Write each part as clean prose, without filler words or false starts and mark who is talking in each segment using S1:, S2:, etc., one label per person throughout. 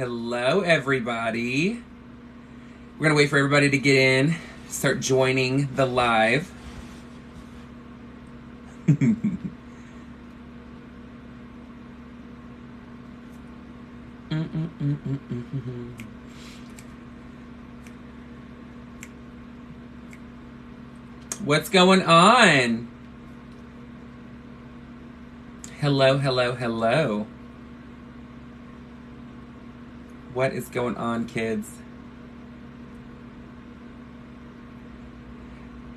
S1: Hello, everybody. We're gonna wait for everybody to get in, start joining the live. What's going on? Hello, hello, hello. What is going on, kids?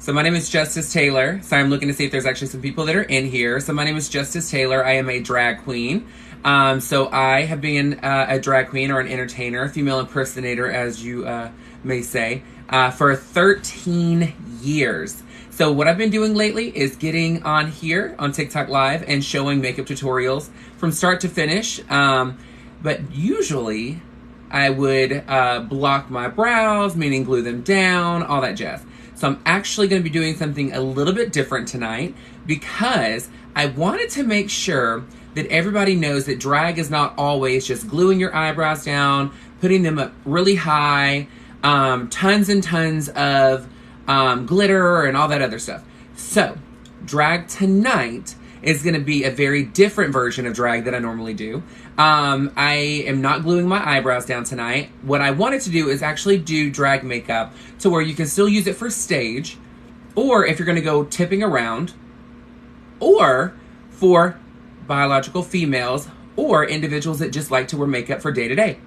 S1: So my name is Justice Taylor. So I'm looking to see if there's actually some people that are in here. So my name is Justice Taylor. I am a drag queen. So I have been a drag queen or an entertainer, a female impersonator, as you may say, for 13 years. So what I've been doing lately is getting on here on TikTok Live and showing makeup tutorials from start to finish. But usually I would block my brows, meaning glue them down, all that jazz. So I'm actually going to be doing something a little bit different tonight because I wanted to make sure that everybody knows that drag is not always just gluing your eyebrows down, putting them up really high, tons and tons of glitter and all that other stuff. So drag tonight is going to be a very different version of drag that I normally do. I am not gluing my eyebrows down tonight. What I wanted to do is actually do drag makeup to where you can still use it for stage, or if you're going to go tipping around, or for biological females or individuals that just like to wear makeup for day to day.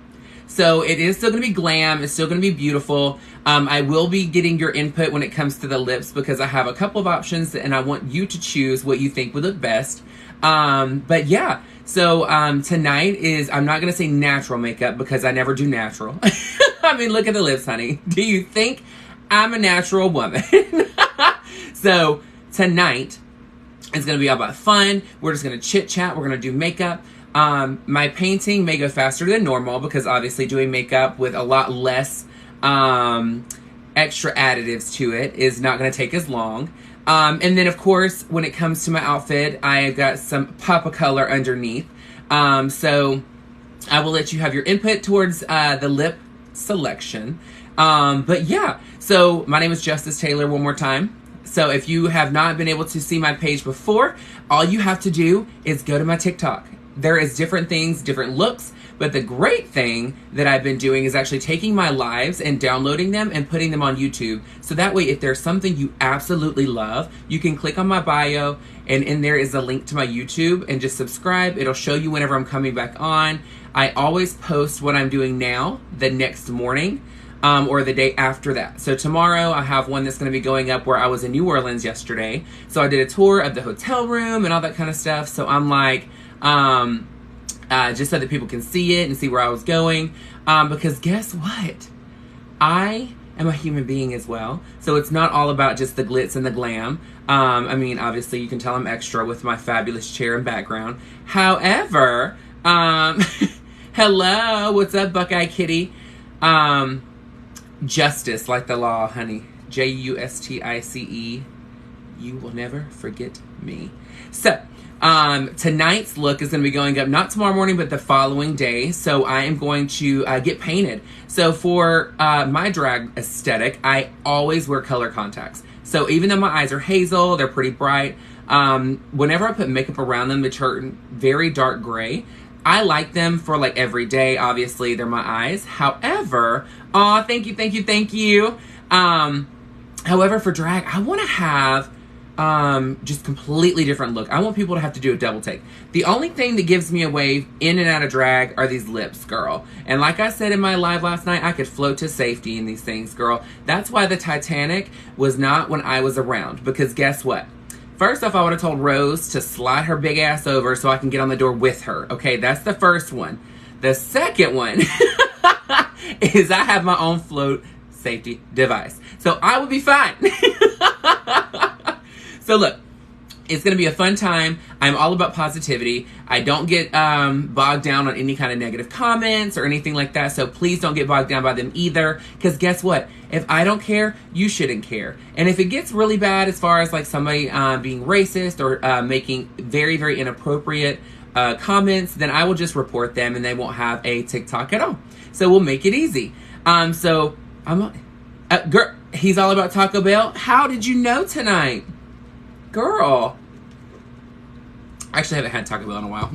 S1: So it is still going to be glam. It's still going to be beautiful. I will be getting your input when it comes to the lips because I have a couple of options and I want you to choose what you think would look best. But yeah, so tonight is, I'm not going to say natural makeup because I never do natural. I mean, look at the lips, honey. Do you think I'm a natural woman? So tonight is going to be all about fun. We're just going to chit chat. We're going to do makeup. My painting may go faster than normal because obviously doing makeup with a lot less extra additives to it is not going to take as long. And then of course, when it comes to my outfit, I got some pop of color underneath. So I will let you have your input towards the lip selection. But yeah, so my name is Justice Taylor one more time. So if you have not been able to see my page before, all you have to do is go to my TikTok. There is different things, different looks, but the great thing that I've been doing is actually taking my lives and downloading them and putting them on YouTube. So that way, if there's something you absolutely love, you can click on my bio and in there is a link to my YouTube and just subscribe. It'll show you whenever I'm coming back on. I always post what I'm doing now the next morning or the day after that. So tomorrow I have one that's going to be going up where I was in New Orleans yesterday. So I did a tour of the hotel room and all that kind of stuff. So I'm like, just so that people can see it and see where I was going. Because guess what? I am a human being as well. So it's not all about just the glitz and the glam. I mean, obviously you can tell I'm extra with my fabulous chair and background. However, hello, what's up, Buckeye Kitty? Justice, like the law, honey. Justice. You will never forget me. So, tonight's look is going to be going up not tomorrow morning, but the following day. So I am going to get painted. So for my drag aesthetic, I always wear color contacts. So even though my eyes are hazel, they're pretty bright. Whenever I put makeup around them, they turn very dark gray. I like them for like every day. Obviously, they're my eyes. However, thank you. However, for drag, I want to have just completely different look. I want people to have to do a double take. The only thing that gives me away in and out of drag are these lips, girl. And like I said in my live last night, I could float to safety in these things, girl. That's why the Titanic was not when I was around. Because guess what? First off, I would have told Rose to slide her big ass over so I can get on the door with her. Okay, that's the first one. The second one is I have my own float safety device. So I would be fine. So look, it's going to be a fun time. I'm all about positivity. I don't get bogged down on any kind of negative comments or anything like that. So please don't get bogged down by them either. Because guess what? If I don't care, you shouldn't care. And if it gets really bad as far as like somebody being racist or making very, very inappropriate comments, then I will just report them and they won't have a TikTok at all. So we'll make it easy. So I'm girl, he's all about Taco Bell. How did you know tonight? Girl. I actually haven't had Taco Bell in a while.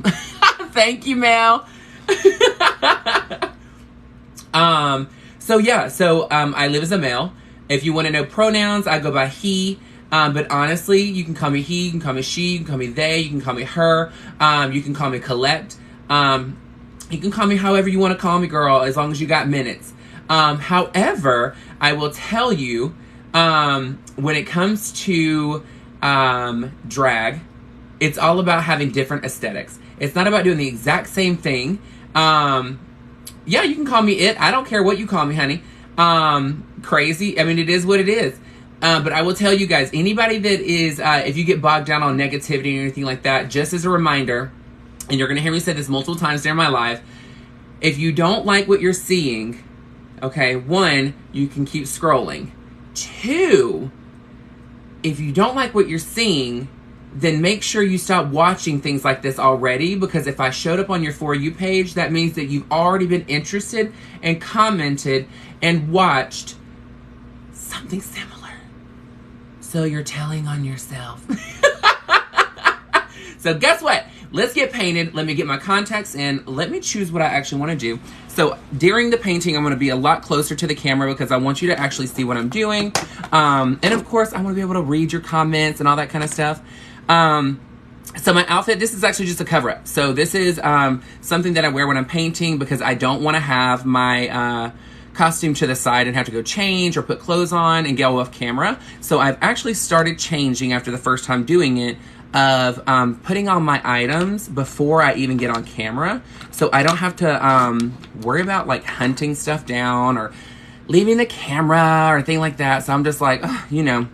S1: Thank you, Mel. So yeah, I live as a male. If you want to know pronouns, I go by he. But honestly, you can call me he, you can call me she, you can call me they, you can call me her, you can call me Colette. You can call me however you want to call me, girl, as long as you got minutes. However, I will tell you, when it comes to drag, it's all about having different aesthetics. It's not about doing the exact same thing. Yeah, you can call me it. I don't care what you call me, honey. Crazy. I mean, it is what it is. But I will tell you guys, anybody that is, if you get bogged down on negativity or anything like that, just as a reminder, and you're going to hear me say this multiple times during my life, if you don't like what you're seeing, okay, 1, you can keep scrolling. 2, if you don't like what you're seeing, then make sure you stop watching things like this already, because if I showed up on your For You page, that means that you've already been interested and commented and watched something similar. So you're telling on yourself. So guess what? Let's get painted. Let me get my contacts in. Let me choose what I actually want to do. So during the painting, I'm going to be a lot closer to the camera because I want you to actually see what I'm doing. And of course, I want to be able to read your comments and all that kind of stuff. So my outfit, this is actually just a cover up. So this is something that I wear when I'm painting because I don't want to have my costume to the side and have to go change or put clothes on and go off camera. So I've actually started changing after the first time doing it of putting on my items before I even get on camera. So I don't have to worry about like hunting stuff down or leaving the camera or anything like that. So I'm just like, you know,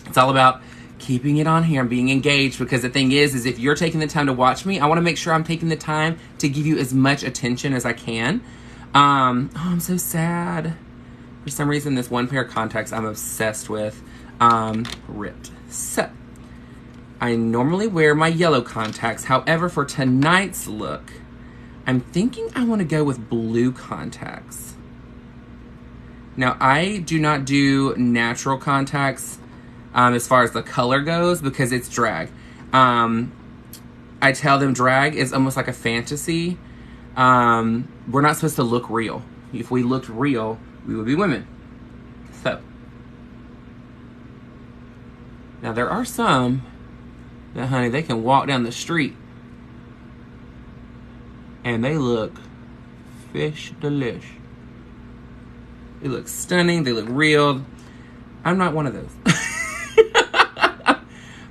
S1: it's all about keeping it on here and being engaged, because the thing is if you're taking the time to watch me, I want to make sure I'm taking the time to give you as much attention as I can. Oh, I'm so sad. For some reason, this one pair of contacts I'm obsessed with ripped. So, I normally wear my yellow contacts. However, for tonight's look, I'm thinking I want to go with blue contacts. Now, I do not do natural contacts as far as the color goes because it's drag. I tell them drag is almost like a fantasy. We're not supposed to look real. If we looked real, we would be women. So, now there are some that, honey, they can walk down the street and they look fish delish. They look stunning. They look real. I'm not one of those.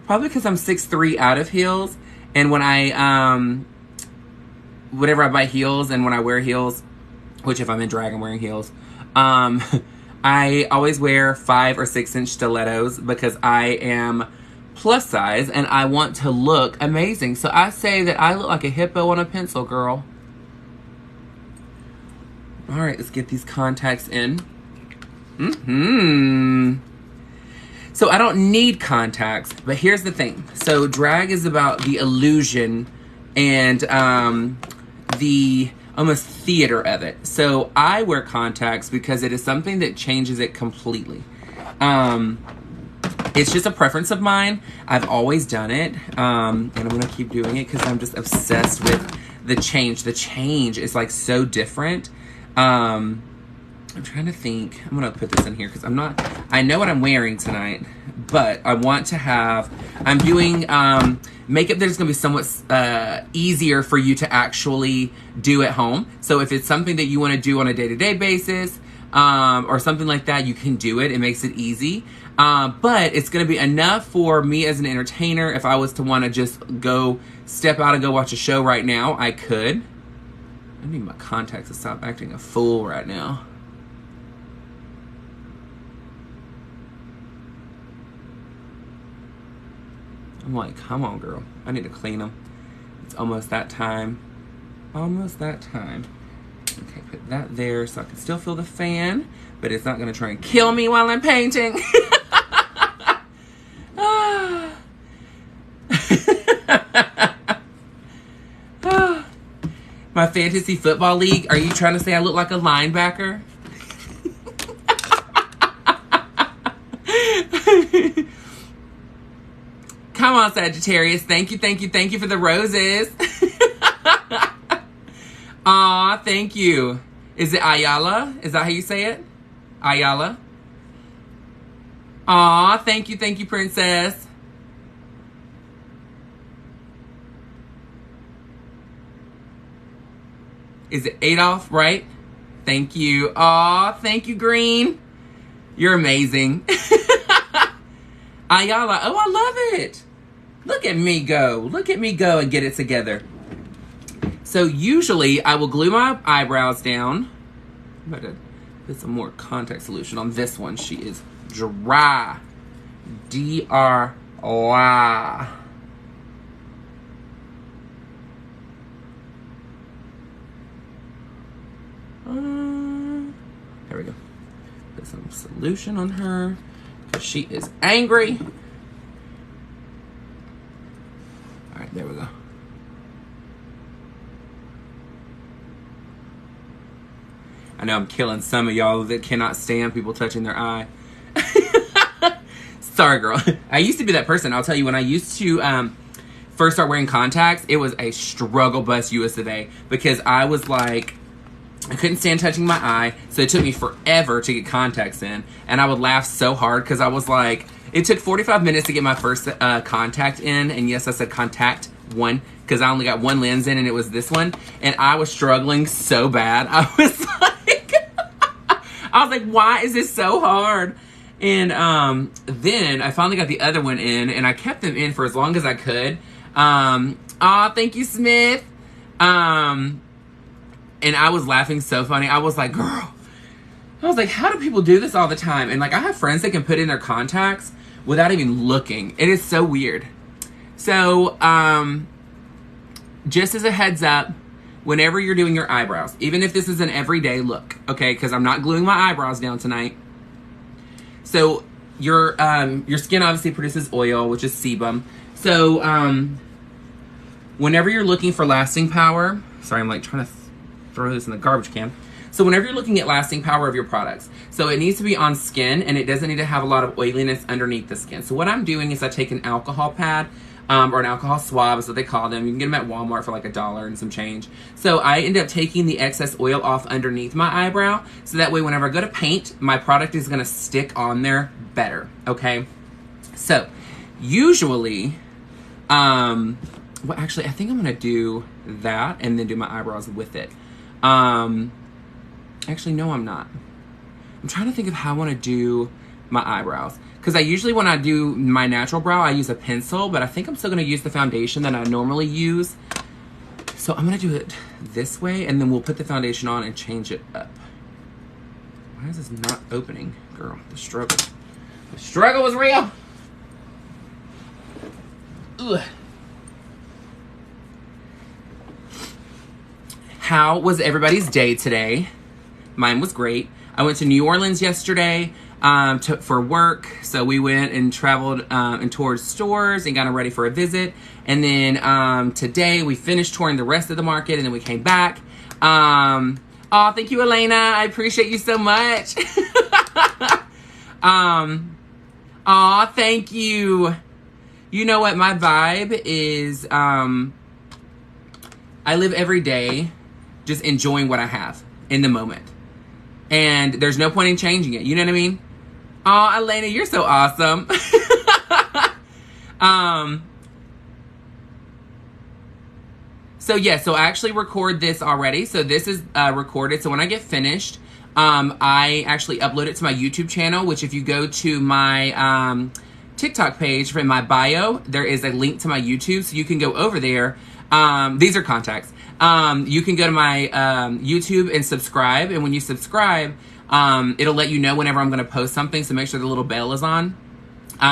S1: Probably because I'm 6'3" out of heels, and when I whenever I buy heels and when I wear heels, which if I'm in drag I'm wearing heels, I always wear 5 or 6 inch stilettos because I am plus size and I want to look amazing. So I say that I look like a hippo on a pencil, girl. All right, let's get these contacts in. So I don't need contacts, but here's the thing. So drag is about the illusion and the almost theater of it. So I wear contacts because it is something that changes it completely. It's just a preference of mine. I've always done it, and I'm gonna keep doing it because I'm just obsessed with the change. The change is like so different. I'm trying to think. I'm gonna put this in here because I know what I'm wearing tonight, but I want to have, I'm doing makeup that is gonna be somewhat easier for you to actually do at home. So if it's something that you wanna do on a day-to-day basis, or something like that, you can do it. It makes it easy. But it's gonna be enough for me as an entertainer. If I was to wanna just go step out and go watch a show right now, I could. I need my contacts to stop acting a fool right now. I'm like, come on, girl. I need to clean them. It's almost that time. Almost that time. Okay, put that there so I can still feel the fan, but it's not going to try and kill me while I'm painting. My fantasy football league. Are you trying to say I look like a linebacker? Come on, Sagittarius. Thank you, thank you, thank you for the roses. Aw, thank you. Is it Ayala? Is that how you say it? Ayala? Aw, thank you, princess. Is it Adolf, right? Thank you. Aw, thank you, Green. You're amazing. Ayala. Oh, I love it. Look at me go. Look at me go and get it together. So usually I will glue my eyebrows down. I'm about to put some more contact solution on this one. She is dry. D-R-Y. There we go. Put some solution on her because she is angry. All right, there we go. I know I'm killing some of y'all that cannot stand people touching their eye. Sorry, girl. I used to be that person. I'll tell you, when I used to first start wearing contacts, it was a struggle bus US of A because I was like, I couldn't stand touching my eye, so it took me forever to get contacts in. And I would laugh so hard because I was like, it took 45 minutes to get my first contact in. And yes, I said contact one because I only got one lens in and it was this one. And I was struggling so bad. I was like, why is this so hard? And then I finally got the other one in and I kept them in for as long as I could. Aw, thank you, Smith. And I was laughing so funny. I was like, girl. I was like, how do people do this all the time? And like, I have friends that can put in their contacts without even looking. It is so weird. So, just as a heads up, whenever you're doing your eyebrows, even if this is an everyday look, okay? Because I'm not gluing my eyebrows down tonight. So, your skin obviously produces oil, which is sebum. So, whenever you're looking for lasting power, sorry, I'm like trying to throw this in the garbage can. So whenever you're looking at lasting power of your products, so it needs to be on skin and it doesn't need to have a lot of oiliness underneath the skin. So what I'm doing is I take an alcohol pad or an alcohol swab is what they call them. You can get them at Walmart for like $1 and some change. So I end up taking the excess oil off underneath my eyebrow. So that way whenever I go to paint, my product is going to stick on there better. Okay. So usually, well, actually I think I'm going to do that and then do my eyebrows with it. Actually, no, I'm not. I'm trying to think of how I want to do my eyebrows. Because I usually, when I do my natural brow, I use a pencil. But I think I'm still going to use the foundation that I normally use. So I'm going to do it this way. And then we'll put the foundation on and change it up. Why is this not opening? Girl, the struggle. The struggle was real. Ugh. How was everybody's day today? Mine was great. I went to New Orleans yesterday for work. So we went and traveled and toured stores and got them ready for a visit. And then today we finished touring the rest of the market and then we came back. Oh, thank you, Elena. I appreciate you so much. Oh, thank you. You know what? My vibe is I live every day just enjoying what I have in the moment. And there's no point in changing it. You know what I mean? Oh, Elena, you're so awesome. So yeah, so I actually record this already. So this is recorded. So when I get finished, I actually upload it to my YouTube channel, which if you go to my TikTok page from my bio, there is a link to my YouTube. So you can go over there. These are contacts. You can go to my YouTube and subscribe. And when you subscribe, it'll let you know whenever I'm going to post something. So make sure the little bell is on.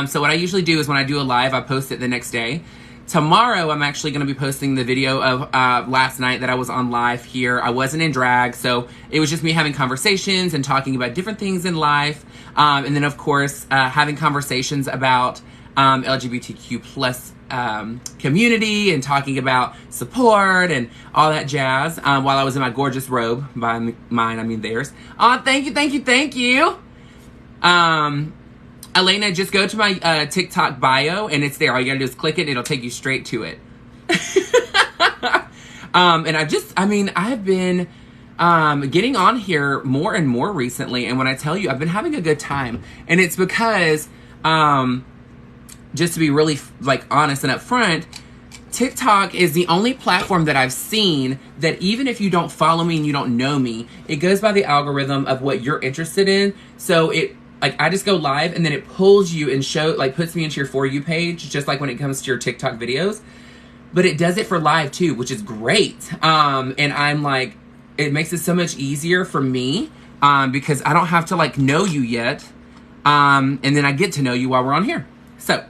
S1: So what I usually do is when I do a live, I post it the next day. Tomorrow, I'm actually going to be posting the video of last night that I was on live here. I wasn't in drag, so it was just me having conversations and talking about different things in life. And then, of course, having conversations about LGBTQ plus community and talking about support and all that jazz while I was in my gorgeous robe. By mine, I mean theirs. Oh, thank you, thank you, thank you. Elena, just go to my TikTok bio and it's there. All you gotta do is click it and it'll take you straight to it. And I've been getting on here more and more recently. And when I tell you, I've been having a good time. And it's because, just to be really honest and upfront, TikTok is the only platform that I've seen that even if you don't follow me and you don't know me, it goes by the algorithm of what you're interested in. So I just go live and then it pulls you and puts me into your For You page, just like when it comes to your TikTok videos. But it does it for live too, which is great. And I'm like, it makes it so much easier for me because I don't have to know you yet. And then I get to know you while we're on here. So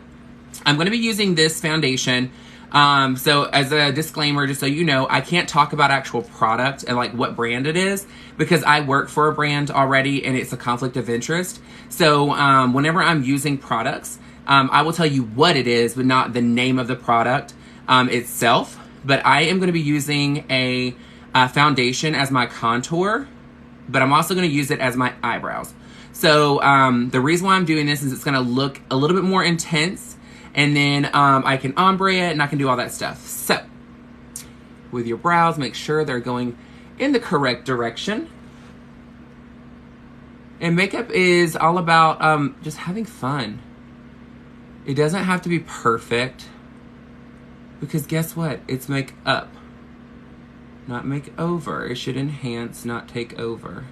S1: I'm going to be using this foundation. So as a disclaimer, just so you know, I can't talk about actual product and what brand it is because I work for a brand already and it's a conflict of interest. So whenever I'm using products, I will tell you what it is, but not the name of the product itself. But I am going to be using a foundation as my contour, but I'm also going to use it as my eyebrows. So the reason why I'm doing this is it's going to look a little bit more intense, and then I can ombre it and I can do all that stuff. So with your brows, make sure they're going in the correct direction. And makeup is all about just having fun. It doesn't have to be perfect because guess what? It's makeup, not makeover. It should enhance, not take over.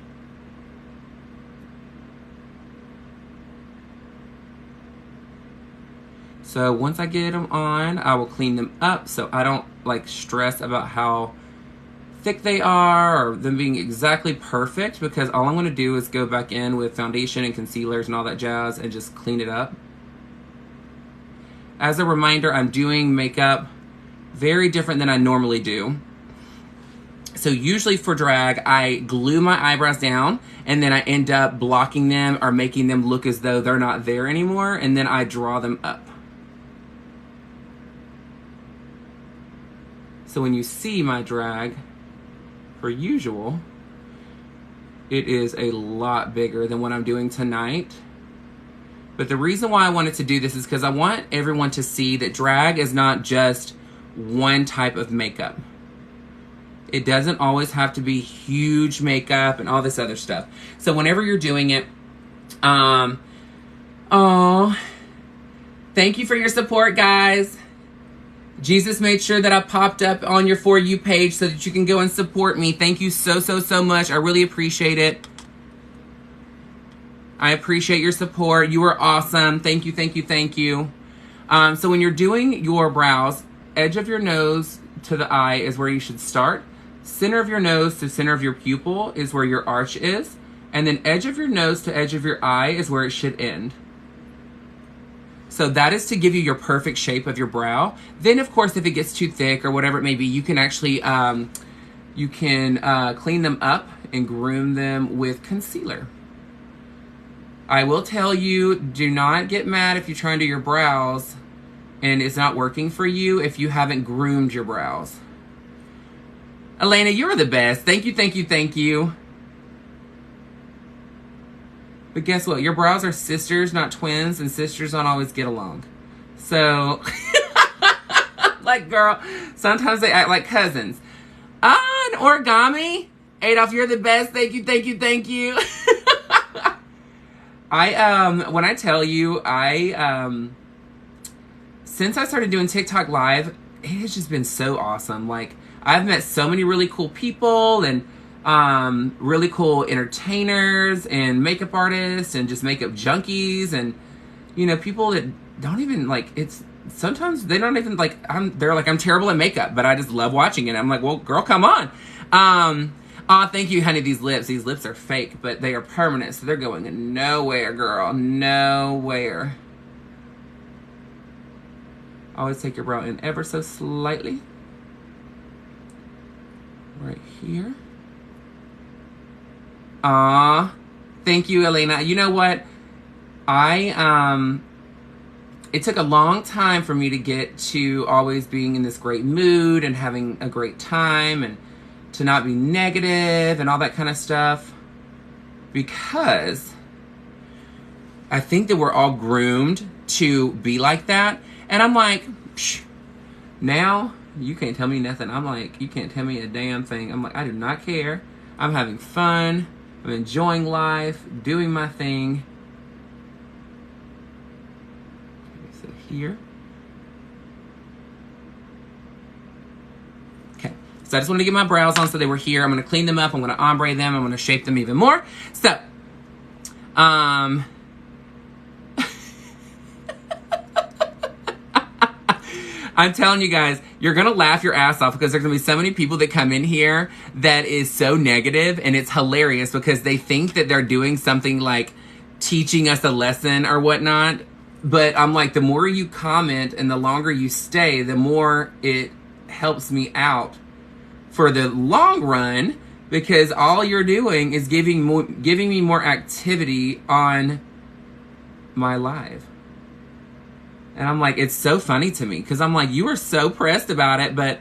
S1: So once I get them on, I will clean them up so I don't stress about how thick they are or them being exactly perfect, because all I'm going to do is go back in with foundation and concealers and all that jazz and just clean it up. As a reminder, I'm doing makeup very different than I normally do. So usually for drag, I glue my eyebrows down and then I end up blocking them or making them look as though they're not there anymore, and then I draw them up. So when you see my drag, per usual, it is a lot bigger than what I'm doing tonight. But the reason why I wanted to do this is because I want everyone to see that drag is not just one type of makeup. It doesn't always have to be huge makeup and all this other stuff. So whenever you're doing it, thank you for your support, guys. Jesus made sure that I popped up on your For You page so that you can go and support me. Thank you so, so, so much. I really appreciate it. I appreciate your support. You are awesome. Thank you, thank you, thank you. So when you're doing your brows, edge of your nose to the eye is where you should start. Center of your nose to center of your pupil is where your arch is. And then edge of your nose to edge of your eye is where it should end. So that is to give you your perfect shape of your brow. Then, of course, if it gets too thick or whatever it may be, you can actually clean them up and groom them with concealer. I will tell you, do not get mad if you're trying to do your brows and it's not working for you if you haven't groomed your brows. Elena, you're the best. Thank you, thank you, thank you. But guess what? Your brows are sisters, not twins, and sisters don't always get along. So, girl, sometimes they act like cousins. Ah, an origami. Adolf, you're the best. Thank you, thank you, thank you. When I tell you, since I started doing TikTok Live, it has just been so awesome. I've met so many really cool people and really cool entertainers and makeup artists and just makeup junkies and, people that don't even sometimes they don't even they're like, I'm terrible at makeup, but I just love watching it. I'm like, well, girl, come on. Thank you, honey. These lips are fake, but they are permanent. So they're going nowhere, girl, nowhere. Always take your brow in ever so slightly. Right here. Thank you, Elena. You know what? it took a long time for me to get to always being in this great mood and having a great time and to not be negative and all that kind of stuff, because I think that we're all groomed to be like that. And I'm like, psh, now you can't tell me nothing. I'm like, you can't tell me a damn thing. I'm like, I do not care. I'm having fun. I'm enjoying life, doing my thing. Okay, so here. Okay, so I just wanted to get my brows on so they were here. I'm going to clean them up. I'm going to ombre them. I'm going to shape them even more. So, I'm telling you guys, you're going to laugh your ass off because there's going to be so many people that come in here that is so negative, and it's hilarious because they think that they're doing something like teaching us a lesson or whatnot. But I'm like, the more you comment and the longer you stay, the more it helps me out for the long run, because all you're doing is giving me more activity on my live. And I'm like, it's so funny to me because I'm like, you are so pressed about it, but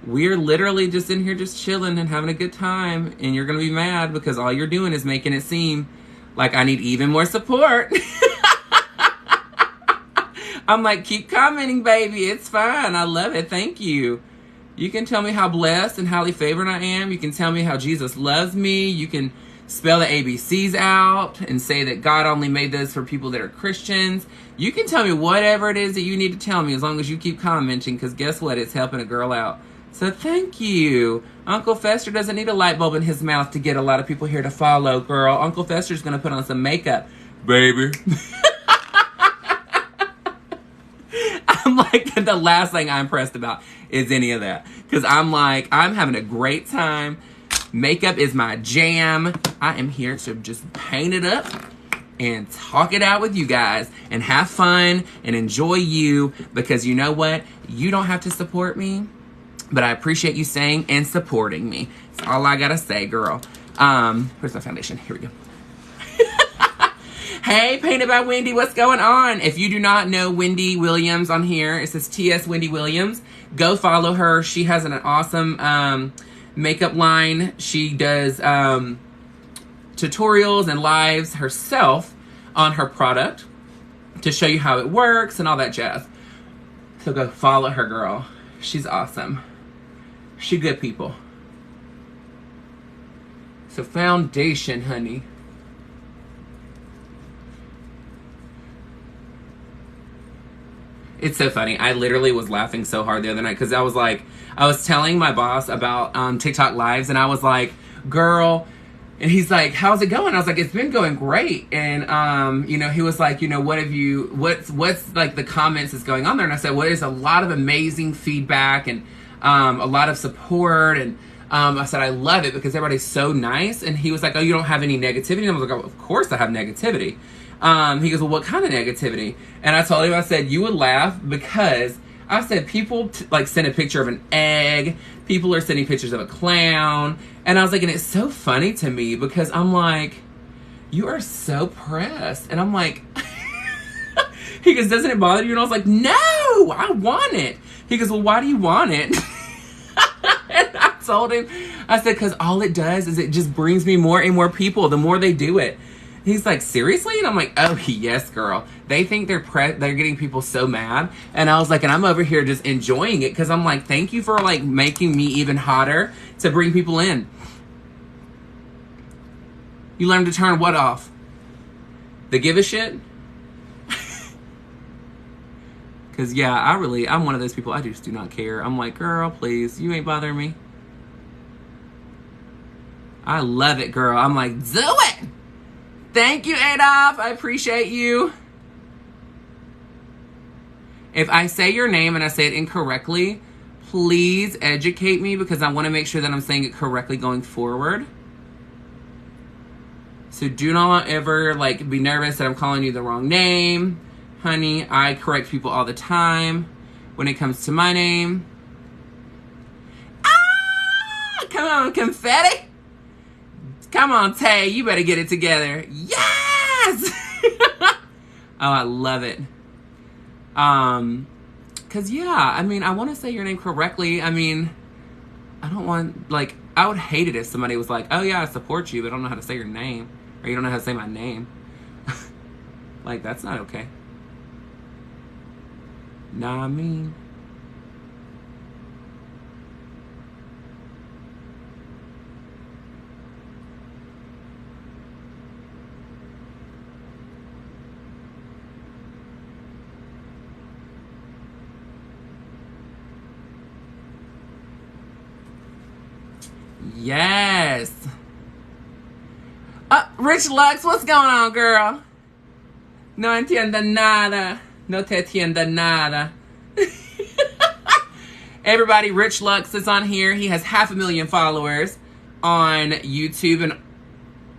S1: we're literally just in here just chilling and having a good time, and you're going to be mad because all you're doing is making it seem like I need even more support. I'm like, keep commenting, baby. It's fine. I love it. Thank you. You can tell me how blessed and highly favored I am. You can tell me how Jesus loves me. You can spell the ABCs out and say that God only made this for people that are Christians. You can tell me whatever it is that you need to tell me as long as you keep commenting, because guess what? It's helping a girl out. So thank you. Uncle Fester doesn't need a light bulb in his mouth to get a lot of people here to follow, girl. Uncle Fester's going to put on some makeup, baby. I'm like, the last thing I'm pressed about is any of that. Because I'm like, I'm having a great time. Makeup is my jam. I am here to just paint it up and talk it out with you guys and have fun and enjoy you, because you know what? You don't have to support me, but I appreciate you staying and supporting me. That's all I gotta say, girl. Where's my foundation? Here we go. Hey, Painted by Wendy, what's going on? If you do not know Wendy Williams on here, it says TS Wendy Williams. Go follow her. She has an awesome makeup line. She does tutorials and lives herself on her product to show you how it works and all that jazz. So go follow her, girl. She's awesome. She good people. So foundation, honey. It's so funny. I literally was laughing so hard the other night because I was like, I was telling my boss about TikTok lives, and I was like, girl, and he's like, how's it going? I was like, it's been going great. And, you know, he was like, you know, what's like the comments that's going on there? And I said, well, there's a lot of amazing feedback and a lot of support. And I said, I love it because everybody's so nice. And he was like, oh, you don't have any negativity? And I was like, oh, of course I have negativity. He goes, well, what kind of negativity? And I told him, I said, you would laugh because I said people like send a picture of an egg. People are sending pictures of a clown. And I was like, and it's so funny to me because I'm like, you are so pressed. And I'm like, he goes, doesn't it bother you? And I was like, no, I want it. He goes, well, why do you want it? And I told him, I said, because all it does is it just brings me more and more people the more they do it. He's like, seriously? And I'm like, oh, yes, girl. They think they're getting people so mad. And I was like, and I'm over here just enjoying it because I'm like, thank you for like making me even hotter to bring people in. You learn to turn what off? The give a shit? Because, yeah, I'm one of those people, I just do not care. I'm like, girl, please, you ain't bothering me. I love it, girl. I'm like, do it! Thank you, Adolf. I appreciate you. If I say your name and I say it incorrectly, please educate me because I want to make sure that I'm saying it correctly going forward. So do not ever like be nervous that I'm calling you the wrong name. Honey, I correct people all the time when it comes to my name. Ah! Come on, confetti. Come on, Tay, you better get it together. Yes! Oh, I love it. Cause yeah, I mean, I want to say your name correctly. I mean, I don't want, like, I would hate it if somebody was like, oh yeah, I support you, but I don't know how to say your name, or you don't know how to say my name. Like, that's not okay. Nah, I mean. Yes. Rich Lux, what's going on, girl? No entiendo nada. No te entiendo nada. Everybody, Rich Lux is on here. He has 500,000 followers on YouTube and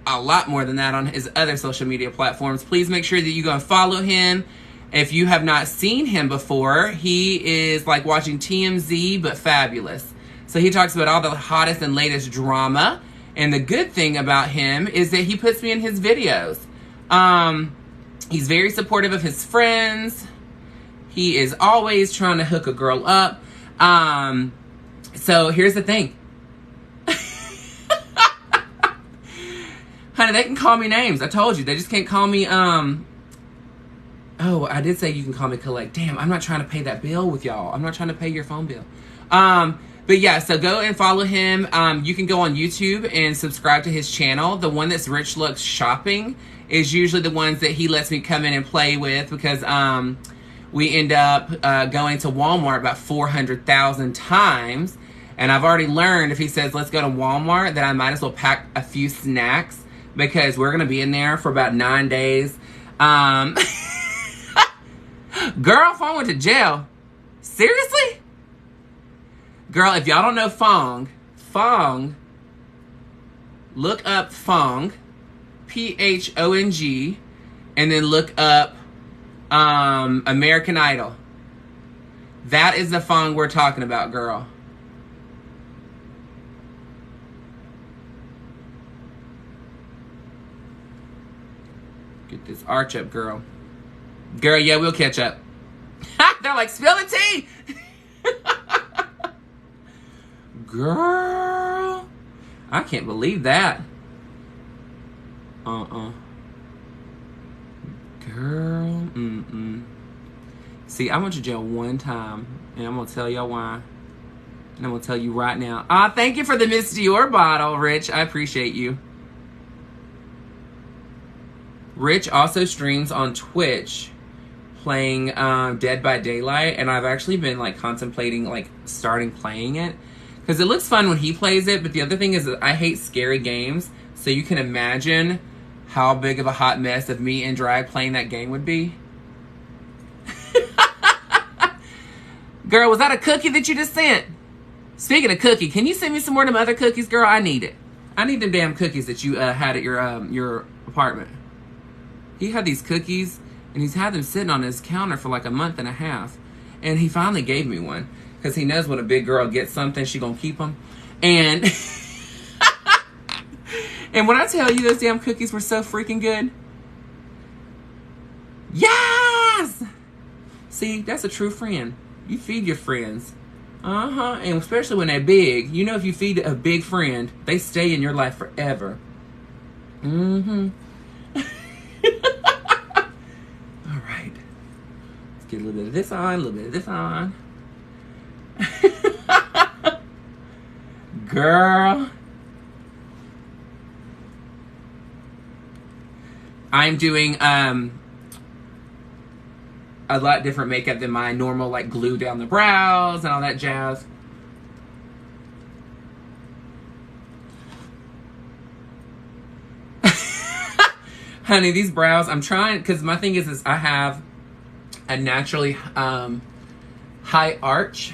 S1: a lot more than that on his other social media platforms. Please make sure that you go and follow him. If you have not seen him before, he is like watching TMZ, but fabulous. So he talks about all the hottest and latest drama. And the good thing about him is that he puts me in his videos. He's very supportive of his friends. He is always trying to hook a girl up. So here's the thing. Honey, they can call me names. I told you. They just can't call me, oh, I did say you can call me Collect. Damn, I'm not trying to pay that bill with y'all. I'm not trying to pay your phone bill. But yeah, so go and follow him. You can go on YouTube and subscribe to his channel. The one that's Rich Lux Shopping is usually the ones that he lets me come in and play with, because we end up going to Walmart about 400,000 times. And I've already learned if he says, let's go to Walmart, that I might as well pack a few snacks, because we're going to be in there for about 9 days. Girl, Fong went to jail. Seriously? Girl, if y'all don't know Fong, look up Fong, Phong, and then look up American Idol. That is the Fong we're talking about, girl. Get this arch up, girl. Girl, yeah, we'll catch up. They're like, spill the tea! Girl, I can't believe that. Girl, See, I went to jail one time, and I'm going to tell y'all why. And I'm going to tell you right now. Thank you for the Miss Dior bottle, Rich. I appreciate you. Rich also streams on Twitch playing Dead by Daylight, and I've actually been like contemplating like starting playing it, because it looks fun when he plays it. But the other thing is that I hate scary games, so you can imagine how big of a hot mess of me in drag playing that game would be. Girl, was that a cookie that you just sent? Speaking of cookie, can you send me some more of them other cookies, girl? I need it. I need them damn cookies that you had at your apartment. He had these cookies, and he's had them sitting on his counter for like a month and a half. And he finally gave me one, because he knows when a big girl gets something, she gonna keep them. And and when I tell you those damn cookies were so freaking good. Yes! See, that's a true friend. You feed your friends. And especially when they're big. You know, if you feed a big friend, they stay in your life forever. All right. Let's get a little bit of this on, a little bit of this on. Girl. I'm doing a lot different makeup than my normal, like glue down the brows and all that jazz. Honey, these brows, I'm trying, because my thing is I have a naturally high arch,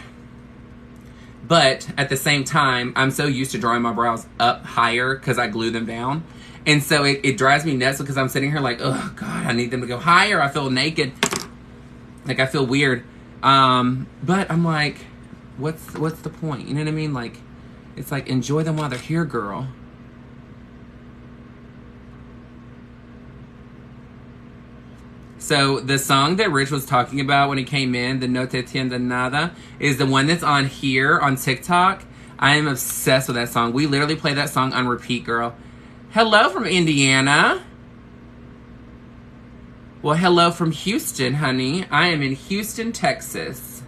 S1: but at the same time, I'm so used to drawing my brows up higher because I glue them down. And so it drives me nuts, because I'm sitting here like, oh God, I need them to go higher. I feel naked. Like, I feel weird. But I'm like, what's the point? You know what I mean? Like, it's like, enjoy them while they're here, girl. So the song that Rich was talking about when he came in, the No Te Tienda Nada, is the one that's on here on TikTok. I am obsessed with that song. We literally play that song on repeat, girl. Hello from Indiana. Well, hello from Houston, honey. I am in Houston, Texas.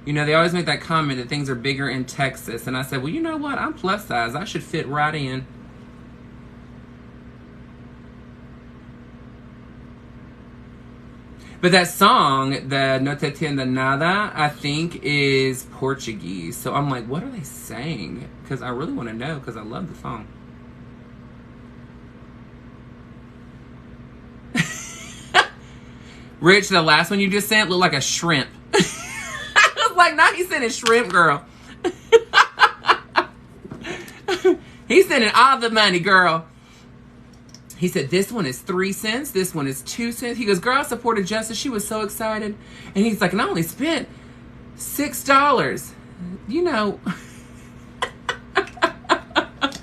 S1: You know, they always make that comment that things are bigger in Texas. And I said, well, you know what? I'm plus size. I should fit right in. But that song, the No Te Tienda Nada, I think is Portuguese. So I'm like, what are they saying? Because I really want to know, because I love the song. Rich, the last one you just sent looked like a shrimp. I was like, nah, he's sending shrimp, girl. He's sending all the money, girl. He said, this one is 3 cents. This one is 2 cents. He goes, girl, I supported Justice. She was so excited. And he's like, and I only spent $6. You know.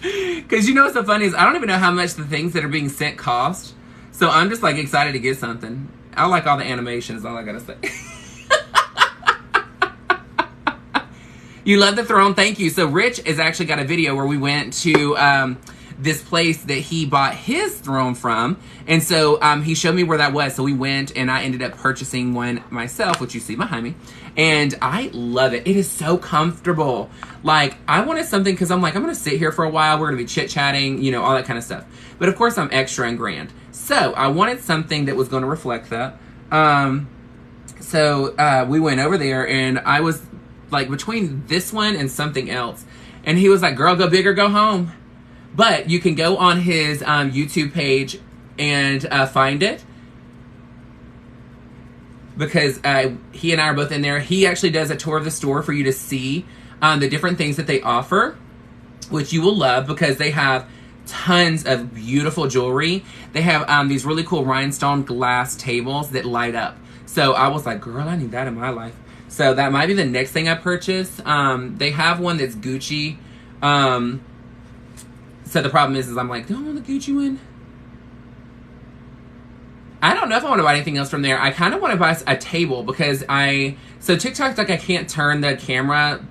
S1: Because you know what's so funny is I don't even know how much the things that are being sent cost. So I'm just like excited to get something. I like all the animations, all I gotta say. You love the throne. Thank you. So Rich has actually got a video where we went to this place that he bought his throne from. And so he showed me where that was. So we went and I ended up purchasing one myself, which you see behind me. And I love it. It is so comfortable. Like, I wanted something because I'm like, I'm going to sit here for a while. We're going to be chit-chatting, you know, all that kind of stuff. But of course, I'm extra and grand. So I wanted something that was going to reflect that. So we went over there and I was like between this one and something else. And he was like, girl, go big or go home. But you can go on his YouTube page and find it. Because he and I are both in there. He actually does a tour of the store for you to see the different things that they offer, which you will love because they have tons of beautiful jewelry. They have these really cool rhinestone glass tables that light up. So I was like, girl, I need that in my life. So that might be the next thing I purchase. They have one that's Gucci. So the problem is I'm like, do I want the Gucci one? I don't know if I want to buy anything else from there. I kind of want to buy a table because so TikTok's like I can't turn the camera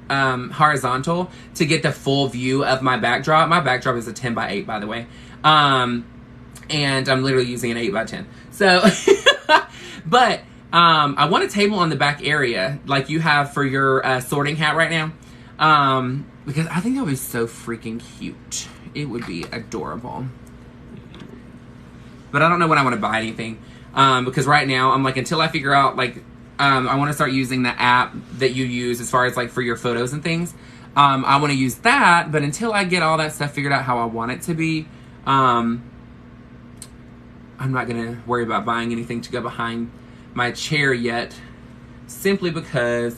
S1: horizontal to get the full view of my backdrop. My backdrop is a 10 by 8, by the way. And I'm literally using an 8 by 10. So, but I want a table on the back area like you have for your sorting hat right now. Because I think that would be so freaking cute. It would be adorable. But I don't know when I want to buy anything. Because right now, I'm like, until I figure out, like, I want to start using the app that you use as far as, like, for your photos and things. I want to use that, but until I get all that stuff figured out how I want it to be, I'm not going to worry about buying anything to go behind my chair yet. Simply because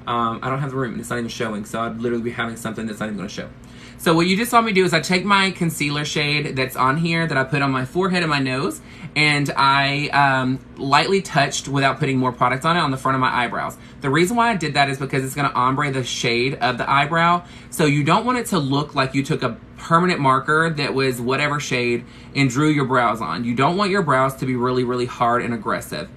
S1: I don't have the room and it's not even showing. So I'd literally be having something that's not even going to show. So what you just saw me do is I take my concealer shade that's on here that I put on my forehead and my nose, and I lightly touched without putting more product on it on the front of my eyebrows. The reason why I did that is because it's going to ombre the shade of the eyebrow. So you don't want it to look like you took a permanent marker that was whatever shade and drew your brows on. You don't want your brows to be really, really hard and aggressive.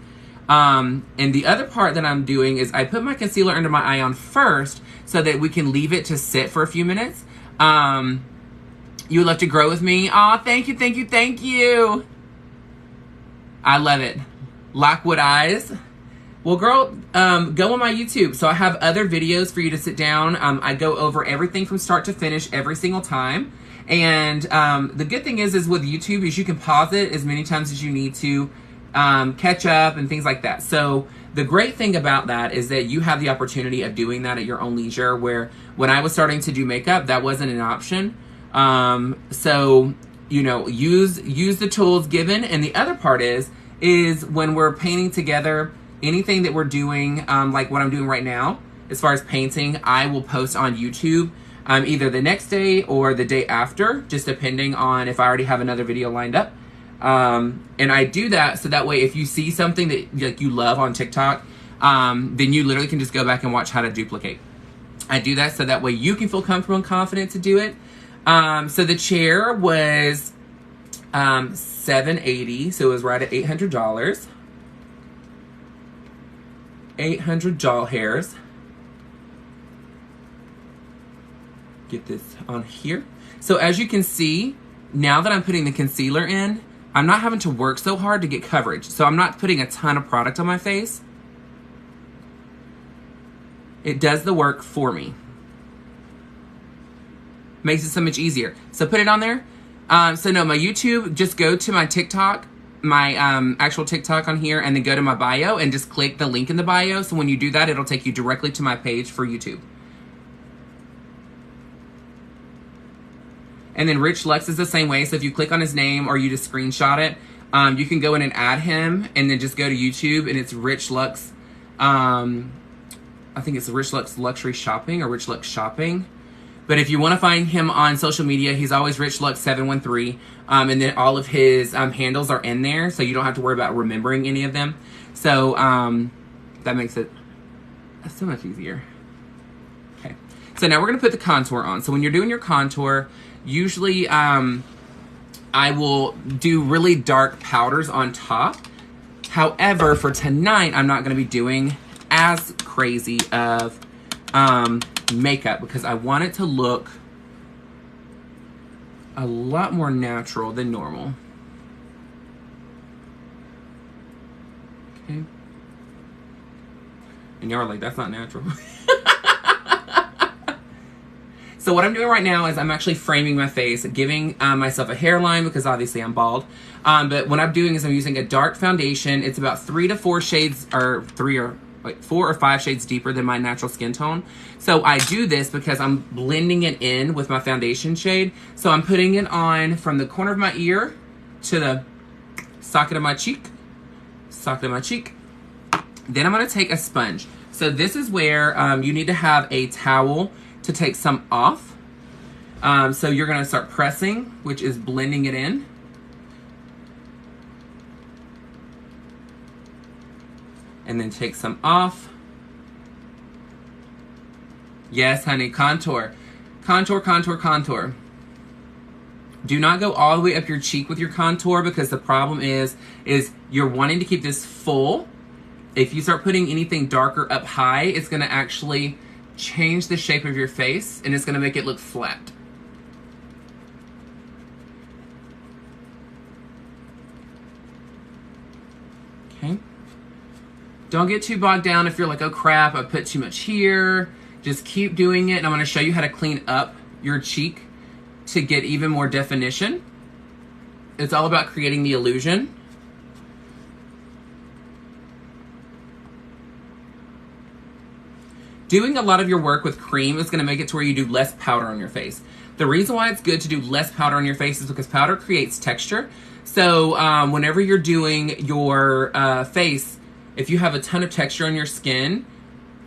S1: And the other part that I'm doing is I put my concealer under my eye on first so that we can leave it to sit for a few minutes. You would love to grow with me? Aw, thank you, thank you, thank you. I love it. Lockwood Eyes. Well, girl, go on my YouTube. So I have other videos for you to sit down. I go over everything from start to finish every single time. And the good thing is with YouTube is you can pause it as many times as you need to catch up and things like that. So the great thing about that is that you have the opportunity of doing that at your own leisure, where when I was starting to do makeup, that wasn't an option. So, you know, use the tools given. And the other part is when we're painting together, anything that we're doing, like what I'm doing right now, as far as painting, I will post on YouTube either the next day or the day after, just depending on if I already have another video lined up. And I do that so that way if you see something that like you love on TikTok, then you literally can just go back and watch how to duplicate. I do that so that way you can feel comfortable and confident to do it. So the chair was $780, so it was right at $800. 800 gel hairs. Get this on here. So as you can see, now that I'm putting the concealer in, I'm not having to work so hard to get coverage. So I'm not putting a ton of product on my face. It does the work for me. Makes it so much easier. So put it on there. So no, my YouTube, just go to my TikTok, my actual TikTok on here, and then go to my bio and just click the link in the bio. So when you do that, it'll take you directly to my page for YouTube. And then Rich Lux is the same way. So if you click on his name or you just screenshot it, you can go in and add him and then just go to YouTube and it's Rich Lux. I think it's Rich Lux Luxury Shopping or Rich Lux Shopping. But if you want to find him on social media, he's always Rich Lux 713. And then all of his handles are in there. So you don't have to worry about remembering any of them. So that makes it so much easier. Okay. So now we're going to put the contour on. So when you're doing your contour, usually I will do really dark powders on top. However, for tonight, I'm not going to be doing as crazy of makeup because I want it to look a lot more natural than normal. Okay. And y'all are like, that's not natural. So what I'm doing right now is I'm actually framing my face, giving myself a hairline because obviously I'm bald. But what I'm doing is I'm using a dark foundation. It's about 3 to 4 shades, or 4 or 5 shades deeper than my natural skin tone. So I do this because I'm blending it in with my foundation shade. So I'm putting it on from the corner of my ear to the socket of my cheek. Then I'm gonna take a sponge. So this is where you need to have a towel to take some off. So you're gonna start pressing, which is blending it in. And then take some off. Yes, honey, contour. Contour, contour, contour. Do not go all the way up your cheek with your contour because the problem is you're wanting to keep this full. If you start putting anything darker up high, it's gonna actually change the shape of your face and it's gonna make it look flat. Okay. Don't get too bogged down if you're like, oh crap, I put too much here. Just keep doing it and I'm gonna show you how to clean up your cheek to get even more definition. It's all about creating the illusion. Doing a lot of your work with cream is going to make it to where you do less powder on your face. The reason why it's good to do less powder on your face is because powder creates texture. So whenever you're doing your face, if you have a ton of texture on your skin,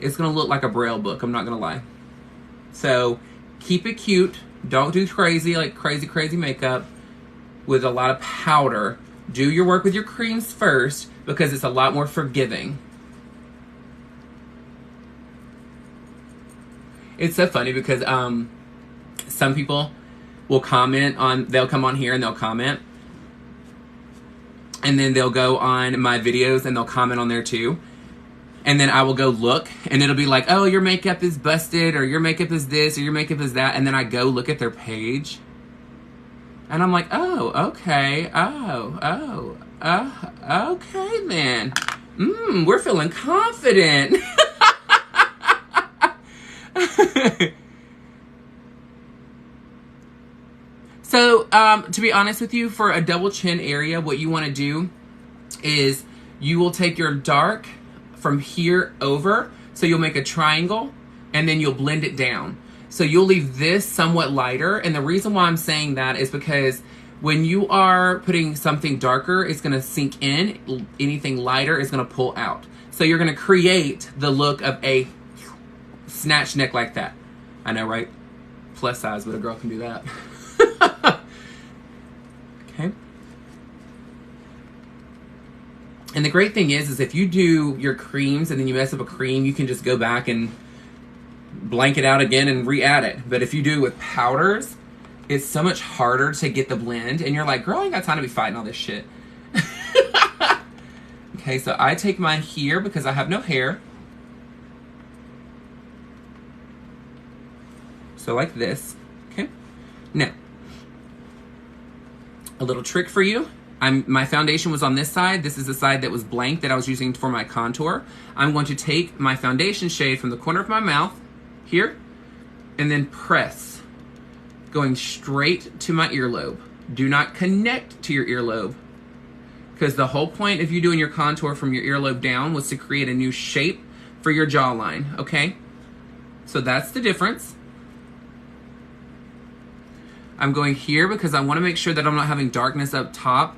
S1: it's going to look like a Braille book. I'm not going to lie. So keep it cute. Don't do crazy, like crazy makeup with a lot of powder. Do your work with your creams first because it's a lot more forgiving. It's so funny because some people will comment on, they'll come on here and they'll comment. And then they'll go on my videos and they'll comment on there too. And then I will go look and it'll be like, oh, your makeup is busted or your makeup is this or your makeup is that. And then I go look at their page. And I'm like, oh, okay. Okay then. We're feeling confident. So, to be honest with you, for a double chin area, what you want to do is you will take your dark from here over. So you'll make a triangle and then you'll blend it down. So you'll leave this somewhat lighter. And the reason why I'm saying that is because when you are putting something darker, it's going to sink in. Anything lighter is going to pull out. So you're going to create the look of a snatch neck like that. I know, right? Plus size, but a girl can do that. Okay. And the great thing is if you do your creams and then you mess up a cream, you can just go back and blank it out again and re-add it. But if you do it with powders, it's so much harder to get the blend, and you're like, girl, I ain't got time to be fighting all this shit. Okay, so I take mine here because I have no hair. So like this, okay? Now, a little trick for you. My foundation was on this side. This is the side that was blank that I was using for my contour. I'm going to take my foundation shade from the corner of my mouth, here, and then press, going straight to my earlobe. Do not connect to your earlobe, because the whole point of you doing your contour from your earlobe down was to create a new shape for your jawline, okay? So that's the difference. I'm going here because I want to make sure that I'm not having darkness up top.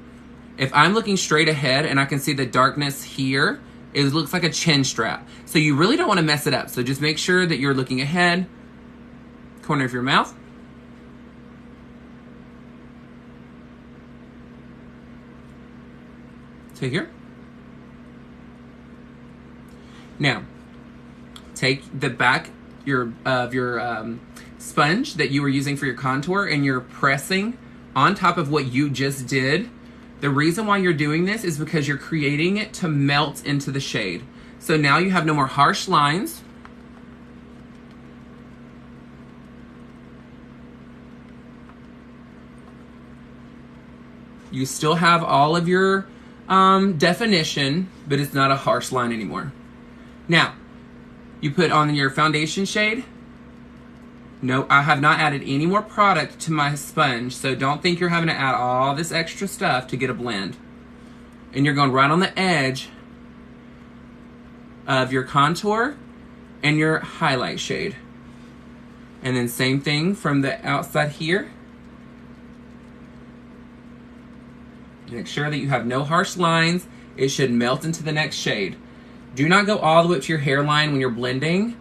S1: If I'm looking straight ahead and I can see the darkness here, it looks like a chin strap. So you really don't want to mess it up. So just make sure that you're looking ahead, corner of your mouth. To here. Now, take the back of your sponge that you were using for your contour, and you're pressing on top of what you just did. The reason why you're doing this is because you're creating it to melt into the shade. So now you have no more harsh lines. You still have all of your definition, but it's not a harsh line anymore. Now, you put on your foundation shade. No, I have not added any more product to my sponge, so don't think you're having to add all this extra stuff to get a blend. And you're going right on the edge of your contour and your highlight shade. And then same thing from the outside here. Make sure that you have no harsh lines. It should melt into the next shade. Do not go all the way up to your hairline when you're blending.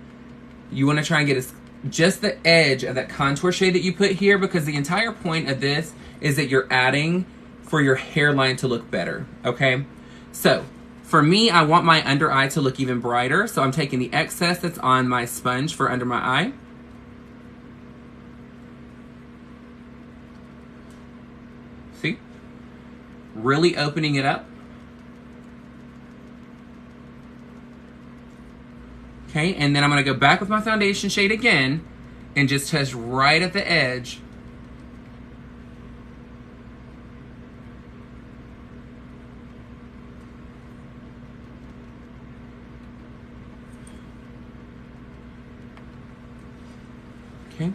S1: You want to try and get just the edge of that contour shade that you put here, because the entire point of this is that you're adding for your hairline to look better, okay? So, for me, I want my under eye to look even brighter, so I'm taking the excess that's on my sponge for under my eye. See? Really opening it up. Okay, and then I'm gonna go back with my foundation shade again and just touch right at the edge. Okay,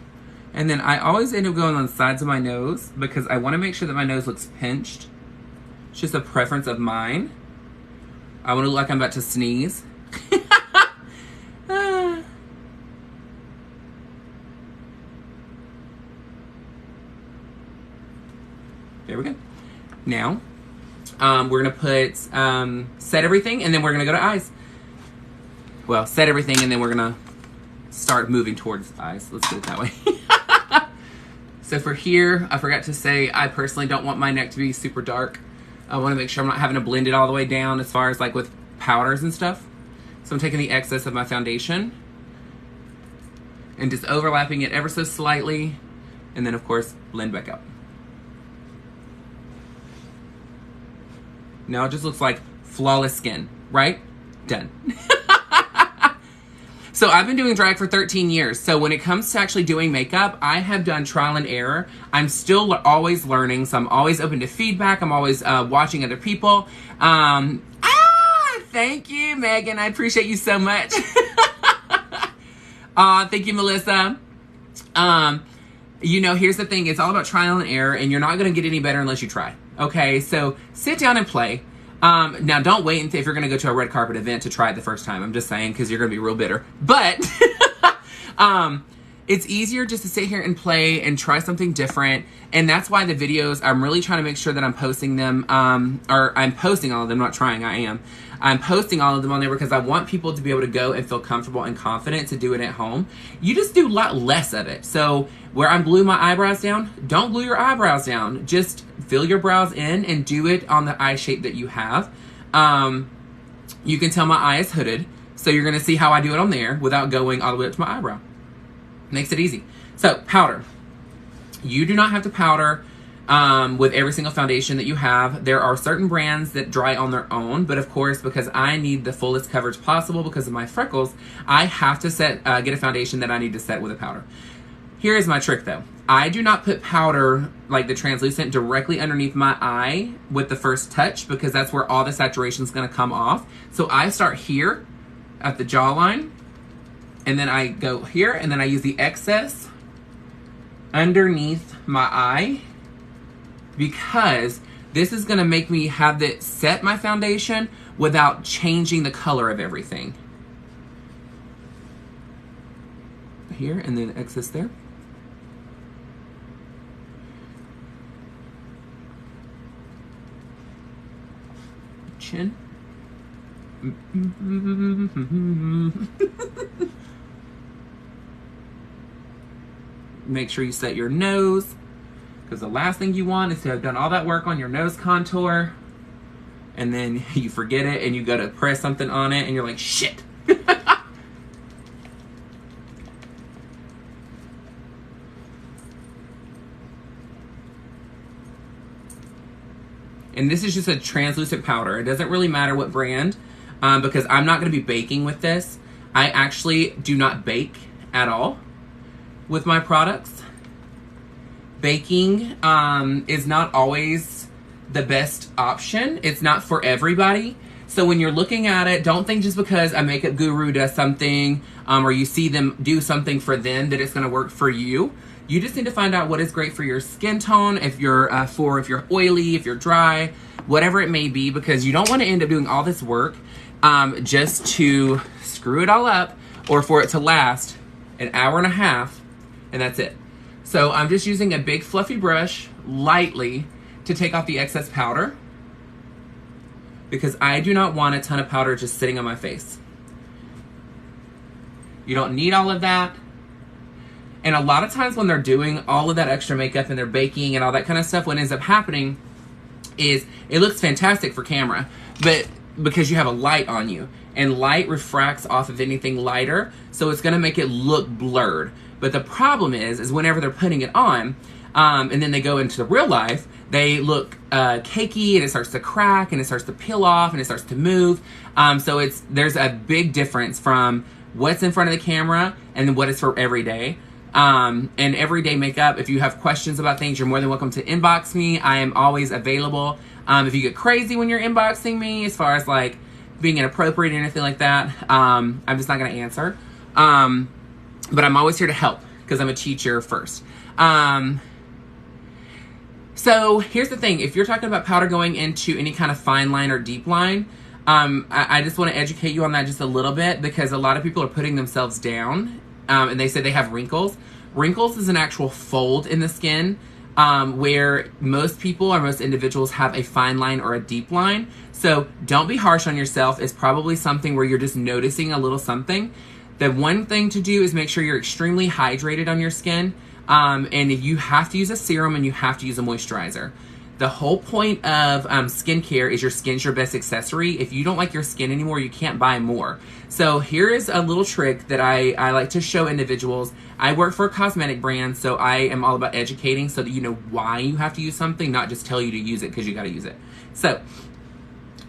S1: and then I always end up going on the sides of my nose because I wanna make sure that my nose looks pinched. It's just a preference of mine. I wanna look like I'm about to sneeze. There we go. Now, we're gonna put, set everything, and then we're gonna go to eyes. Well, set everything, and then we're gonna start moving towards eyes. Let's do it that way. So for here, I forgot to say, I personally don't want my neck to be super dark. I wanna make sure I'm not having to blend it all the way down as far as like with powders and stuff. So I'm taking the excess of my foundation and just overlapping it ever so slightly, and then of course, blend back out. Now it just looks like flawless skin, right? Done. So I've been doing drag for 13 years. So when it comes to actually doing makeup, I have done trial and error. I'm still always learning, so I'm always open to feedback. I'm always watching other people. Thank you, Megan. I appreciate you so much. Thank you, Melissa. You know, here's the thing. It's all about trial and error, and you're not going to get any better unless you try. Okay, so sit down and play. Now, don't wait if you're going to go to a red carpet event to try it the first time. I'm just saying, because you're going to be real bitter. But it's easier just to sit here and play and try something different. And that's why the videos, I'm really trying to make sure that I'm posting them, or I'm posting all of them, not trying, I am. I'm posting all of them on there because I want people to be able to go and feel comfortable and confident to do it at home. You just do a lot less of it. So where I'm gluing my eyebrows down, don't glue your eyebrows down. Just fill your brows in and do it on the eye shape that you have. You can tell my eye is hooded, so you're gonna see how I do it on there without going all the way up to my eyebrow. Makes it easy. So powder. You do not have to powder with every single foundation that you have. There are certain brands that dry on their own, but of course, because I need the fullest coverage possible because of my freckles, I have to get a foundation that I need to set with a powder. Here is my trick though. I do not put powder, like the translucent, directly underneath my eye with the first touch, because that's where all the saturation is going to come off. So I start here at the jawline, and then I go here, and then I use the excess underneath my eye, because this is going to make me have it set my foundation without changing the color of everything. Here, and then excess there. Chin. Make sure you set your nose, because the last thing you want is to have done all that work on your nose contour and then you forget it and you go to press something on it and you're like, shit. And this is just a translucent powder. It doesn't really matter what brand, because I'm not going to be baking with this. I actually do not bake at all with my products. Baking is not always the best option. It's not for everybody. So when you're looking at it, don't think just because a makeup guru does something or you see them do something for them that it's going to work for you. You just need to find out what is great for your skin tone, if you're oily, if you're dry, whatever it may be, because you don't want to end up doing all this work just to screw it all up, or for it to last an hour and a half and that's it. So I'm just using a big fluffy brush lightly to take off the excess powder, because I do not want a ton of powder just sitting on my face. You don't need all of that. And a lot of times when they're doing all of that extra makeup and they're baking and all that kind of stuff, what ends up happening is it looks fantastic for camera, but because you have a light on you, and light refracts off of anything lighter, so it's gonna make it look blurred. But the problem is whenever they're putting it on, and then they go into the real life, they look cakey, and it starts to crack, and it starts to peel off, and it starts to move. So there's a big difference from what's in front of the camera and then what is for everyday. And everyday makeup, if you have questions about things, you're more than welcome to inbox me. I am always available. If you get crazy when you're inboxing me, as far as like being inappropriate or anything like that, I'm just not going to answer. But I'm always here to help, because I'm a teacher first. So here's the thing. If you're talking about powder going into any kind of fine line or deep line, I just want to educate you on that just a little bit, because a lot of people are putting themselves down, and they say they have wrinkles. Wrinkles is an actual fold in the skin, where most people or most individuals have a fine line or a deep line. So don't be harsh on yourself. It's probably something where you're just noticing a little something. The one thing to do is make sure you're extremely hydrated on your skin. And you have to use a serum and you have to use a moisturizer. The whole point of skincare is your skin's your best accessory. If you don't like your skin anymore, you can't buy more. So here is a little trick that I like to show individuals. I work for a cosmetic brand, so I am all about educating so that you know why you have to use something, not just tell you to use it because you got to use it. So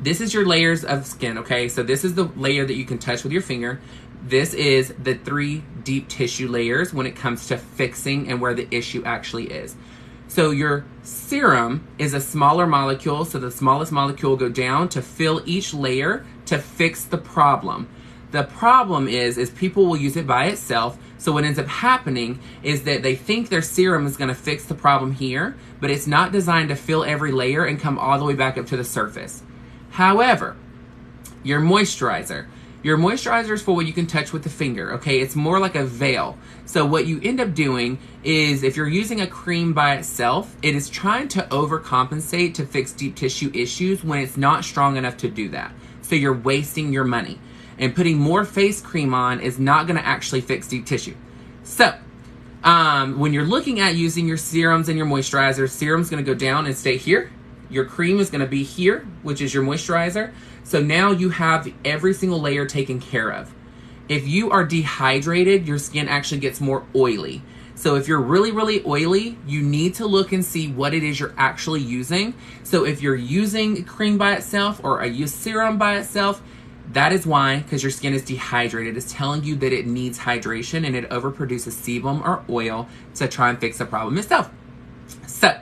S1: this is your layers of skin, okay? So this is the layer that you can touch with your finger. This is the 3 deep tissue layers when it comes to fixing and where the issue actually is. So your serum is a smaller molecule, so the smallest molecule will go down to fill each layer to fix the problem. The problem is people will use it by itself, so what ends up happening is that they think their serum is going to fix the problem here, but it's not designed to fill every layer and come all the way back up to the surface. However, your moisturizer is for what you can touch with the finger, okay? It's more like a veil. So what you end up doing is, if you're using a cream by itself, it is trying to overcompensate to fix deep tissue issues when it's not strong enough to do that. So you're wasting your money. And putting more face cream on is not gonna actually fix deep tissue. So, when you're looking at using your serums and your moisturizer, serum's gonna go down and stay here. Your cream is gonna be here, which is your moisturizer. So now you have every single layer taken care of. If you are dehydrated, your skin actually gets more oily. So if you're really, really oily, you need to look and see what it is you're actually using. So if you're using cream by itself or a serum by itself, that is why, because your skin is dehydrated. It's telling you that it needs hydration and it overproduces sebum or oil to try and fix the problem itself. So,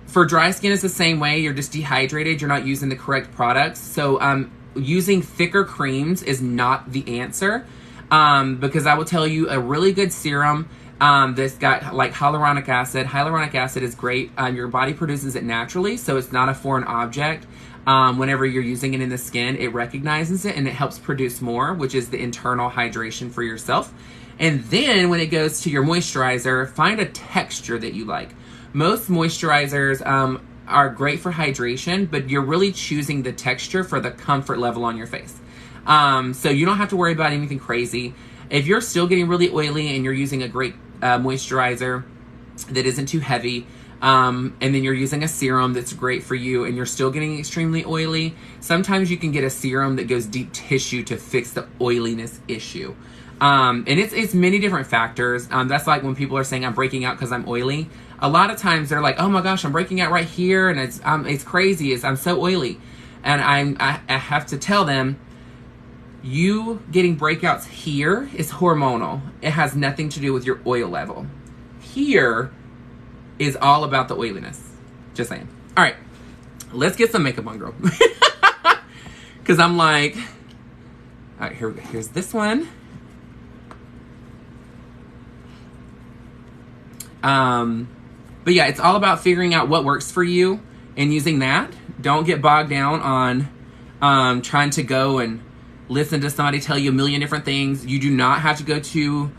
S1: for dry skin, it's the same way. You're just dehydrated. You're not using the correct products. So, using thicker creams is not the answer. Because I will tell you a really good serum that's got like hyaluronic acid. Hyaluronic acid is great. Your body produces it naturally, so it's not a foreign object. Whenever you're using it in the skin, it recognizes it and it helps produce more, which is the internal hydration for yourself. And then when it goes to your moisturizer, find a texture that you like. Most moisturizers are great for hydration, but you're really choosing the texture for the comfort level on your face. So you don't have to worry about anything crazy. If you're still getting really oily and you're using a great moisturizer that isn't too heavy, and then you're using a serum that's great for you and you're still getting extremely oily, sometimes you can get a serum that goes deep tissue to fix the oiliness issue. And it's many different factors. That's like when people are saying I'm breaking out because I'm oily. A lot of times they're like, oh my gosh, I'm breaking out right here and it's crazy. I'm so oily. And I have to tell them, you getting breakouts here is hormonal. It has nothing to do with your oil level. Here is all about the oiliness. Just saying. All right, let's get some makeup on, girl. Because I'm like, all right, here's this one. But yeah, it's all about figuring out what works for you and using that. Don't get bogged down on trying to go and listen to somebody tell you a million different things. You do not have to go to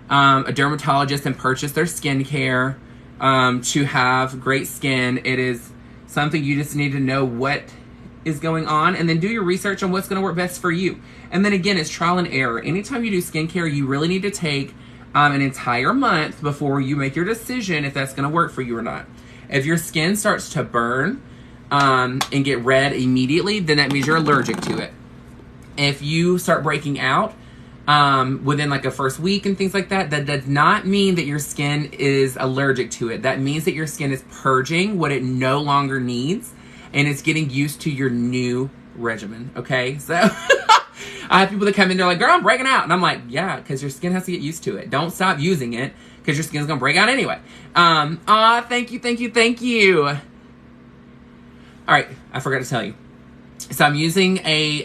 S1: a dermatologist and purchase their skincare to have great skin. It is something you just need to know what is going on and then do your research on what's going to work best for you. And then again, it's trial and error. Anytime you do skincare, you really need to take an entire month before you make your decision if that's going to work for you or not. If your skin starts to burn and get red immediately, then that means you're allergic to it. If you start breaking out within like a first week and things like that, that does not mean that your skin is allergic to it. That means that your skin is purging what it no longer needs and it's getting used to your new regimen, okay? So I have people that come in, they're like, girl, I'm breaking out. And I'm like, yeah, because your skin has to get used to it. Don't stop using it because your skin's going to break out anyway. Thank you, thank you, thank you. All right, I forgot to tell you. So I'm using a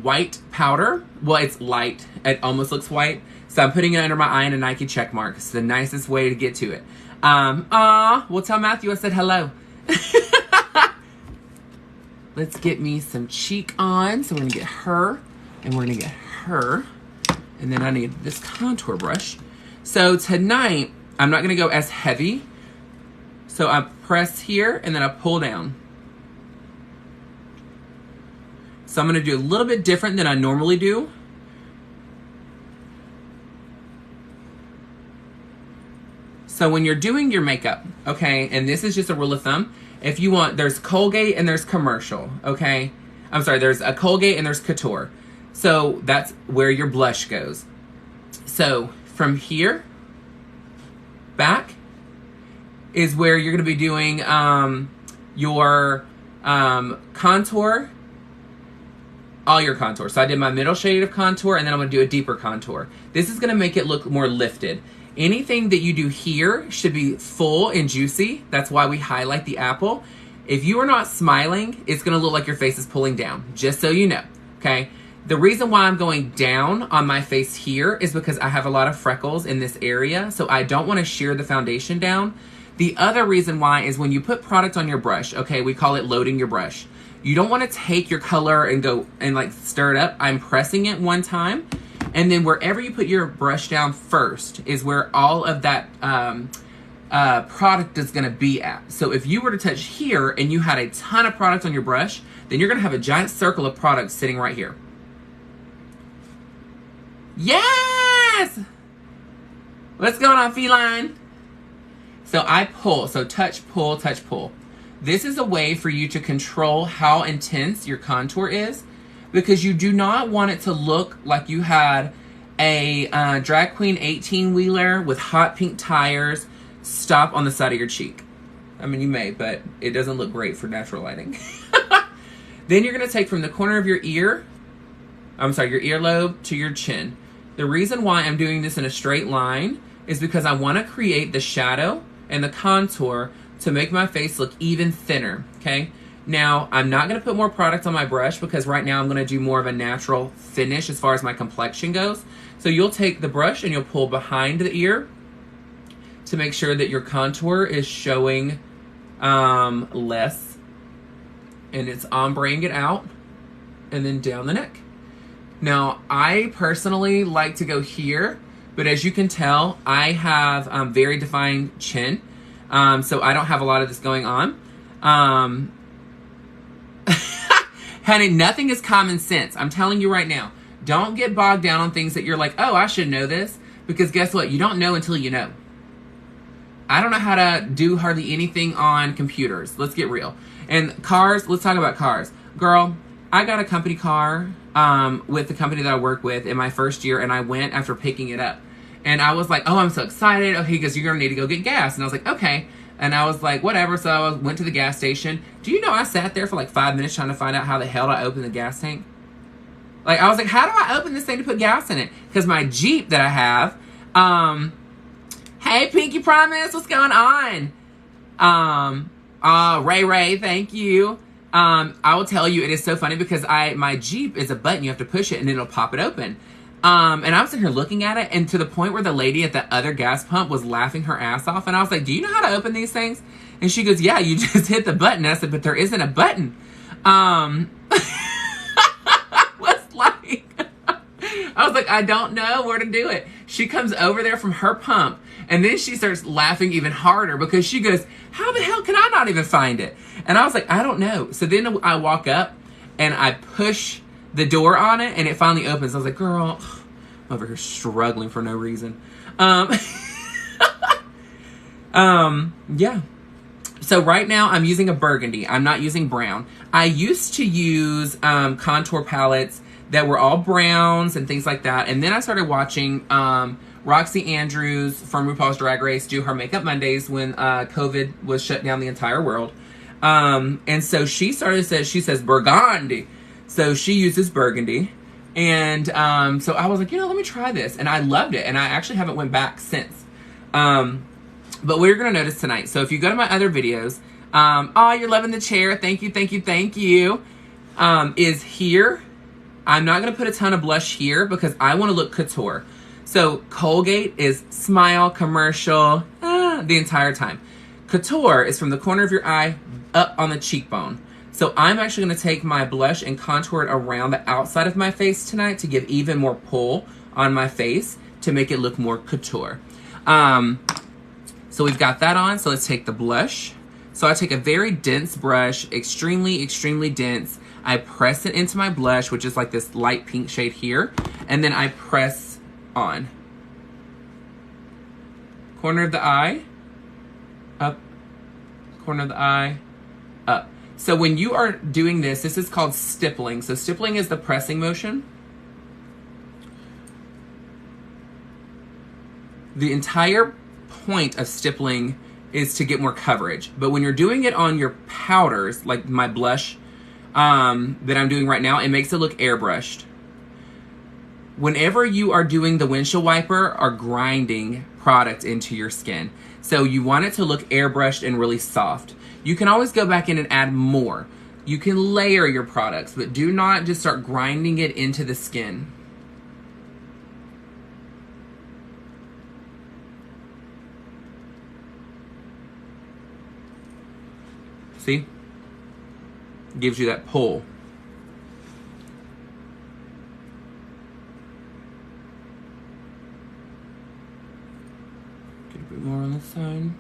S1: white powder. Well, it's light. It almost looks white. So I'm putting it under my eye in a Nike check mark. It's the nicest way to get to it. Well, tell Matthew I said hello. Let's get me some cheek on. So we're going to get her. And we're going to get her. And then I need this contour brush. So tonight, I'm not going to go as heavy. So I press here and then I pull down. So I'm going to do a little bit different than I normally do. So when you're doing your makeup, okay, and this is just a rule of thumb, if you want, there's Colgate and there's commercial, okay? I'm sorry, there's a Colgate and there's Couture. So that's where your blush goes. So from here back is where you're going to be doing your contour, all your contour. So I did my middle shade of contour and then I'm going to do a deeper contour. This is going to make it look more lifted. Anything that you do here should be full and juicy. That's why we highlight the apple. If you are not smiling, it's going to look like your face is pulling down, just so you know, okay? The reason why I'm going down on my face here is because I have a lot of freckles in this area, so I don't want to shear the foundation down. The other reason why is when you put product on your brush, okay, we call it loading your brush. You don't want to take your color and go and like stir it up. I'm pressing it one time, and then wherever you put your brush down first is where all of that product is going to be at. So if you were to touch here and you had a ton of product on your brush, then you're going to have a giant circle of product sitting right here. Yes! What's going on, feline? So I pull, so touch, pull, touch, pull. This is a way for you to control how intense your contour is. because you do not want it to look like you had a drag queen 18-wheeler with hot pink tires stop on the side of your cheek. I mean, you may, but it doesn't look great for natural lighting. Then you're going to take from the corner of your ear, your earlobe to your chin. The reason why I'm doing this in a straight line is because I want to create the shadow and the contour to make my face look even thinner, okay? Now, I'm not going to put more product on my brush because right now I'm going to do more of a natural finish as far as my complexion goes. So you'll take the brush and you'll pull behind the ear to make sure that your contour is showing less. And it's ombreing it out and then down the neck. Now, I personally like to go here, but as you can tell, I have very defined chin. So I don't have a lot of this going on. Honey, nothing is common sense. I'm telling you right now. Don't get bogged down on things that you're like, oh, I should know this. Because guess what? You don't know until you know. I don't know how to do hardly anything on computers. Let's get real. And cars, let's talk about cars. Girl, I got a company car with the company that I work with in my first year, and I went after picking it up. And I was like, oh, I'm so excited. Okay, because you're going to need to go get gas. And I was like, okay. And I was like, whatever. So I went to the gas station. Do you know I sat there for like 5 minutes trying to find out how the hell I opened the gas tank? Like, I was like, how do I open this thing to put gas in it? Because my Jeep that I have, hey, Pinky Promise, what's going on? Ray, thank you. I will tell you, it is so funny because my Jeep is a button. You have to push it and it'll pop it open. And I was sitting here looking at it, and to the point where the lady at the other gas pump was laughing her ass off. And I was like, do you know how to open these things? And she goes, yeah, you just hit the button. And I said, but there isn't a button. I was like, I don't know where to do it. She comes over there from her pump, and then she starts laughing even harder because she goes, how the hell can I not even find it? And I was like, I don't know. So then I walk up, and I push the door on it, and it finally opens. I was like, girl, I'm over here struggling for no reason. Yeah. So right now, I'm using a burgundy. I'm not using brown. I used to use contour palettes that were all browns and things like that. And then I started watching Roxy Andrews from RuPaul's Drag Race do her Makeup Mondays when COVID was shut down the entire world. And so she says burgundy. So she uses burgundy. And so I was like, let me try this. And I loved it. And I actually haven't went back since. But we're going to notice tonight. So if you go to my other videos, oh, you're loving the chair. Thank you, thank you, thank you. Is here. I'm not going to put a ton of blush here because I want to look couture. So Colgate is smile, commercial, the entire time. Couture is from the corner of your eye up on the cheekbone. So I'm actually going to take my blush and contour it around the outside of my face tonight to give even more pull on my face to make it look more couture. So we've got that on. So let's take the blush. So I take a very dense brush, extremely, extremely dense. I press it into my blush, which is like this light pink shade here. And then I press on. Corner of the eye, up. Corner of the eye, up. So when you are doing this is called stippling. So stippling is the pressing motion. The entire point of stippling is to get more coverage. But when you're doing it on your powders, like my blush that I'm doing right now, it makes it look airbrushed. Whenever you are doing the windshield wiper or grinding product into your skin, so you want it to look airbrushed and really soft. You can always go back in and add more. You can layer your products, but do not just start grinding it into the skin. See? Gives you that pull. Get a bit more on this side.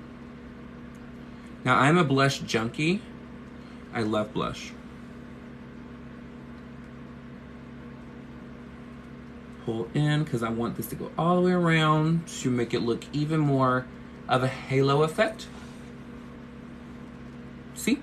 S1: Now, I'm a blush junkie. I love blush. Pull in, because I want this to go all the way around to make it look even more of a halo effect. See?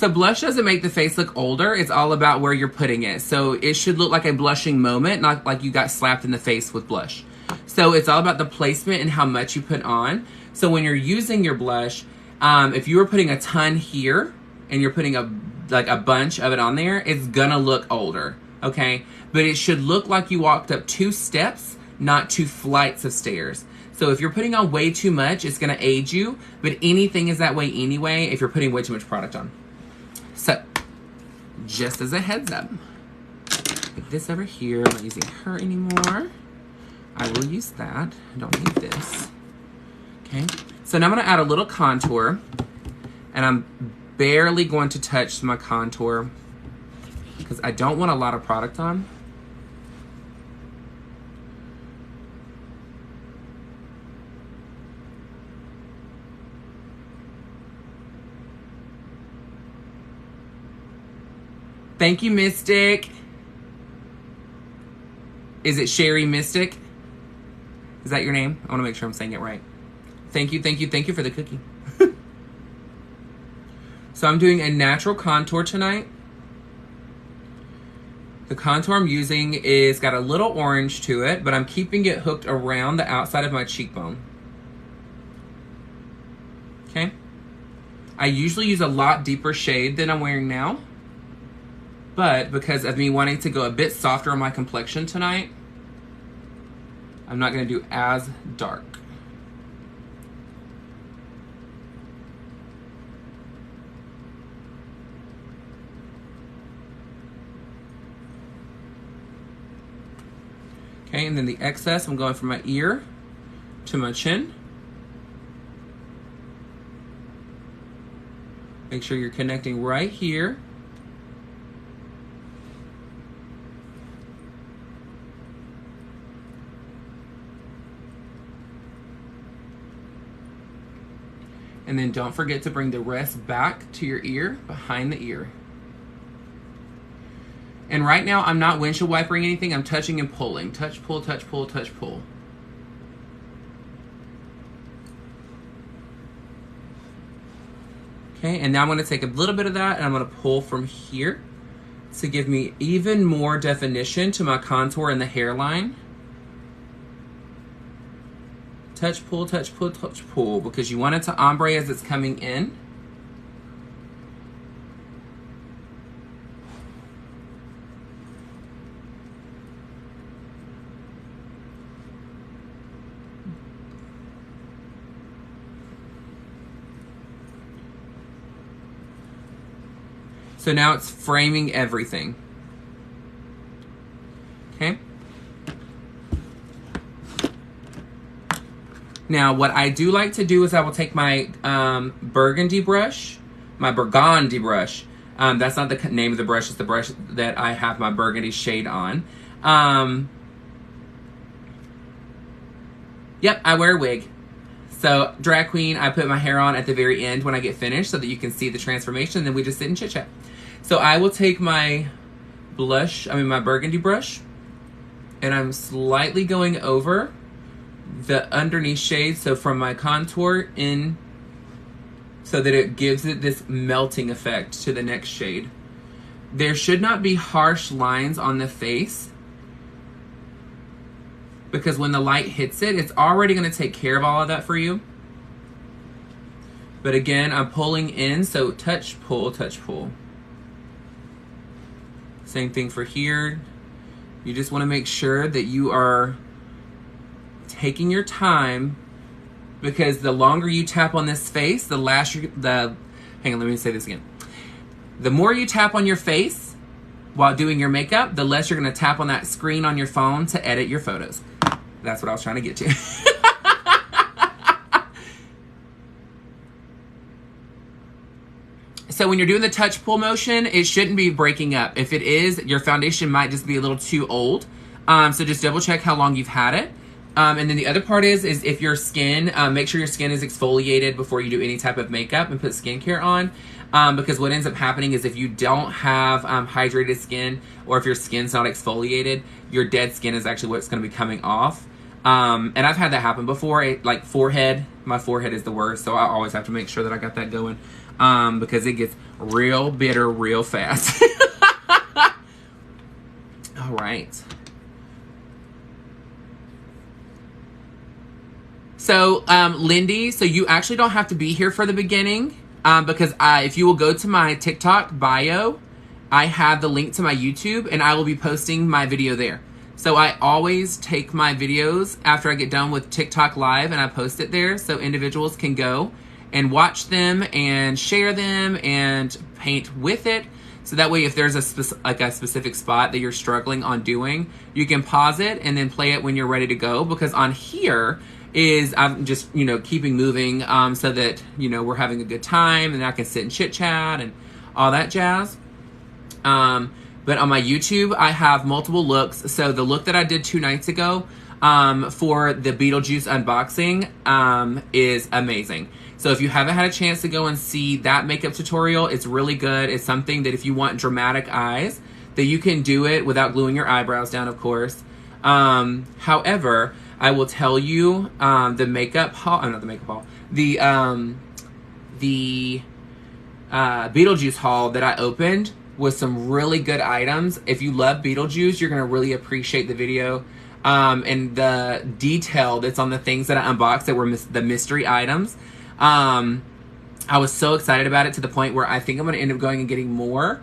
S1: So blush doesn't make the face look older. It's all about where you're putting it. So it should look like a blushing moment, not like you got slapped in the face with blush. So it's all about the placement and how much you put on. So when you're using your blush, if you were putting a ton here and you're putting a bunch of it on there, it's gonna look older, okay? But it should look like you walked up 2 steps, not 2 flights of stairs. So if you're putting on way too much, it's gonna age you, but anything is that way anyway if you're putting way too much product on. So, just as a heads up, put this over here. I'm not using her anymore. I will use that. I don't need this. Okay, so now I'm gonna add a little contour, and I'm barely going to touch my contour because I don't want a lot of product on. Thank you, Mystic. Is it Sherry Mystic? Is that your name? I want to make sure I'm saying it right. Thank you, thank you, thank you for the cookie. So I'm doing a natural contour tonight. The contour I'm using is got a little orange to it, but I'm keeping it hooked around the outside of my cheekbone. Okay? I usually use a lot deeper shade than I'm wearing now. But because of me wanting to go a bit softer on my complexion tonight, I'm not going to do as dark. Okay, and then the excess, I'm going from my ear to my chin. Make sure you're connecting right here. And then don't forget to bring the rest back to your ear, behind the ear. And right now, I'm not windshield wipering anything. I'm touching and pulling. Touch, pull, touch, pull, touch, pull. Okay, and now I'm going to take a little bit of that and I'm going to pull from here to give me even more definition to my contour and the hairline. Touch, pull, touch, pull, touch, pull, because you want it to ombre as it's coming in. So now it's framing everything. Okay? Now, what I do like to do is I will take my burgundy brush, my burgundy brush. That's not the name of the brush, it's the brush that I have my burgundy shade on. Yep, I wear a wig. So, drag queen, I put my hair on at the very end when I get finished so that you can see the transformation, and then we just sit and chit chat. So I will take my my burgundy brush, and I'm slightly going over the underneath shade, so from my contour in, so that it gives it this melting effect to the next shade. There should not be harsh lines on the face, because when the light hits it, it's already going to take care of all of that for you. But again, I'm pulling in, so touch, pull, touch, pull. Same thing for here. You just want to make sure that you are taking your time, because the longer you tap on this face, hang on, let me say this again. The more you tap on your face while doing your makeup, the less you're going to tap on that screen on your phone to edit your photos. That's what I was trying to get to. So when you're doing the touch pull motion, it shouldn't be breaking up. If it is, your foundation might just be a little too old. So just double check how long you've had it. And then the other part is if your skin, make sure your skin is exfoliated before you do any type of makeup and put skincare on. Because what ends up happening is if you don't have hydrated skin, or if your skin's not exfoliated, your dead skin is actually what's going to be coming off. And I've had that happen before. Like forehead, my forehead is the worst, so I always have to make sure that I got that going, because it gets real bitter real fast. All right. So, Lindy, so you actually don't have to be here for the beginning, because if you will go to my TikTok bio, I have the link to my YouTube, and I will be posting my video there. So I always take my videos after I get done with TikTok Live, and I post it there so individuals can go and watch them and share them and paint with it. So that way, if there's a specific spot that you're struggling on doing, you can pause it and then play it when you're ready to go. Because on here is I'm just, keeping moving, so that, we're having a good time and I can sit and chit chat and all that jazz. But on my YouTube, I have multiple looks. So the look that I did 2 nights ago, for the Beetlejuice unboxing, is amazing. So if you haven't had a chance to go and see that makeup tutorial, it's really good. It's something that if you want dramatic eyes, that you can do it without gluing your eyebrows down, of course. However, I will tell you, the makeup haul, not the makeup haul, the Beetlejuice haul that I opened with some really good items. If you love Beetlejuice, you're going to really appreciate the video, and the detail that's on the things that I unboxed that were the mystery items. I was so excited about it to the point where I think I'm going to end up going and getting more,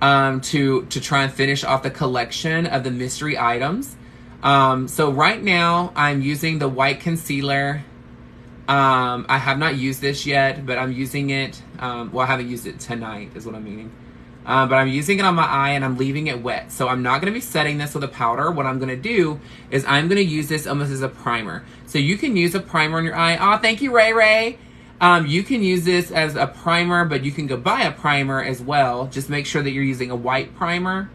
S1: to try and finish off the collection of the mystery items. So right now I'm using the white concealer. I have not used this yet, but I'm using it. Well, I haven't used it tonight is what I'm meaning. But I'm using it on my eye and I'm leaving it wet. So I'm not going to be setting this with a powder. What I'm going to do is I'm going to use this almost as a primer. So you can use a primer on your eye. Oh, thank you, Ray Ray. You can use this as a primer, but you can go buy a primer as well. Just make sure that you're using a white primer.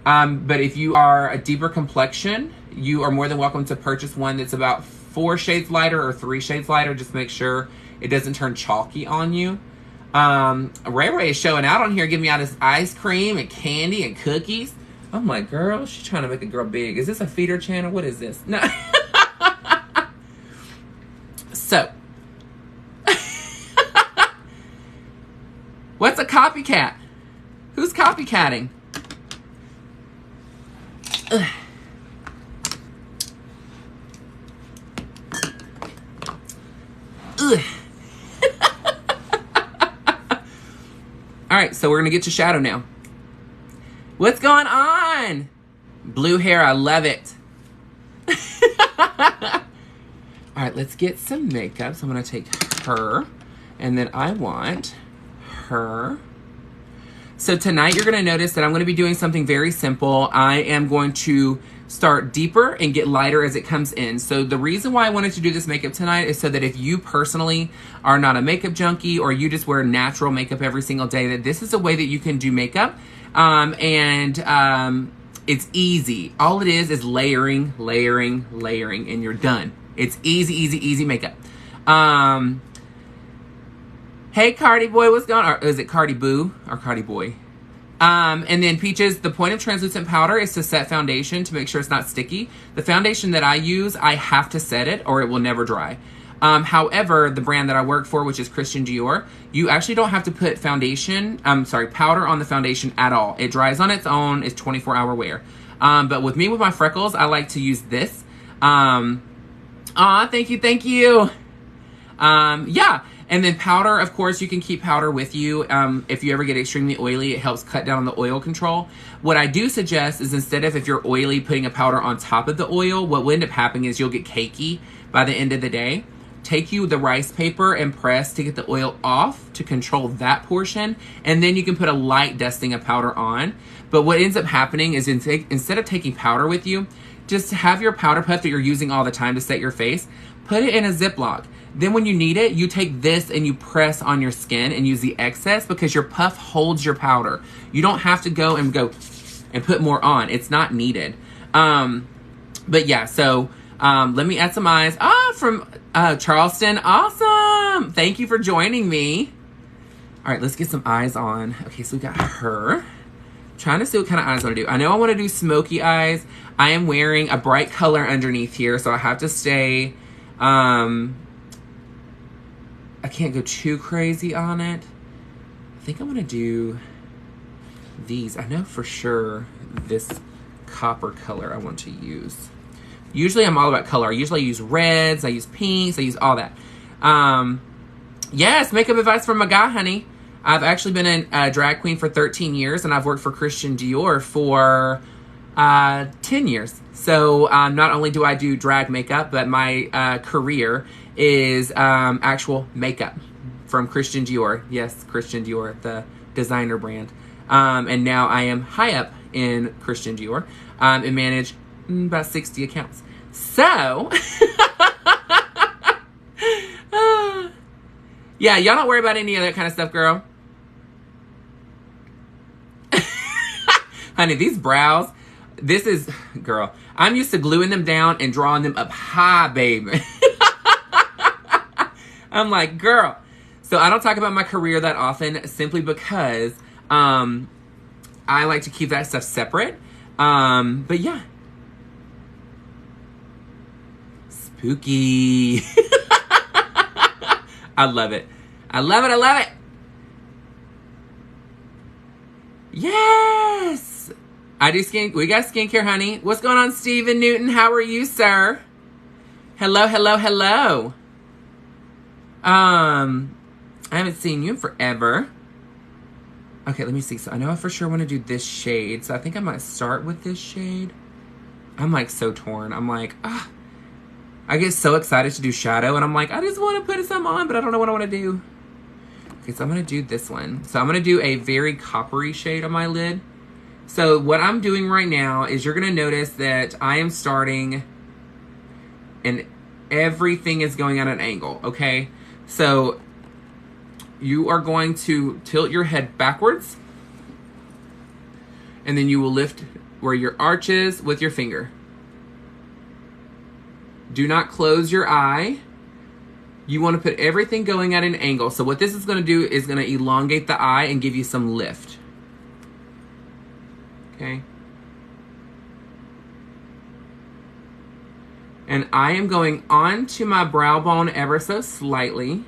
S1: But if you are a deeper complexion, you are more than welcome to purchase one that's about 4 shades lighter or 3 shades lighter. Just make sure it doesn't turn chalky on you. Ray Ray is showing out on here, giving me out his ice cream and candy and cookies. I'm like, girl, she's trying to make a girl big. Is this a feeder channel? What is this? No. So, what's a copycat? Who's copycatting? Ugh. Ugh. All right, so we're going to get to shadow now. What's going on? Blue hair, I love it. All right, let's get some makeup. So I'm going to take her, and then I want her. So tonight you're going to notice that I'm going to be doing something very simple. I am going to start deeper and get lighter as it comes in. So the reason why I wanted to do this makeup tonight is so that if you personally are not a makeup junkie or you just wear natural makeup every single day, that this is a way that you can do makeup. It's easy. All it is layering, layering, layering, and you're done. It's easy, easy, easy makeup. Hey, Cardi Boy, what's going on? Or is it Cardi Boo or Cardi Boy? And then Peaches, the point of translucent powder is to set foundation to make sure it's not sticky. The foundation that I use, I have to set it or it will never dry. However, the brand that I work for, which is Christian Dior, you actually don't have to put powder on the foundation at all. It dries on its own. It's 24-hour wear. But with me, with my freckles, I like to use this. Thank you, thank you. Yeah. And then powder, of course, you can keep powder with you. If you ever get extremely oily, it helps cut down on the oil control. What I do suggest is instead of, if you're oily, putting a powder on top of the oil, what will end up happening is you'll get cakey by the end of the day. Take you the rice paper and press to get the oil off to control that portion. And then you can put a light dusting of powder on. But what ends up happening is instead of taking powder with you, just have your powder puff that you're using all the time to set your face, put it in a Ziploc. Then when you need it, you take this and you press on your skin and use the excess because your puff holds your powder. You don't have to go and put more on. It's not needed. But yeah, so let me add some eyes. From Charleston. Awesome. Thank you for joining me. All right, let's get some eyes on. Okay, so we got her. Trying to see what kind of eyes I want to do. I know I want to do smoky eyes. I am wearing a bright color underneath here, so I have to stay, I can't go too crazy on it. I think I'm going to do these. I know for sure this copper color I want to use. Usually I'm all about color. I usually use reds, I use pinks, I use all that. Yes, makeup advice from my guy, honey. I've actually been a drag queen for 13 years, and I've worked for Christian Dior for 10 years. So not only do I do drag makeup, but my career is actual makeup from Christian Dior. Yes, Christian Dior, the designer brand. And now I am high up in Christian Dior and manage about 60 accounts. So, yeah, y'all don't worry about any of that kind of stuff, girl. Honey, these brows, this is, girl, I'm used to gluing them down and drawing them up high, baby. I'm like, girl. So I don't talk about my career that often simply because I like to keep that stuff separate. But yeah. Spooky. I love it. I love it. I love it. Yes. I do we got skincare, honey. What's going on, Stephen Newton? How are you, sir? Hello, hello, hello. I haven't seen you in forever. Okay, let me see. So I know I for sure want to do this shade. So I think I might start with this shade. I'm like so torn. I'm like, I get so excited to do shadow, and I'm like, I just want to put some on, but I don't know what I want to do. Okay, so I'm going to do this one. So I'm going to do a very coppery shade on my lid. So what I'm doing right now is you're going to notice that I am starting and everything is going at an angle, okay? So you are going to tilt your head backwards, and then you will lift where your arch is with your finger. Do not close your eye. You want to put everything going at an angle. So what this is going to do is going to elongate the eye and give you some lift. Okay. And I am going onto my brow bone ever so slightly.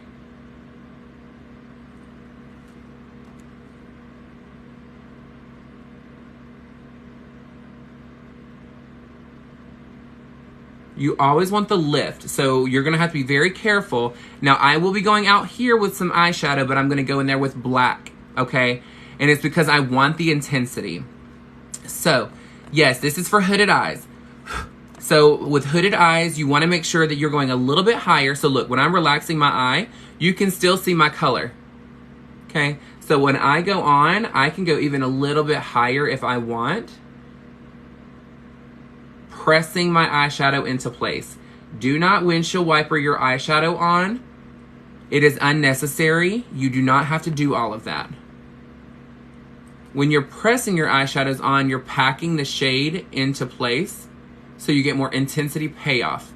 S1: You always want the lift, so you're going to have to be very careful. Now, I will be going out here with some eyeshadow, but I'm going to go in there with black, okay? And it's because I want the intensity. So, yes, this is for hooded eyes. So, with hooded eyes, you want to make sure that you're going a little bit higher. So, look, when I'm relaxing my eye, you can still see my color, okay? So, when I go on, I can go even a little bit higher if I want. Pressing my eyeshadow into place. Do not windshield wiper your eyeshadow on. It is unnecessary. You do not have to do all of that. When you're pressing your eyeshadows on, you're packing the shade into place so you get more intensity payoff.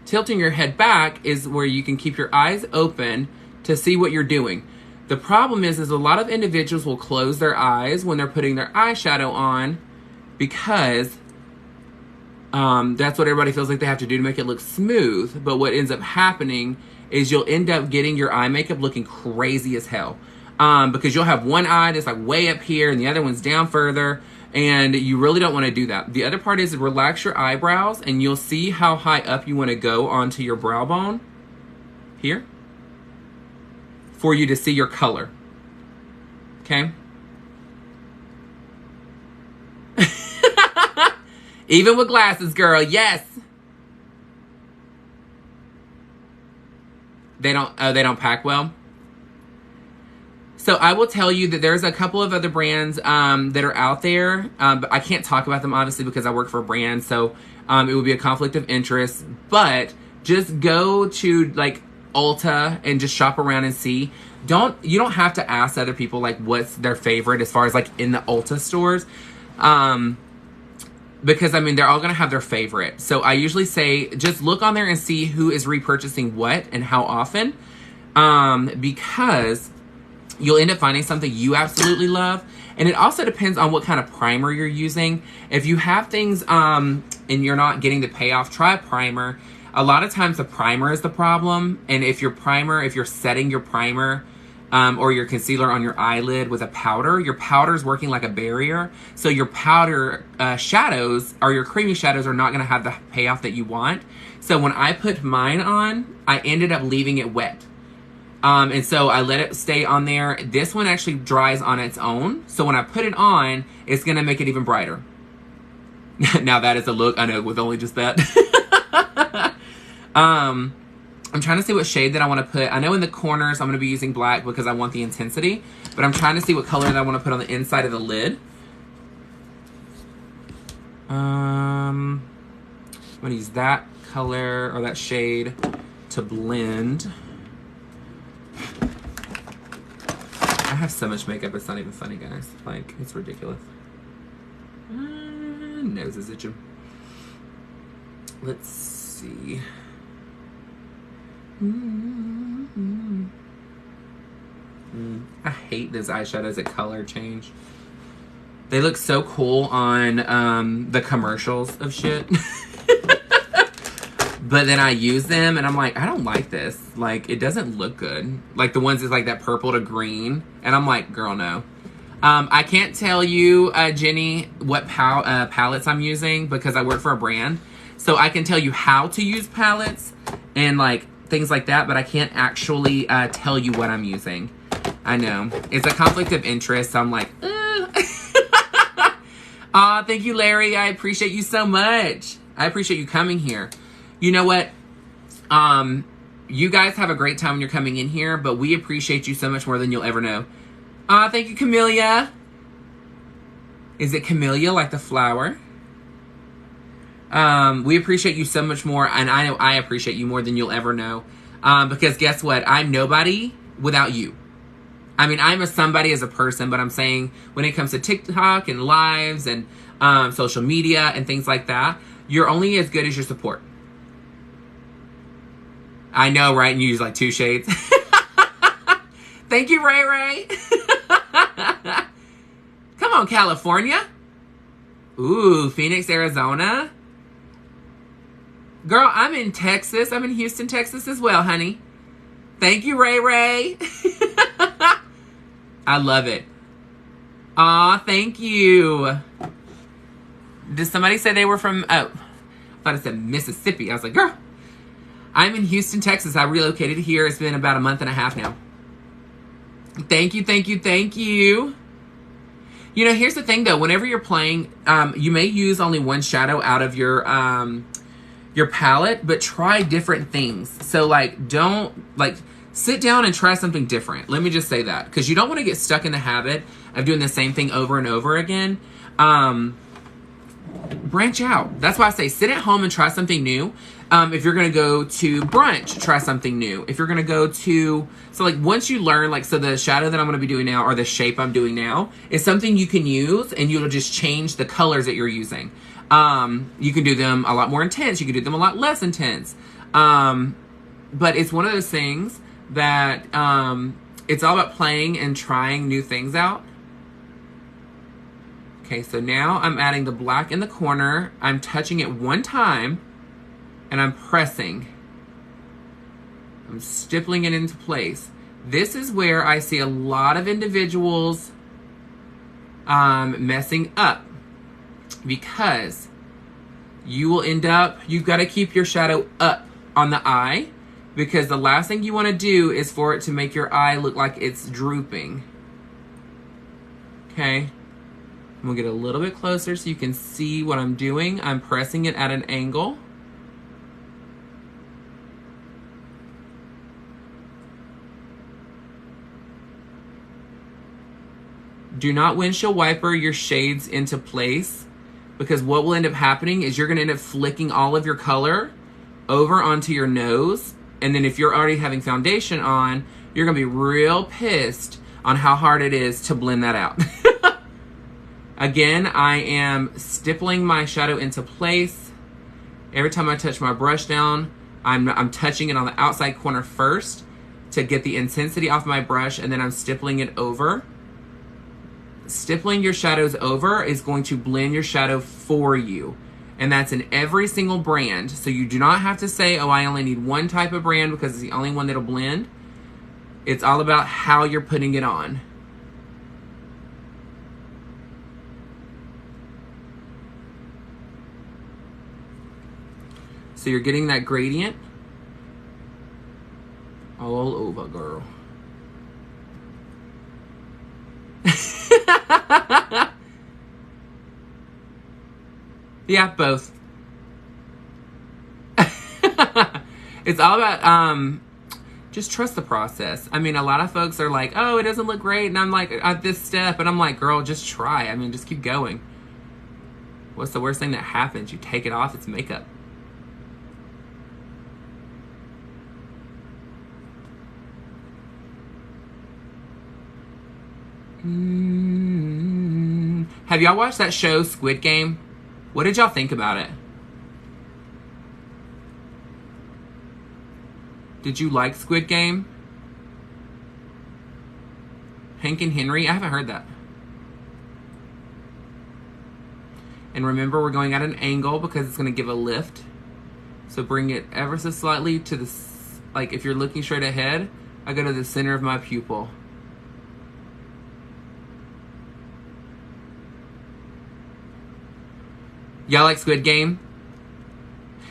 S1: Tilting your head back is where you can keep your eyes open to see what you're doing. The problem is a lot of individuals will close their eyes when they're putting their eyeshadow on, because that's what everybody feels like they have to do to make it look smooth. But what ends up happening is you'll end up getting your eye makeup looking crazy as hell. Because you'll have one eye that's like way up here and the other one's down further. And you really don't want to do that. The other part is relax your eyebrows, and you'll see how high up you want to go onto your brow bone. Here. For you to see your color. Okay? Even with glasses, girl, yes. They don't pack well. So I will tell you that there's a couple of other brands that are out there, but I can't talk about them obviously because I work for a brand, so it would be a conflict of interest. But just go to like Ulta and just shop around and see. You don't have to ask other people like what's their favorite as far as like in the Ulta stores. Because, I mean, they're all going to have their favorite. So I usually say, just look on there and see who is repurchasing what and how often. Because you'll end up finding something you absolutely love. And it also depends on what kind of primer you're using. If you have things and you're not getting the payoff, try a primer. A lot of times the primer is the problem. And if you're setting your primer or your concealer on your eyelid with a powder, your powder is working like a barrier. So your powder shadows or your creamy shadows are not going to have the payoff that you want. So when I put mine on, I ended up leaving it wet. And so I let it stay on there. This one actually dries on its own. So when I put it on, it's going to make it even brighter. Now that is a look, I know, with only just that. I'm trying to see what shade that I want to put. I know in the corners I'm going to be using black because I want the intensity. But I'm trying to see what color that I want to put on the inside of the lid. I'm going to use that color or that shade to blend. I have so much makeup, it's not even funny, guys. Like, it's ridiculous. Nose is itching. Let's see. I hate those eyeshadows that color change. They look so cool on the commercials of shit. But then I use them and I'm like, I don't like this. Like, it doesn't look good. Like the ones that's like that purple to green. And I'm like, girl, no. I can't tell you, Jenny, what palettes I'm using because I work for a brand. So I can tell you how to use palettes and like things like that, but I can't actually tell you what I'm using. I know. It's a conflict of interest. So I'm like, aw, thank you, Larry. I appreciate you so much. I appreciate you coming here. You know what? You guys have a great time when you're coming in here, but we appreciate you so much more than you'll ever know. Thank you, Camellia. Is it Camellia, like the flower? We appreciate you so much more, and I know I appreciate you more than you'll ever know. Because guess what? I'm nobody without you. I mean, I'm a somebody as a person, but I'm saying when it comes to TikTok and lives and social media and things like that, you're only as good as your support. I know, right? And you use like 2 shades. Thank you, Ray Ray. Come on, California. Ooh, Phoenix, Arizona. Girl, I'm in Texas. I'm in Houston, Texas as well, honey. Thank you, Ray Ray. I love it. Aw, thank you. Did somebody say they were from, oh, I thought it said Mississippi. I was like, girl. I'm in Houston, Texas. I relocated here. It's been about a month and a half now. Thank you, thank you, thank you. You know, here's the thing, though. Whenever you're playing, you may use only one shadow out of your palette, but try different things. So, like, don't, like, sit down and try something different. Let me just say that. Because you don't want to get stuck in the habit of doing the same thing over and over again. Branch out. That's why I say sit at home and try something new. If you're going to go to brunch, try something new. If you're going to go to, so like once you learn, like, so the shadow that I'm going to be doing now or the shape I'm doing now is something you can use and you'll just change the colors that you're using. You can do them a lot more intense. You can do them a lot less intense. But it's one of those things that it's all about playing and trying new things out. Okay, so now I'm adding the black in the corner. I'm touching it one time. And I'm pressing. I'm stippling it into place. This is where I see a lot of individuals messing up. Because you will end up, you've got to keep your shadow up on the eye. Because the last thing you want to do is for it to make your eye look like it's drooping. Okay. I'm going to get a little bit closer so you can see what I'm doing. I'm pressing it at an angle. Do not windshield wiper your shades into place, because what will end up happening is you're going to end up flicking all of your color over onto your nose. And then if you're already having foundation on, you're going to be real pissed on how hard it is to blend that out. Again, I am stippling my shadow into place. Every time I touch my brush down, I'm touching it on the outside corner first. to get the intensity off my brush, and then I'm stippling it over. Stippling your shadows over is going to blend your shadow for you. And that's in every single brand. So you do not have to say, oh, I only need one type of brand because it's the only one that'll blend. It's all about how you're putting it on. So you're getting that gradient all over, girl. Yeah, both. It's all about just trust the process. I mean, a lot of folks are like, oh, it doesn't look great, and I'm like, at this step, and I'm like, girl, just try. I mean, just keep going. What's the worst thing that happens? You take it off, it's makeup. Have y'all watched that show, Squid Game? What did y'all think about it? Did you like Squid Game? Hank and Henry? I haven't heard that. And remember, we're going at an angle because it's going to give a lift. So bring it ever so slightly to the, like if you're looking straight ahead, I go to the center of my pupil. Y'all like Squid Game?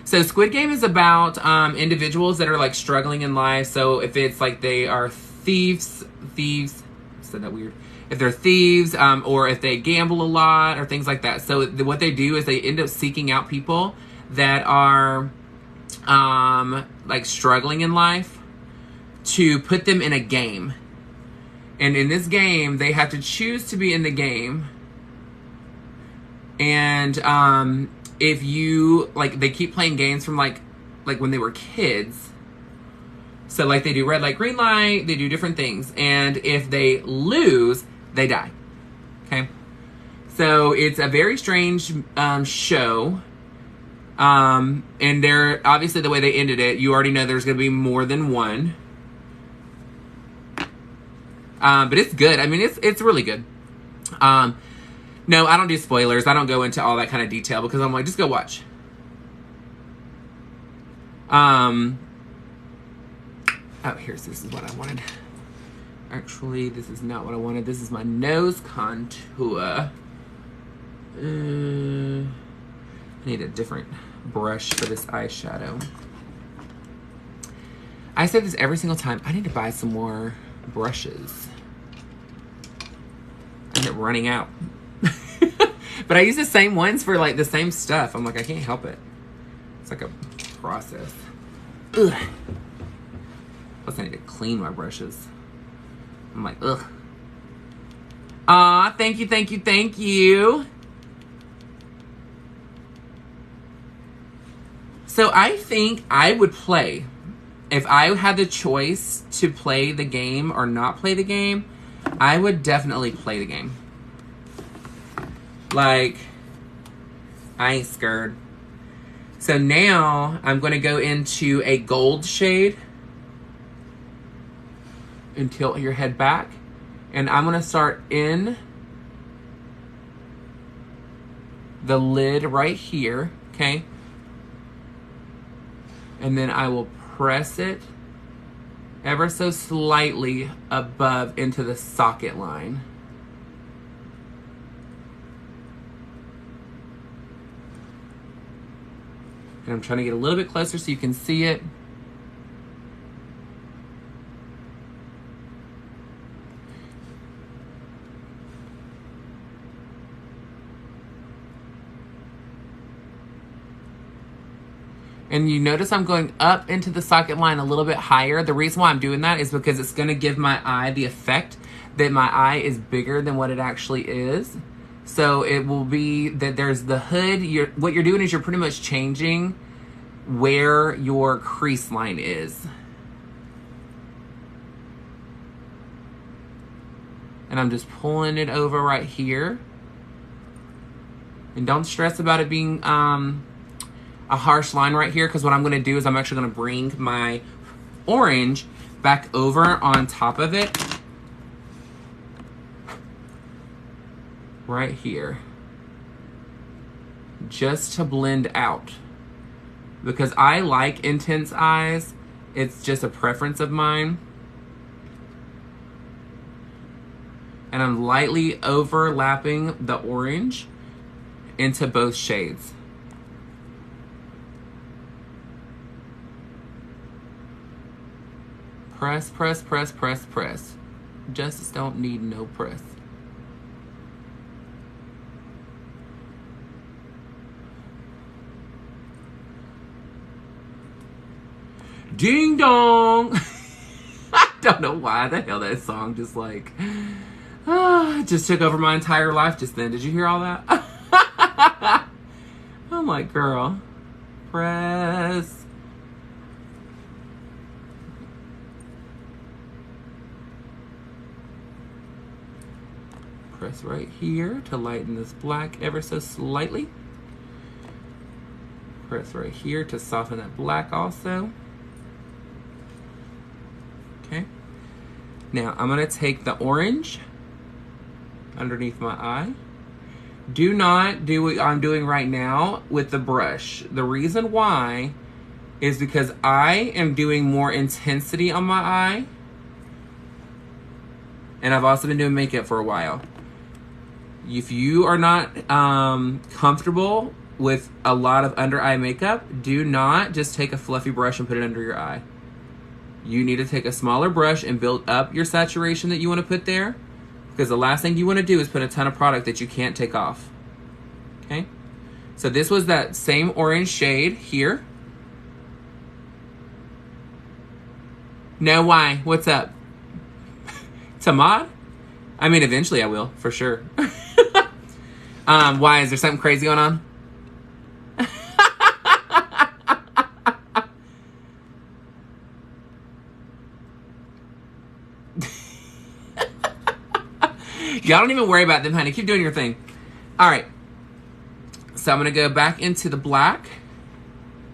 S1: So Squid Game is about individuals that are like struggling in life. So if it's like they are thieves, I said that weird. If they're thieves, or if they gamble a lot or things like that. So what they do is they end up seeking out people that are like struggling in life to put them in a game. And in this game, they have to choose to be in the game. And if you, like, they keep playing games from, like when they were kids. So, like, they do red light, green light. They do different things. And if they lose, they die. Okay? So, it's a very strange show. And they're, obviously, the way they ended it, you already know there's going to be more than one. But it's good. I mean, it's really good. No, I don't do spoilers. I don't go into all that kind of detail because I'm like, just go watch. Oh, this is what I wanted. Actually, this is not what I wanted. This is my nose contour. I need a different brush for this eyeshadow. I say this every single time. I need to buy some more brushes. I end up running out. But I use the same ones for like the same stuff. I'm like, I can't help it. It's like a process. Ugh. Plus I need to clean my brushes. I'm like, ugh. Aw, thank you, thank you, thank you. So I think I would play. If I had the choice to play the game or not play the game, I would definitely play the game. Like, I ain't scared. So now I'm going to go into a gold shade and tilt your head back. And I'm going to start in the lid right here, okay? And then I will press it ever so slightly above into the socket line. And I'm trying to get a little bit closer so you can see it. And you notice I'm going up into the socket line a little bit higher. The reason why I'm doing that is because it's going to give my eye the effect that my eye is bigger than what it actually is. So it will be that there's the hood. What you're doing is you're pretty much changing where your crease line is. And I'm just pulling it over right here. And don't stress about it being a harsh line right here, because what I'm going to do is I'm actually going to bring my orange back over on top of it. Right here. Just to blend out. Because I like intense eyes. It's just a preference of mine. And I'm lightly overlapping the orange into both shades. Press, press, press, press, press. Justice don't need no press. Ding dong! I don't know why the hell that song just like, just took over my entire life just then. Did you hear all that? I'm like, girl, press. Press right here to lighten this black ever so slightly. Press right here to soften that black also. Okay. Now I'm going to take the orange underneath my eye. Do not do what I'm doing right now with the brush. The reason why is because I am doing more intensity on my eye. And I've also been doing makeup for a while. If you are not comfortable with a lot of under eye makeup, do not just take a fluffy brush and put it under your eye. You need to take a smaller brush and build up your saturation that you want to put there, because the last thing you want to do is put a ton of product that you can't take off. Okay? So this was that same orange shade here. No, why? What's up? Tamad? I mean, eventually I will, for sure. Why? Is there something crazy going on? Y'all don't even worry about them, honey. Keep doing your thing. All right. So I'm going to go back into the black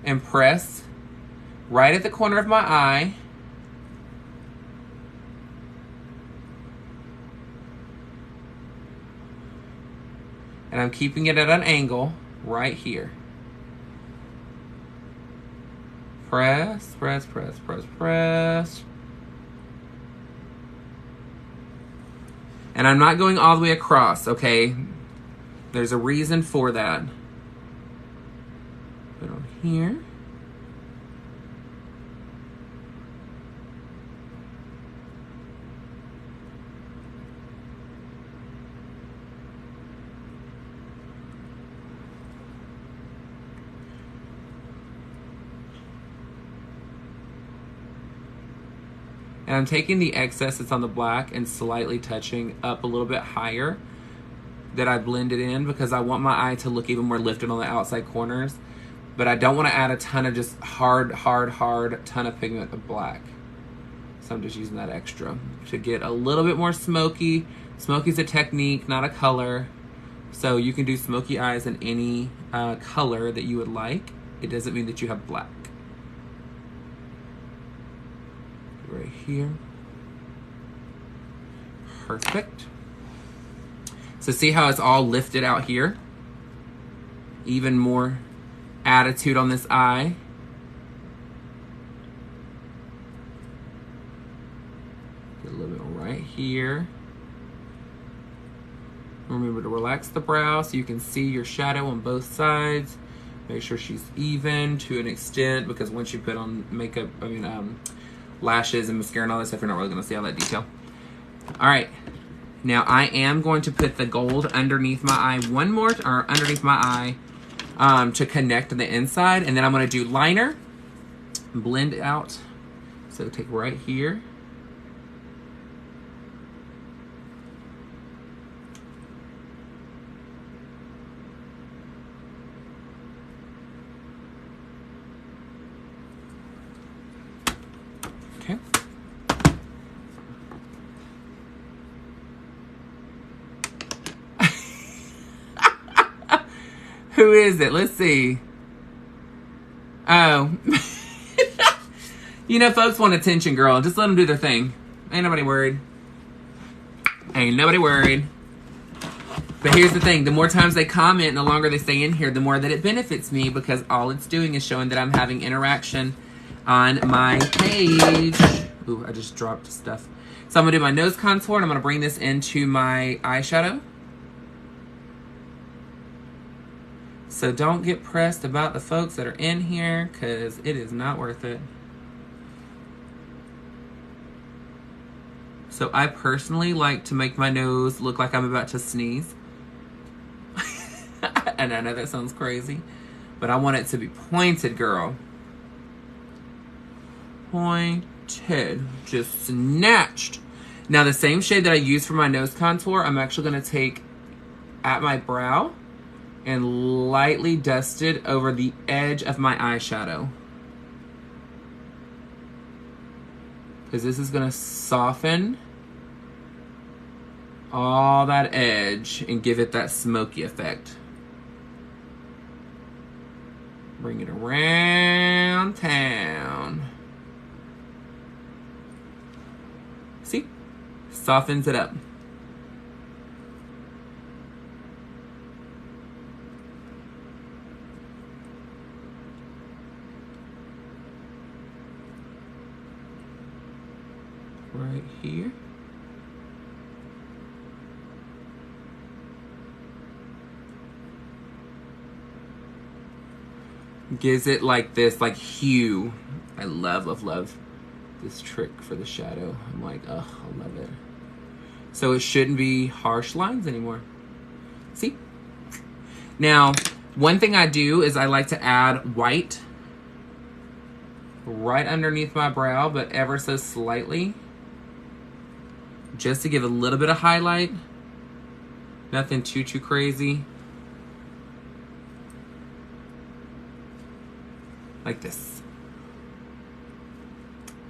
S1: and press right at the corner of my eye. And I'm keeping it at an angle right here. Press, press, press, press, press. And I'm not going all the way across, okay? There's a reason for that. Put it on here. And I'm taking the excess that's on the black and slightly touching up a little bit higher that I blended in, because I want my eye to look even more lifted on the outside corners. But I don't want to add a ton of just hard ton of pigment of black. So I'm just using that extra to get a little bit more smoky. Smoky's a technique, not a color. So you can do smoky eyes in any color that you would like. It doesn't mean that you have black. Right here. Perfect. So see how it's all lifted out here? Even more attitude on this eye. Get a little bit right here. Remember to relax the brow so you can see your shadow on both sides. Make sure she's even to an extent, because once you put on makeup, lashes and mascara and all that stuff, you're not really going to see all that detail. All right. Now I am going to put the gold underneath my eye underneath my eye to connect to the inside. And then I'm going to do liner, blend it out. So take right here. Okay. Who is it? Let's see. Oh. You know, folks want attention, girl. Just let them do their thing. Ain't nobody worried. Ain't nobody worried. But here's the thing. The more times they comment and the longer they stay in here, the more that it benefits me, because all it's doing is showing that I'm having interaction on my page. Ooh, I just dropped stuff. So I'm going to do my nose contour, and I'm going to bring this into my eyeshadow. So don't get pressed about the folks that are in here, because it is not worth it. So I personally like to make my nose look like I'm about to sneeze. And I know that sounds crazy, but I want it to be pointed, girl. Pointed. Just snatched. Now the same shade that I use for my nose contour, I'm actually going to take at my brow and lightly dust it over the edge of my eyeshadow. Because this is going to soften all that edge and give it that smoky effect. Bring it around town. See? Softens it up. Right here. Gives it like this, like hue. I love this trick for the shadow. I'm like, ugh, I love it. So it shouldn't be harsh lines anymore. See? Now, one thing I do is I like to add white right underneath my brow, but ever so slightly. Just to give a little bit of highlight. Nothing too crazy. Like this.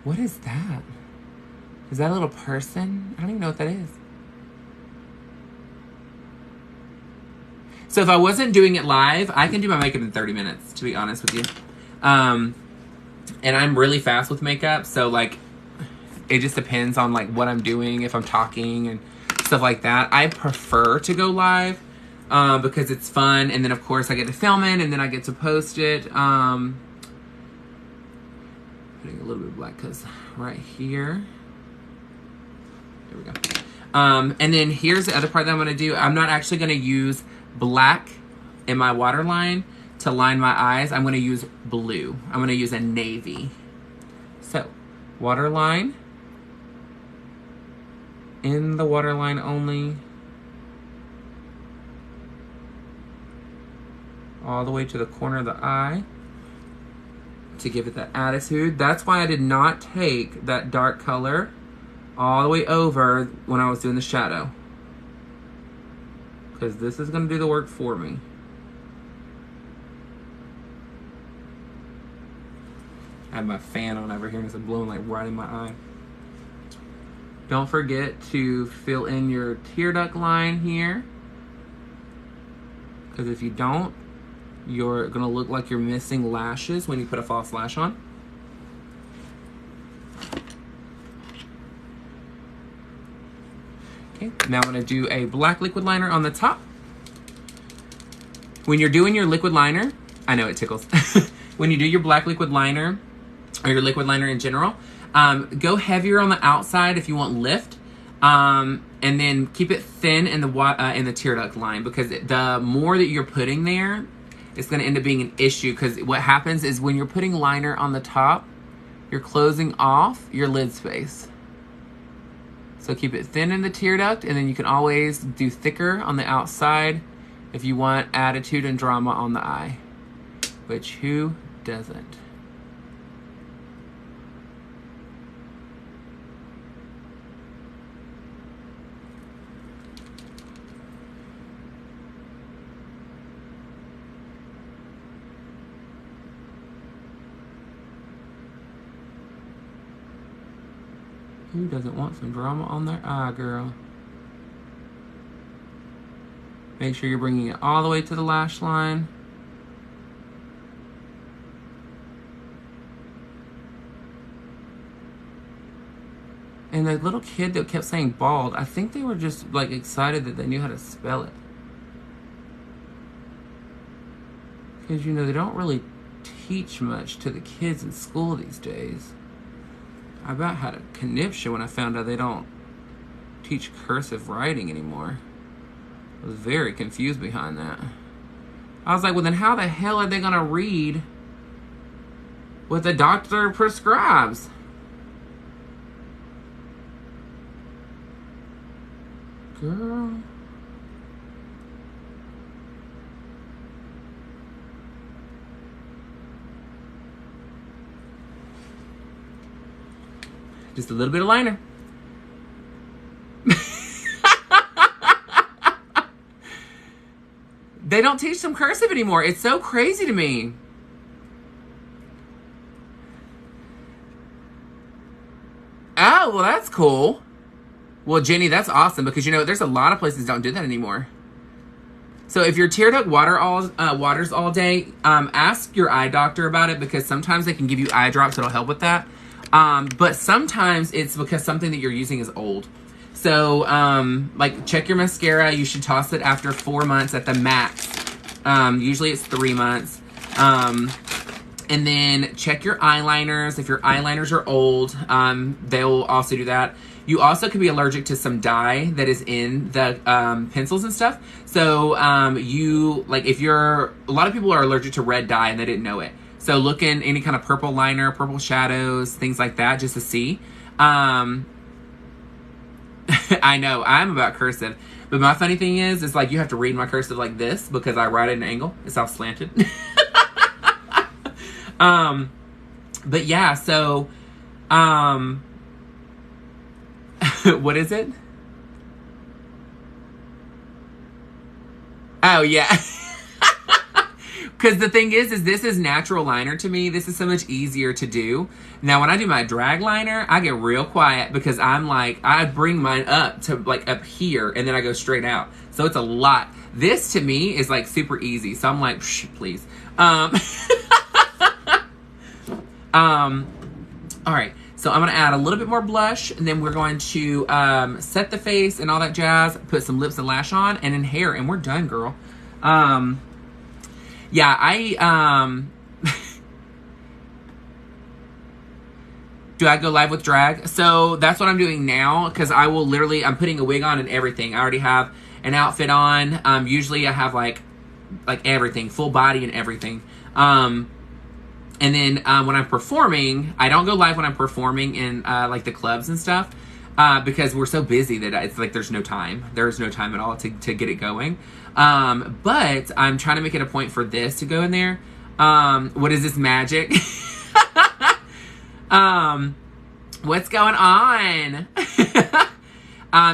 S1: What is that? Is that a little person? I don't even know what that is. So if I wasn't doing it live, I can do my makeup in 30 minutes, to be honest with you. And I'm really fast with makeup, so like, it just depends on like what I'm doing, if I'm talking and stuff like that. I prefer to go live because it's fun, and then of course I get to film it, and then I get to post it. Putting a little bit of black, because right here, there we go. And then here's the other part that I'm going to do. I'm not actually going to use black in my waterline to line my eyes. I'm going to use blue. I'm going to use a navy. So, waterline. In the waterline only. All the way to the corner of the eye. To give it that attitude. That's why I did not take that dark color all the way over when I was doing the shadow. Because this is going to do the work for me. I have my fan on over here and it's blowing like right in my eye. Don't forget to fill in your tear duct line here. Because if you don't, you're going to look like you're missing lashes when you put a false lash on. Okay, now I'm going to do a black liquid liner on the top. When you're doing your liquid liner, I know it tickles. When you do your black liquid liner, or your liquid liner in general, go heavier on the outside if you want lift. And then keep it thin in the tear duct line, because the more that you're putting there, it's going to end up being an issue, because what happens is when you're putting liner on the top, you're closing off your lid space. So keep it thin in the tear duct, and then you can always do thicker on the outside if you want attitude and drama on the eye. Which who doesn't? Who doesn't want some drama on their eye, girl? Make sure you're bringing it all the way to the lash line. And the little kid that kept saying bald, I think they were just like excited that they knew how to spell it. Because, you know, they don't really teach much to the kids in school these days. I about had a conniption when I found out they don't teach cursive writing anymore. I was very confused behind that. I was like, well, then how the hell are they going to read what the doctor prescribes? Girl. Just a little bit of liner. They don't teach them cursive anymore. It's so crazy to me. Oh, well, that's cool. Well, Jenny, that's awesome because, you know, there's a lot of places that don't do that anymore. So if you're tear duct waters all day, ask your eye doctor about it because sometimes they can give you eye drops that'll help with that. But sometimes it's because something that you're using is old. So, like, check your mascara. You should toss it after 4 months at the max. Usually it's 3 months. And then check your eyeliners. If your eyeliners are old, they'll also do that. You also could be allergic to some dye that is in the pencils and stuff. So, a lot of people are allergic to red dye and they didn't know it. So look in any kind of purple liner, purple shadows, things like that, just to see. I know, I'm about cursive. But my funny thing is like you have to read my cursive like this because I write at an angle. It's all slanted. But yeah, so, what is it? Oh, yeah. Because the thing is this is natural liner to me. This is so much easier to do. Now, when I do my drag liner, I get real quiet because I'm like, I bring mine up to like up here and then I go straight out. So it's a lot. This to me is like super easy. So I'm like, please. All right. So I'm going to add a little bit more blush and then we're going to set the face and all that jazz, put some lips and lash on and then hair and we're done, girl. Yeah, do I go live with drag? So that's what I'm doing now because I will literally, I'm putting a wig on and everything. I already have an outfit on. Usually I have like everything, full body and everything. And then when I'm performing, I don't go live when I'm performing in like the clubs and stuff because we're so busy that it's like there's no time. There's no time at all to get it going. But I'm trying to make it a point for this to go in there. What is this magic? What's going on?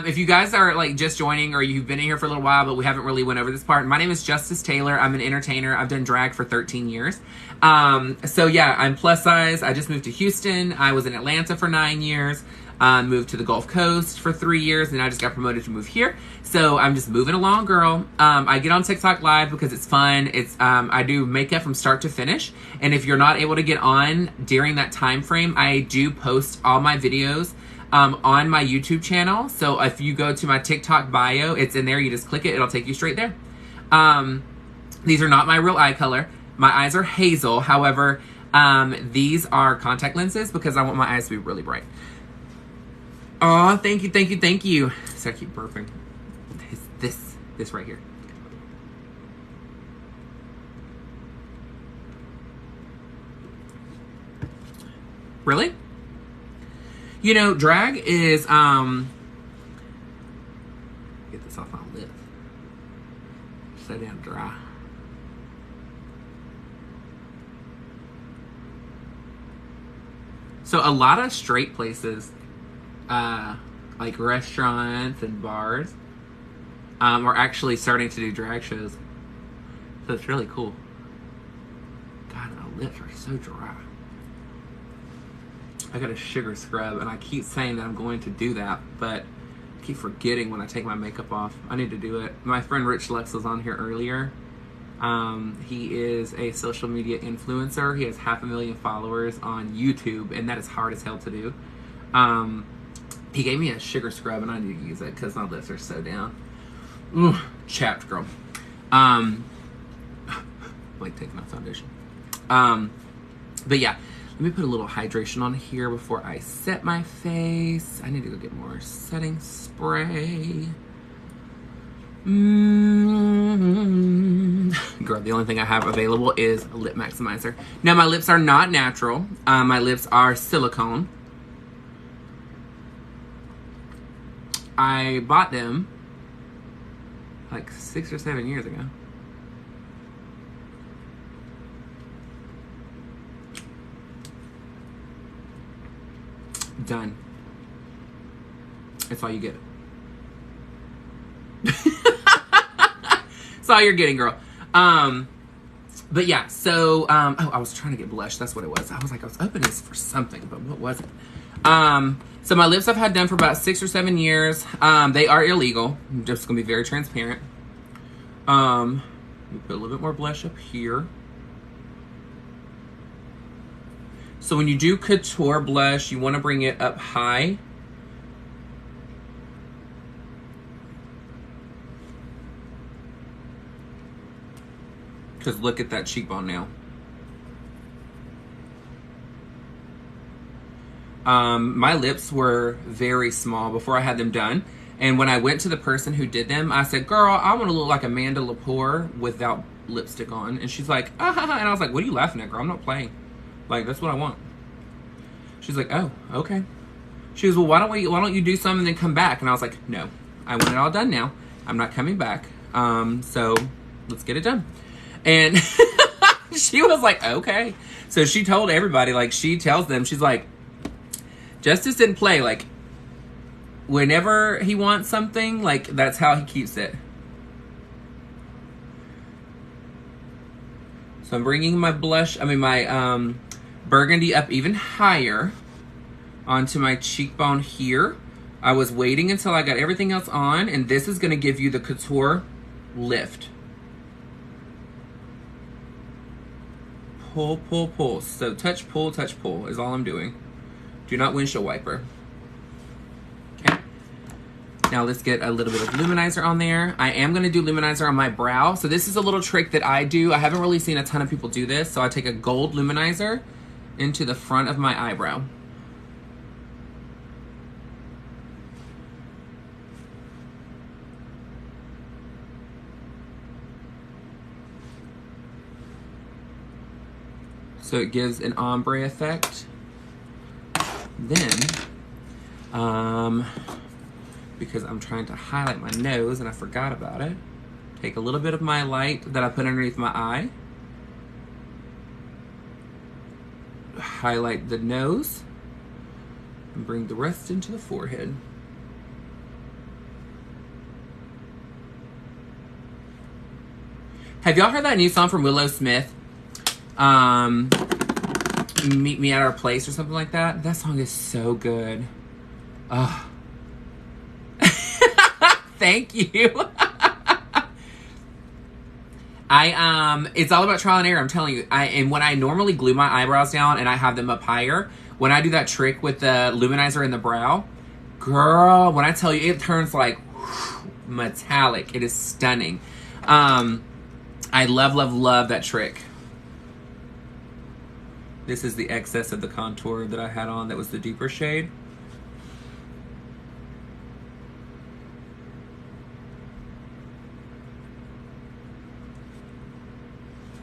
S1: If you guys are like just joining or you've been in here for a little while, but we haven't really went over this part. My name is Justice Taylor. I'm an entertainer. I've done drag for 13 years. So yeah, I'm plus size. I just moved to Houston. I was in Atlanta for 9 years. Moved to the Gulf Coast for 3 years, and I just got promoted to move here. So I'm just moving along, girl. I get on TikTok Live because it's fun. It's I do makeup from start to finish, and if you're not able to get on during that time frame, I do post all my videos on my YouTube channel. So if you go to my TikTok bio, it's in there. You just click it. It'll take you straight there. These are not my real eye color. My eyes are hazel. However, these are contact lenses because I want my eyes to be really bright. Oh, thank you, thank you, thank you. So I keep burping. This right here. Really? You know, drag is, get this off my lip. So damn dry. So a lot of straight places, like restaurants and bars, are actually starting to do drag shows. So it's really cool. God, my lips are so dry. I got a sugar scrub, and I keep saying that I'm going to do that, but I keep forgetting when I take my makeup off. I need to do it. My friend Rich Lex was on here earlier. He is a social media influencer. He has 500,000 followers on YouTube, and that is hard as hell to do. He gave me a sugar scrub and I need to use it because my lips are so down. Ooh, chapped, girl. Like taking off foundation. But yeah, let me put a little hydration on here before I set my face. I need to go get more setting spray. Girl, the only thing I have available is a lip maximizer. Now, my lips are not natural. My lips are silicone. I bought them like 6 or 7 years ago. Done. That's all you get. That's all you're getting, girl. But yeah, so, oh, I was trying to get blush. That's what it was. I was opening this for something, but what was it? So my lips I've had done for about 6 or 7 years. They are illegal. I'm just gonna be very transparent. Let me put a little bit more blush up here. So when you do couture blush, you want to bring it up high. Because look at that cheekbone now. My lips were very small before I had them done. And when I went to the person who did them, I said, girl, I want to look like Amanda Lepore without lipstick on. And she's like, ah, ha, ha. And I was like, what are you laughing at, girl? I'm not playing. Like, that's what I want. She's like, oh, okay. She goes, well, why don't you do some and then come back? And I was like, no, I want it all done now. I'm not coming back. So let's get it done. And she was like, okay. So she told everybody, like, she tells them, she's like, Justice didn't play. Like, whenever he wants something, like, that's how he keeps it. So I'm bringing my my burgundy up even higher onto my cheekbone here. I was waiting until I got everything else on, and this is going to give you the couture lift. Pull, pull, pull. So touch, pull is all I'm doing. Do not windshield wiper. Okay. Now let's get a little bit of luminizer on there. I am going to do luminizer on my brow. So this is a little trick that I do. I haven't really seen a ton of people do this. So I take a gold luminizer into the front of my eyebrow. So it gives an ombre effect. Then, because I'm trying to highlight my nose and I forgot about it, take a little bit of my light that I put underneath my eye. Highlight the nose and bring the rest into the forehead. Have y'all heard that new song from Willow Smith? Meet Me at Our Place or something like that. That song is so good. Oh. Thank you. It's all about trial and error, I'm telling you. And when I normally glue my eyebrows down and I have them up higher, when I do that trick with the luminizer in the brow, girl, when I tell you, it turns like metallic. It is stunning. I love, love, love that trick. This is the excess of the contour that I had on that was the deeper shade.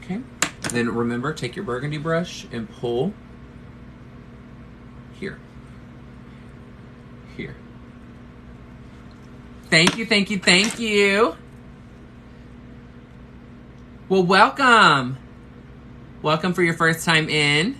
S1: Okay. Then remember, take your burgundy brush and pull here. Here. Thank you, thank you, thank you. Well, welcome. Welcome for your first time in.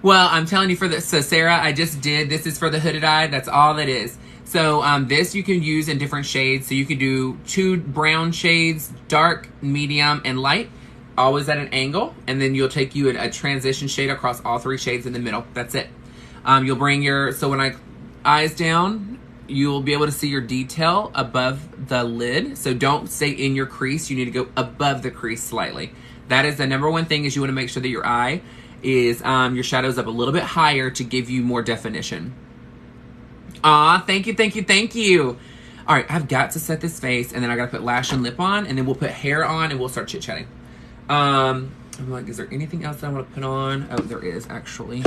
S1: Well, I'm telling you for this. So Sarah, I just did. This is for the hooded eye. That's all that is. So this you can use in different shades. So you could do 2 brown shades, dark, medium, and light, always at an angle. And then you'll take you a transition shade across all 3 shades in the middle. That's it. You'll bring your, so when I eyes down, you'll be able to see your detail above the lid. So don't stay in your crease. You need to go above the crease slightly. That is the #1 thing, is you want to make sure that your eye is your shadows up a little bit higher to give you more definition. Aw, thank you, thank you, thank you. All right, I've got to set this face, and then I gotta put lash and lip on, and then we'll put hair on, and we'll start chit-chatting. I'm like, is there anything else I want to put on? Oh, there is, actually.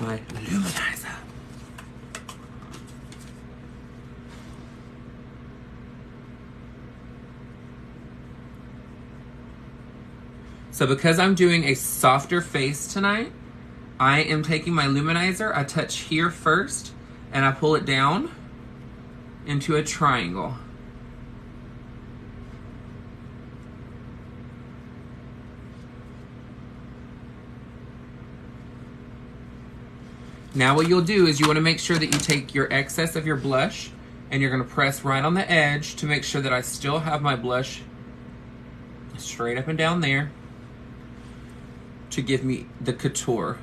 S1: My luminizer. So because I'm doing a softer face tonight, I am taking my luminizer, I touch here first, and I pull it down into a triangle. Now what you'll do is you want to make sure that you take your excess of your blush and you're going to press right on the edge to make sure that I still have my blush straight up and down there to give me the couture.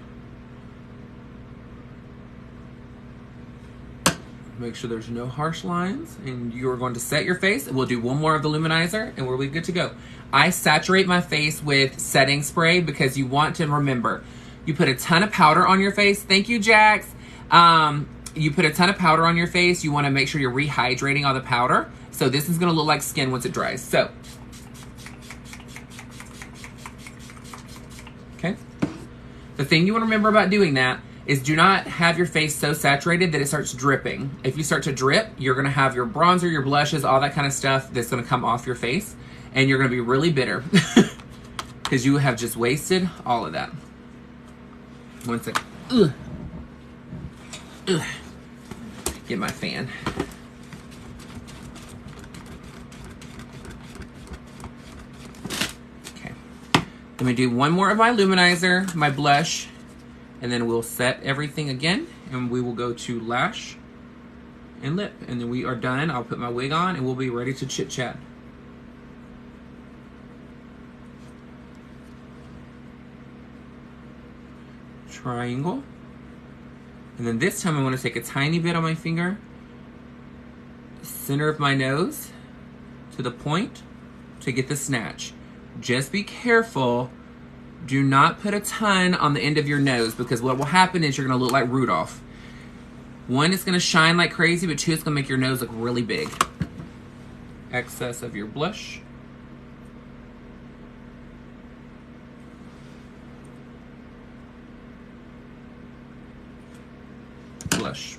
S1: Make sure there's no harsh lines, and you're going to set your face, and we'll do one more of the luminizer, and we'll be good to go. I saturate my face with setting spray because you want to remember, you put a ton of powder on your face. Thank you, Jax. You put a ton of powder on your face. You want to make sure you're rehydrating all the powder. So this is going to look like skin once it dries. So, okay. The thing you want to remember about doing that is do not have your face so saturated that it starts dripping. If you start to drip, you're going to have your bronzer, your blushes, all that kind of stuff that's going to come off your face, and you're going to be really bitter because you have just wasted all of that. One second. Ugh. Ugh. Get my fan. Okay. Let me do one more of my luminizer, my blush, and then we'll set everything again, and we will go to lash and lip, and then we are done. I'll put my wig on, and we'll be ready to chit chat. Triangle. And then this time I want to take a tiny bit on my finger, center of my nose to the point to get the snatch. Just be careful. Do not put a ton on the end of your nose, because what will happen is you're going to look like Rudolph. One, it's going to shine like crazy, but two, it's going to make your nose look really big. Excess of your blush. Blush.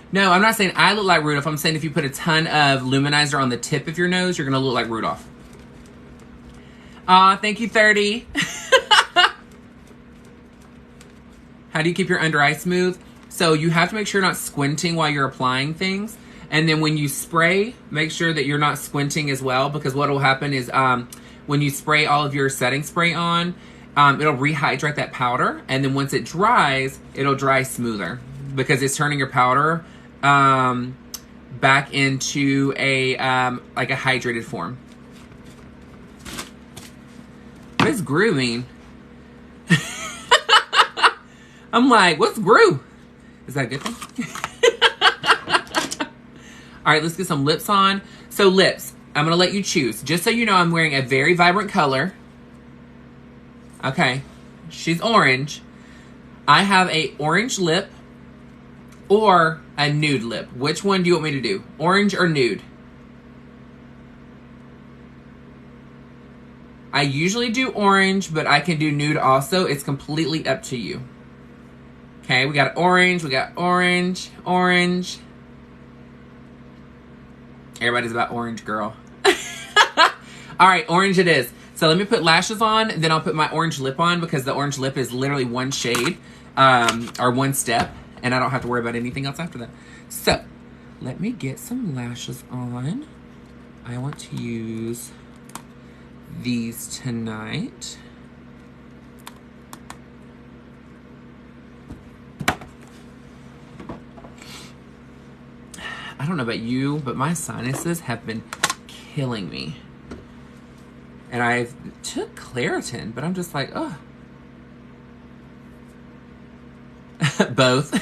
S1: No, I'm not saying I look like Rudolph. I'm saying if you put a ton of luminizer on the tip of your nose, you're going to look like Rudolph. Aw, thank you, 30. How do you keep your under eye smooth? So you have to make sure you're not squinting while you're applying things. And then when you spray, make sure that you're not squinting as well, because what will happen is when you spray all of your setting spray on, it'll rehydrate that powder. And then once it dries, it'll dry smoother because it's turning your powder back into a like a hydrated form. What is grooving? I'm like, what's groove? Is that a good thing? All right, let's get some lips on. So lips, I'm gonna let you choose. Just so you know, I'm wearing a very vibrant color. Okay, she's orange. I have a orange lip or a nude lip. Which one do you want me to do? Orange or nude? I usually do orange, but I can do nude also. It's completely up to you. Okay, we got orange, orange. Everybody's about orange, girl. All right, orange it is. So let me put lashes on, then I'll put my orange lip on, because the orange lip is literally one shade, or one step, and I don't have to worry about anything else after that. So let me get some lashes on. I want to use these tonight. I don't know about you, but my sinuses have been killing me. And I took Claritin, but I'm just like, ugh. Both.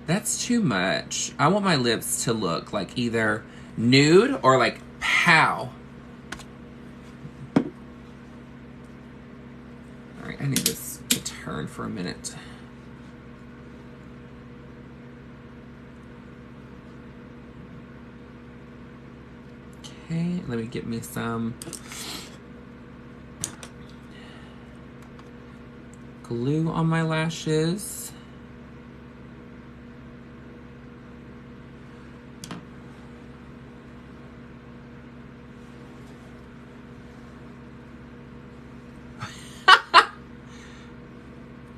S1: That's too much. I want my lips to look like either nude or like pow. All right, I need this to turn for a minute. Okay, let me get me some glue on my lashes.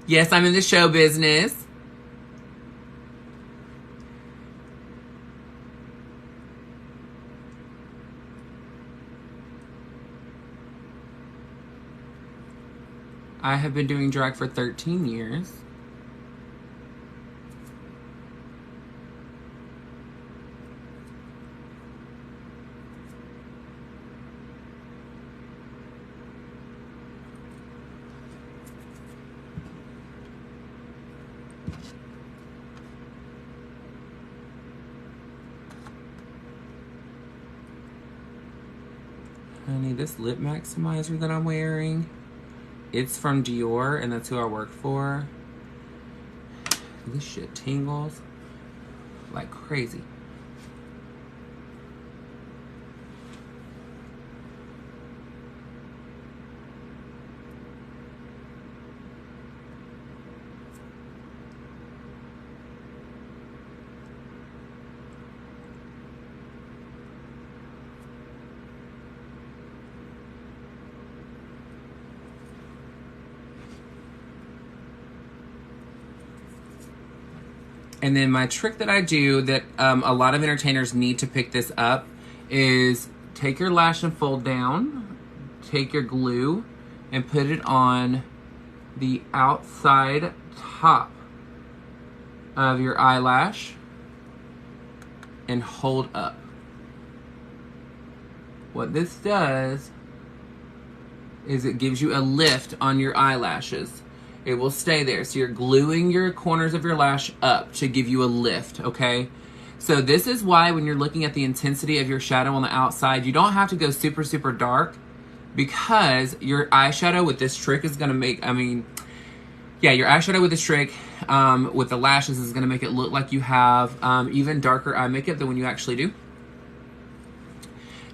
S1: Yes, I'm in the show business. I have been doing drag for 13 years. Honey, this lip maximizer that I'm wearing, it's from Dior, and that's who I work for. This shit tingles like crazy. And then my trick that I do that a lot of entertainers need to pick this up is take your lash and fold down, take your glue and put it on the outside top of your eyelash and hold up. What this does is it gives you a lift on your eyelashes. It will stay there. So you're gluing your corners of your lash up to give you a lift, okay? So this is why when you're looking at the intensity of your shadow on the outside, you don't have to go super, super dark, because your eyeshadow with this trick is gonna make, your eyeshadow with this trick with the lashes is gonna make it look like you have even darker eye makeup than when you actually do.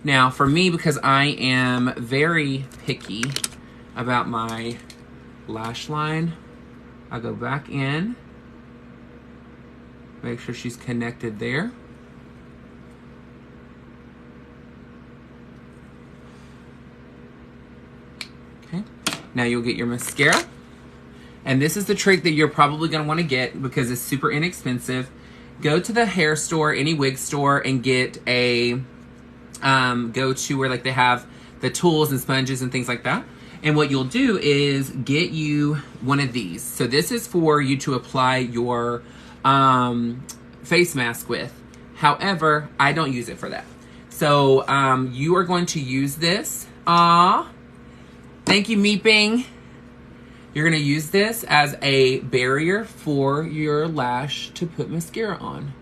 S1: Now for me, because I am very picky about my lash line, I go back in, make sure she's connected there. Okay, now you'll get your mascara. And this is the trick that you're probably gonna wanna get because it's super inexpensive. Go to the hair store, any wig store, and get a, go to where like they have the tools and sponges and things like that. And what you'll do is get you one of these. So this is for you to apply your face mask with. However, I don't use it for that. So you are going to use this. Thank you, Meeping. You're gonna use this as a barrier for your lash to put mascara on.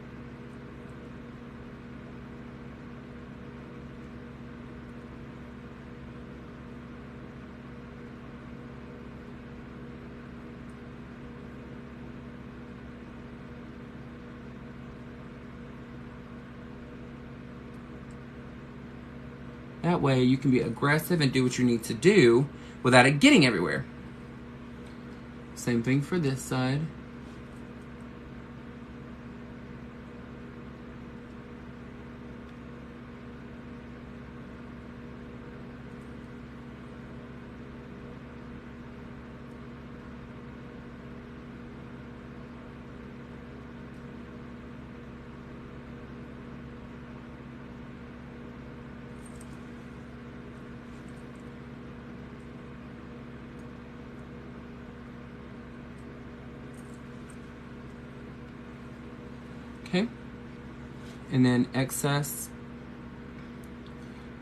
S1: That way you can be aggressive and do what you need to do without it getting everywhere. Same thing for this side. Okay, and then excess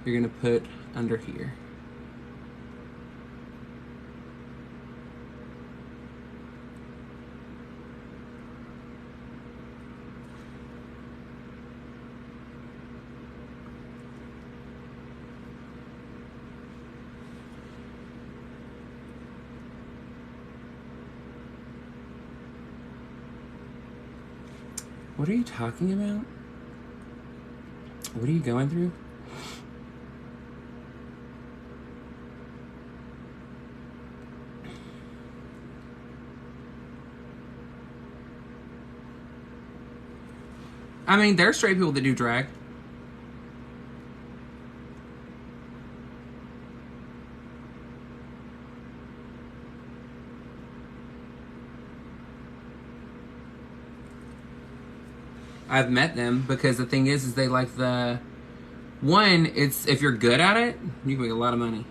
S1: you're gonna put under here. What are you talking about? What are you going through? I mean, there are straight people that do drag. I've met them because the thing is they like the one, it's if you're good at it, you can make a lot of money.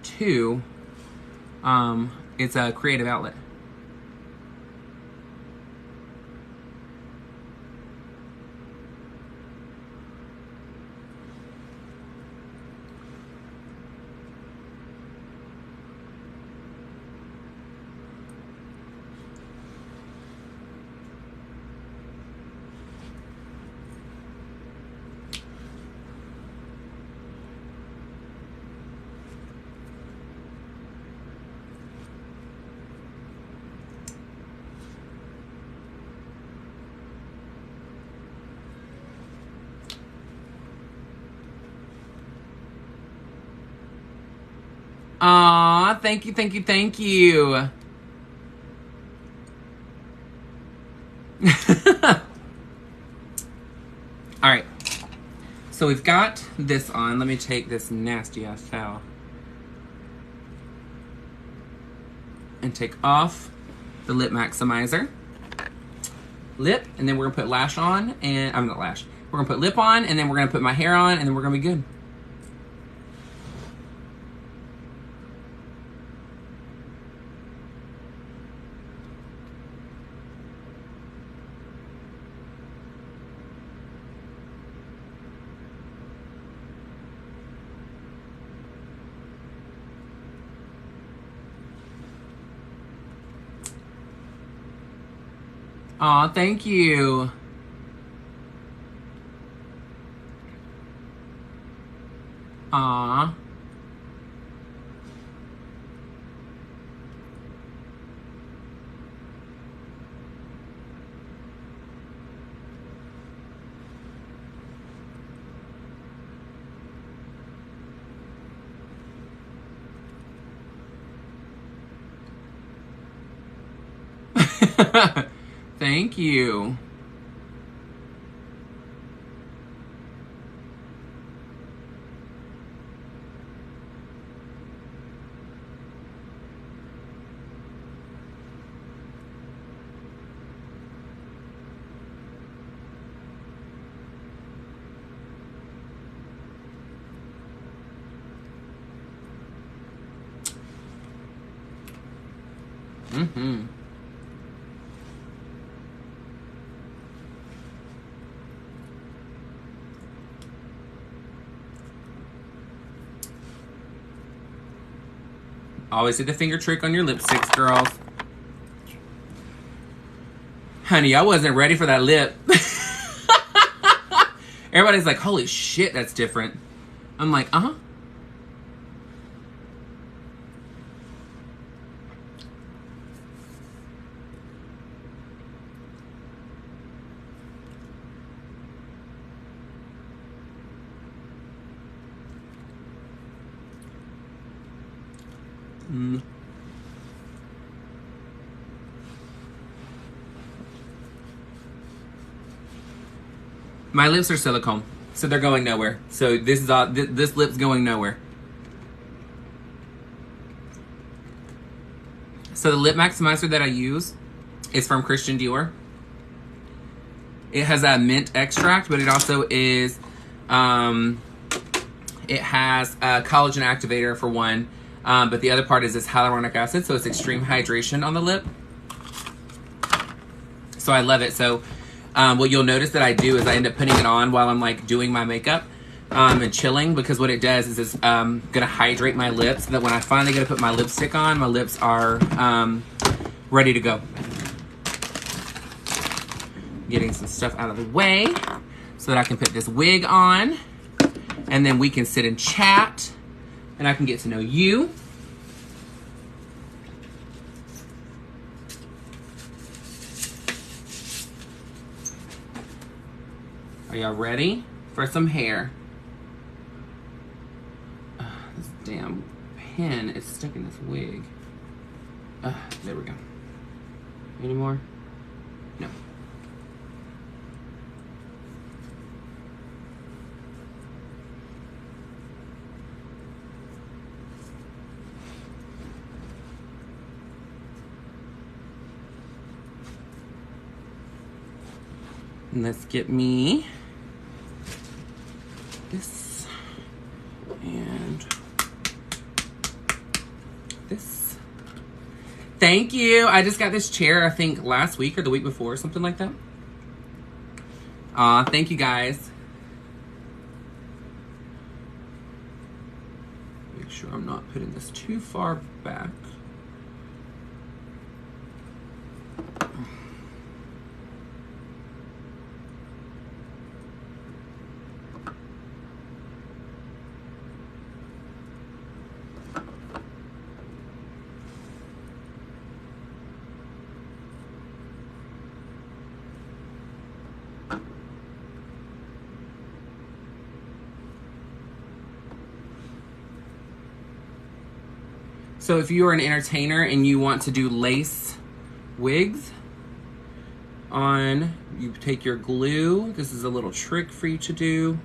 S1: Two, it's a creative outlet. Aw, thank you, thank you, thank you. All right. So we've got this on. Let me take this nasty ass towel and take off the lip maximizer. Lip, and then we're gonna put lash on, and I'm not lash. We're gonna put lip on, and then we're gonna put my hair on, and then we're gonna be good. Aw, thank you. Aw. Thank you. Mm-hmm. Always do the finger trick on your lipsticks, girls. Honey, I wasn't ready for that lip. Everybody's like, holy shit, that's different. I'm like, uh-huh. My lips are silicone, so they're going nowhere. So this is all. This lip's going nowhere. So the lip maximizer that I use is from Christian Dior. It has a mint extract, but it also is. It has a collagen activator for one, but the other part is this hyaluronic acid, so it's extreme hydration on the lip. So I love it. So what you'll notice that I do is I end up putting it on while I'm like doing my makeup and chilling, because what it does is it's gonna hydrate my lips so that when I finally get to put my lipstick on, my lips are ready to go. Getting some stuff out of the way so that I can put this wig on, and then we can sit and chat and I can get to know you. Are y'all ready for some hair? This damn pen is stuck in this wig. There we go. Any more? No. And let's get me this and this. Thank you. I just got this chair, I think last week or the week before, something like that. Thank you guys. Make sure I'm not putting this too far back. So if you are an entertainer and you want to do lace wigs on, you take your glue. This is a little trick for you to do.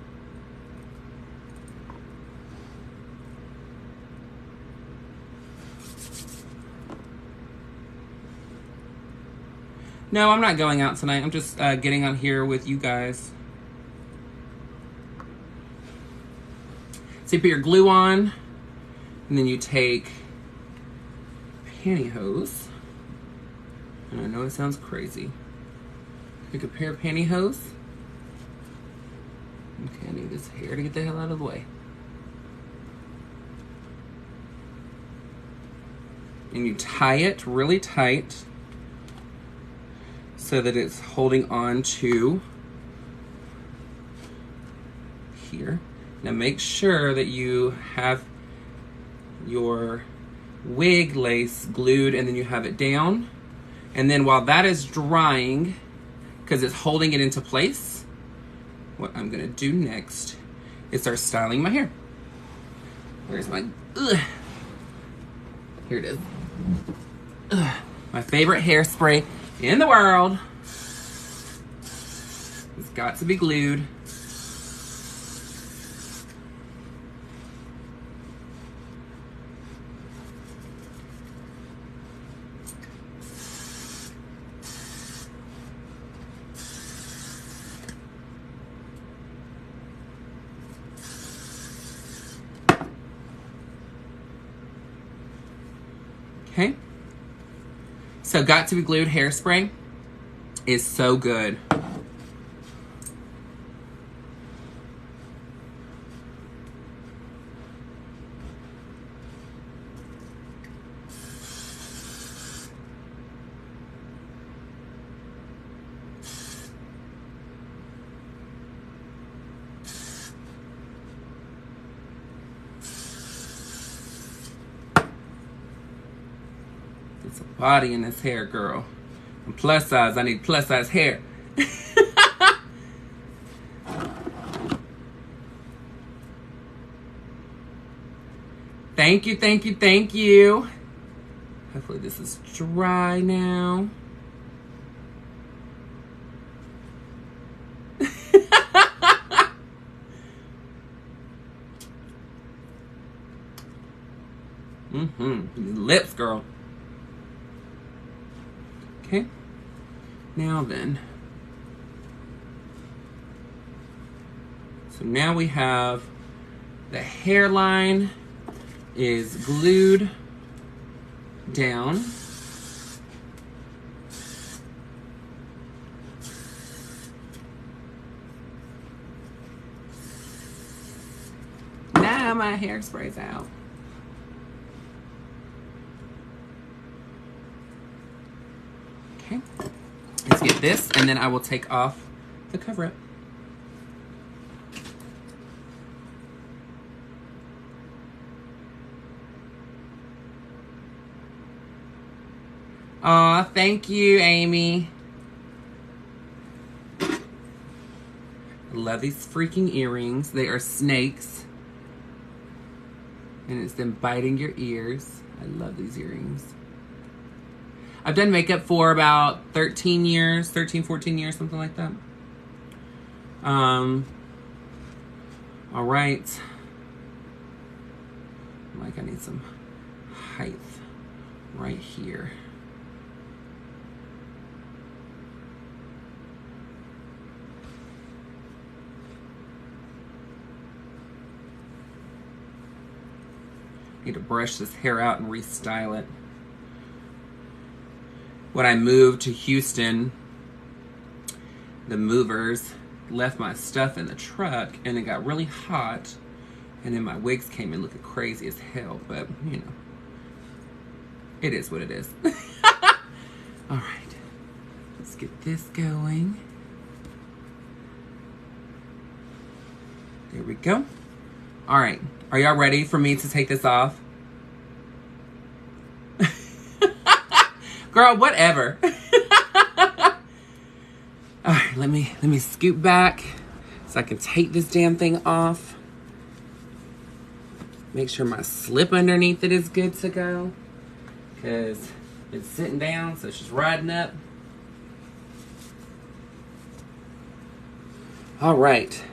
S1: No, I'm not going out tonight. I'm just getting on here with you guys. So you put your glue on, and then you take pantyhose. And I know it sounds crazy. Pick a pair of pantyhose. Okay, I need this hair to get the hell out of the way. And you tie it really tight so that it's holding on to here. Now make sure that you have your wig lace glued and then you have it down. And then while that is drying, because it's holding it into place, what I'm gonna do next is start styling my hair. Where's my, here it is. My favorite hairspray in the world. It's got to be glued. Okay, so got to be glued hairspray is so good. It's a body in this hair, girl. I'm plus size. I need plus size hair. Thank you, thank you, thank you. Hopefully this is dry now. Lips, girl. Okay, now then. So now we have the hairline is glued down. Now my hairspray's out. Okay, let's get this, and then I will take off the cover-up. Aw, thank you, Amy. Love love these freaking earrings. They are snakes. And it's them biting your ears. I love these earrings. I've done makeup for about 13 years, 13, 14 years, something like that. All right. Like I need some height right here. Need to brush this hair out and restyle it. When I moved to Houston, the movers left my stuff in the truck and it got really hot, and then my wigs came in looking crazy as hell, but you know, it is what it is. All right, let's get this going. There we go. All right, are y'all ready for me to take this off? Girl, whatever. All right, let me scoot back so I can take this damn thing off. Make sure my slip underneath it is good to go, because it's sitting down, so it's just riding up. All right.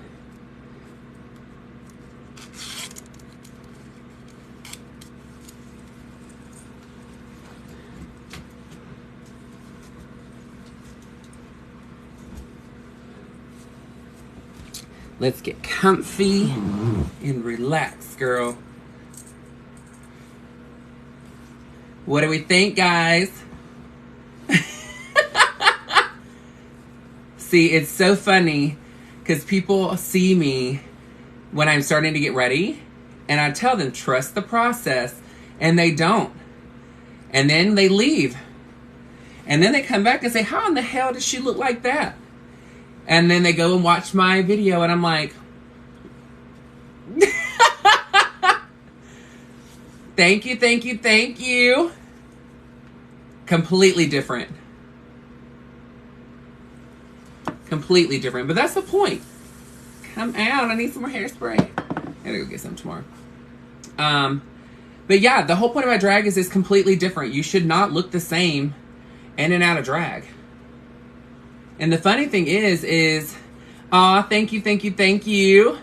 S1: Let's get comfy and relax, girl. What do we think, guys? See, it's so funny because people see me when I'm starting to get ready, and I tell them, trust the process, and they don't. And then they leave. And then they come back and say, how in the hell does she look like that? And then they go and watch my video, and I'm like, thank you, thank you, thank you. Completely different. Completely different. But that's the point. Come out. I need some more hairspray. I gotta go get some tomorrow. But yeah, the whole point of my drag is it's completely different. You should not look the same in and out of drag. And the funny thing is, aw, thank you, thank you, thank you.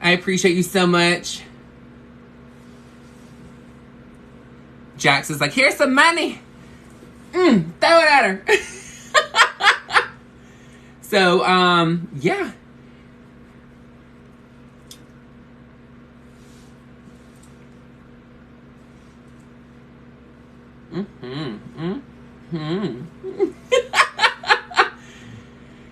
S1: I appreciate you so much. Jax is like, here's some money. Throw it at her. So, yeah.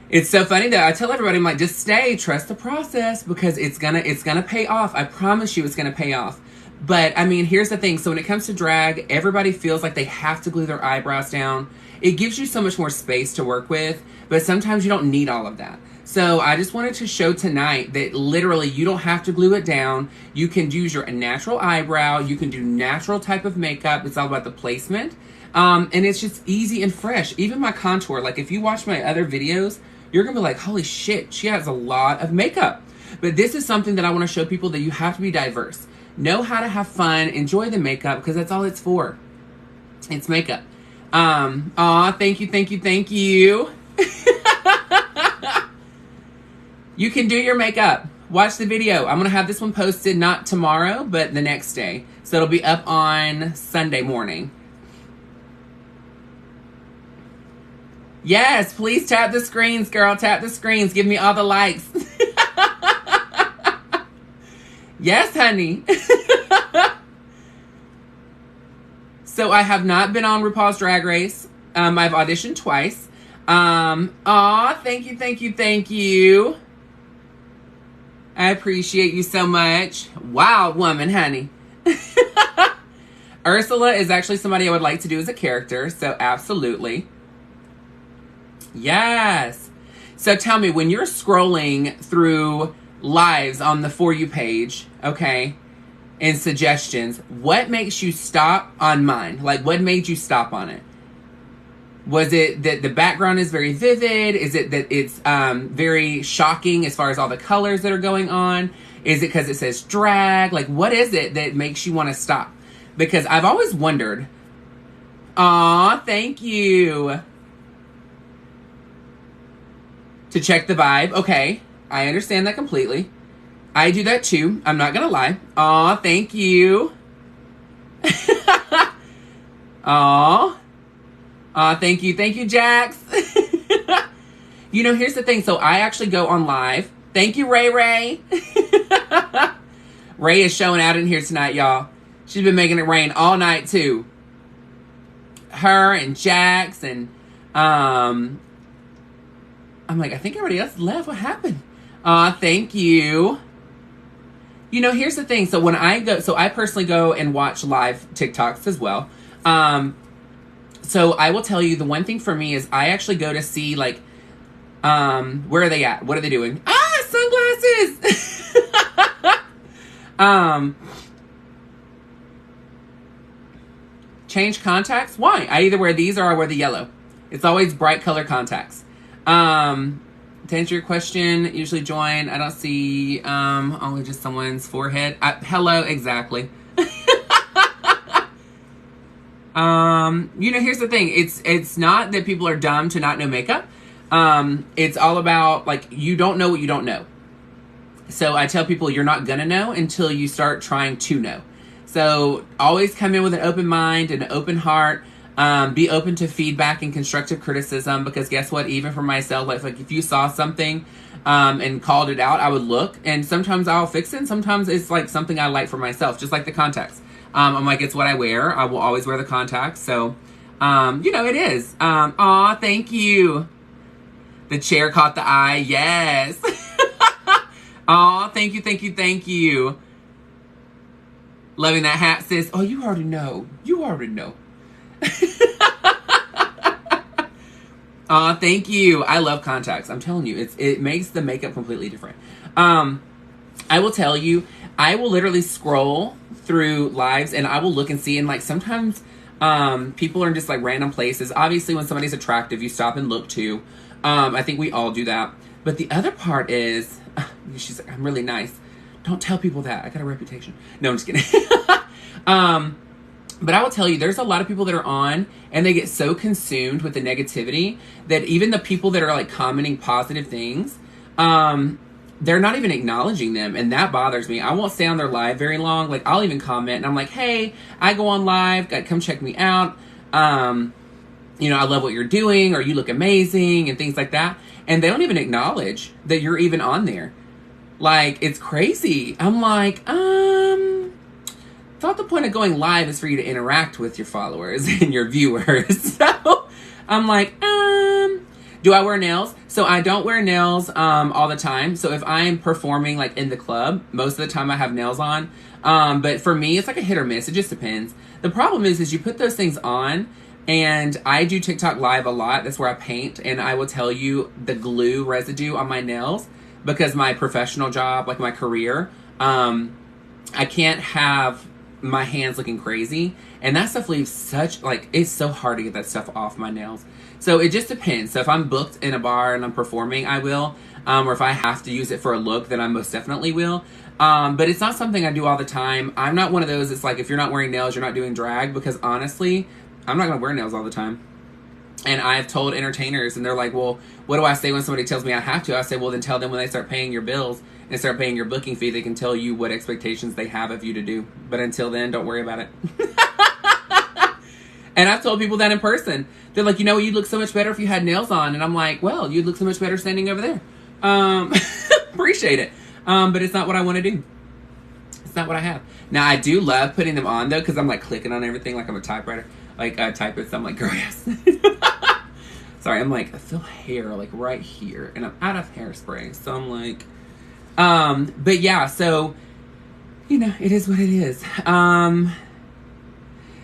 S1: It's so funny though. I tell everybody, I'm like, just stay, trust the process, because it's gonna pay off. I promise you it's gonna pay off. But I mean, here's the thing. So when it comes to drag, everybody feels like they have to glue their eyebrows down. It gives you so much more space to work with, but sometimes you don't need all of that. So I just wanted to show tonight that literally you don't have to glue it down. You can use your natural eyebrow. You can do natural type of makeup. It's all about the placement. And it's just easy and fresh. Even my contour, like if you watch my other videos, you're gonna be like, holy shit, she has a lot of makeup. But this is something that I wanna show people, that you have to be diverse. Know how to have fun, enjoy the makeup, because that's all it's for. It's makeup. Aw, thank you, thank you, thank you. You can do your makeup. Watch the video. I'm gonna have this one posted not tomorrow, but the next day. So it'll be up on Sunday morning. Yes, please tap the screens, girl. Tap the screens. Give me all the likes. Yes, honey. So I have not been on RuPaul's Drag Race. I've auditioned twice. Aw, thank you, thank you, thank you. I appreciate you so much. Wild woman, honey. Ursula is actually somebody I would like to do as a character, so absolutely. Yes. So tell me, when you're scrolling through lives on the For You page, okay, and suggestions, what makes you stop on mine? Like, what made you stop on it? Was it that the background is very vivid? Is it that it's very shocking as far as all the colors that are going on? Is it because it says drag? Like, what is it that makes you want to stop? Because I've always wondered. Aw, thank you. To check the vibe. Okay, I understand that completely. I do that too. I'm not going to lie. Aw, thank you. Aw. Aw, thank you. Thank you, Jax. You know, here's the thing. So I actually go on live. Thank you, Ray Ray. Ray is showing out in here tonight, y'all. She's been making it rain all night, too. Her and Jax and, I'm like, I think everybody else left. What happened? Thank you. You know, here's the thing. So when I go, so I personally go and watch live TikToks as well. So I will tell you the one thing for me is I actually go to see like, where are they at? What are they doing? Sunglasses! Change contacts? Why? I either wear these or I wear the yellow. It's always bright color contacts. To answer your question, usually join. I don't see only just someone's forehead. Hello, exactly. You know, here's the thing. It's not that people are dumb to not know makeup. It's all about, like, you don't know what you don't know. So I tell people you're not gonna know until you start trying to know. So always come in with an open mind and an open heart. Be open to feedback and constructive criticism, because guess what? Even for myself, like if you saw something and called it out, I would look, and sometimes I'll fix it, and sometimes it's like something I like for myself, just like the contacts. I'm like, it's what I wear. I will always wear the contacts. So, you know, it is. Aw, thank you. The chair caught the eye. Yes. Aw, thank you, thank you, thank you. Loving that hat, sis. Oh, you already know. You already know. Aw, thank you. I love contacts. I'm telling you, it makes the makeup completely different. I will tell you, I will literally scroll through lives and I will look and see, and like sometimes people are in just like random places. Obviously, when somebody's attractive, you stop and look too. I think we all do that. But the other part is, she's like, I'm really nice. Don't tell people that. I got a reputation. No, I'm just kidding. But I will tell you, there's a lot of people that are on and they get so consumed with the negativity that even the people that are like commenting positive things, they're not even acknowledging them. And that bothers me. I won't stay on their live very long. Like, I'll even comment and I'm like, hey, I go on live. Come check me out. You know, I love what you're doing, or you look amazing, and things like that. And they don't even acknowledge that you're even on there. Like, it's crazy. I'm like, thought the point of going live is for you to interact with your followers and your viewers. So I'm like, do I wear nails? So I don't wear nails all the time. So if I'm performing like in the club, most of the time I have nails on. But for me, it's like a hit or miss. It just depends. The problem is you put those things on, and I do TikTok live a lot. That's where I paint, and I will tell you the glue residue on my nails, because my professional job, like my career, I can't have my hands looking crazy, and that stuff leaves such, like, it's so hard to get that stuff off my nails. So it just depends. So if I'm booked in a bar and I'm performing, I will, or if I have to use it for a look, then I most definitely will. But it's not something I do all the time. I'm not one of those, it's like, if you're not wearing nails, you're not doing drag, because honestly, I'm not gonna wear nails all the time. And I've told entertainers, and they're like, well, what do I say when somebody tells me I have to? I say, well, then tell them when they start paying your bills and start paying your booking fee, they can tell you what expectations they have of you to do. But until then, don't worry about it. And I've told people that in person. They're like, you know, you'd look so much better if you had nails on. And I'm like, well, you'd look so much better standing over there. Appreciate it. But it's not what I want to do. It's not what I have. Now, I do love putting them on, though, because I'm like clicking on everything like I'm a typewriter. Like, I type it, so I'm like, girl, yes. Sorry, I'm like, I feel hair, like, right here. And I'm out of hairspray. So I'm like, but yeah, so, you know, it is what it is.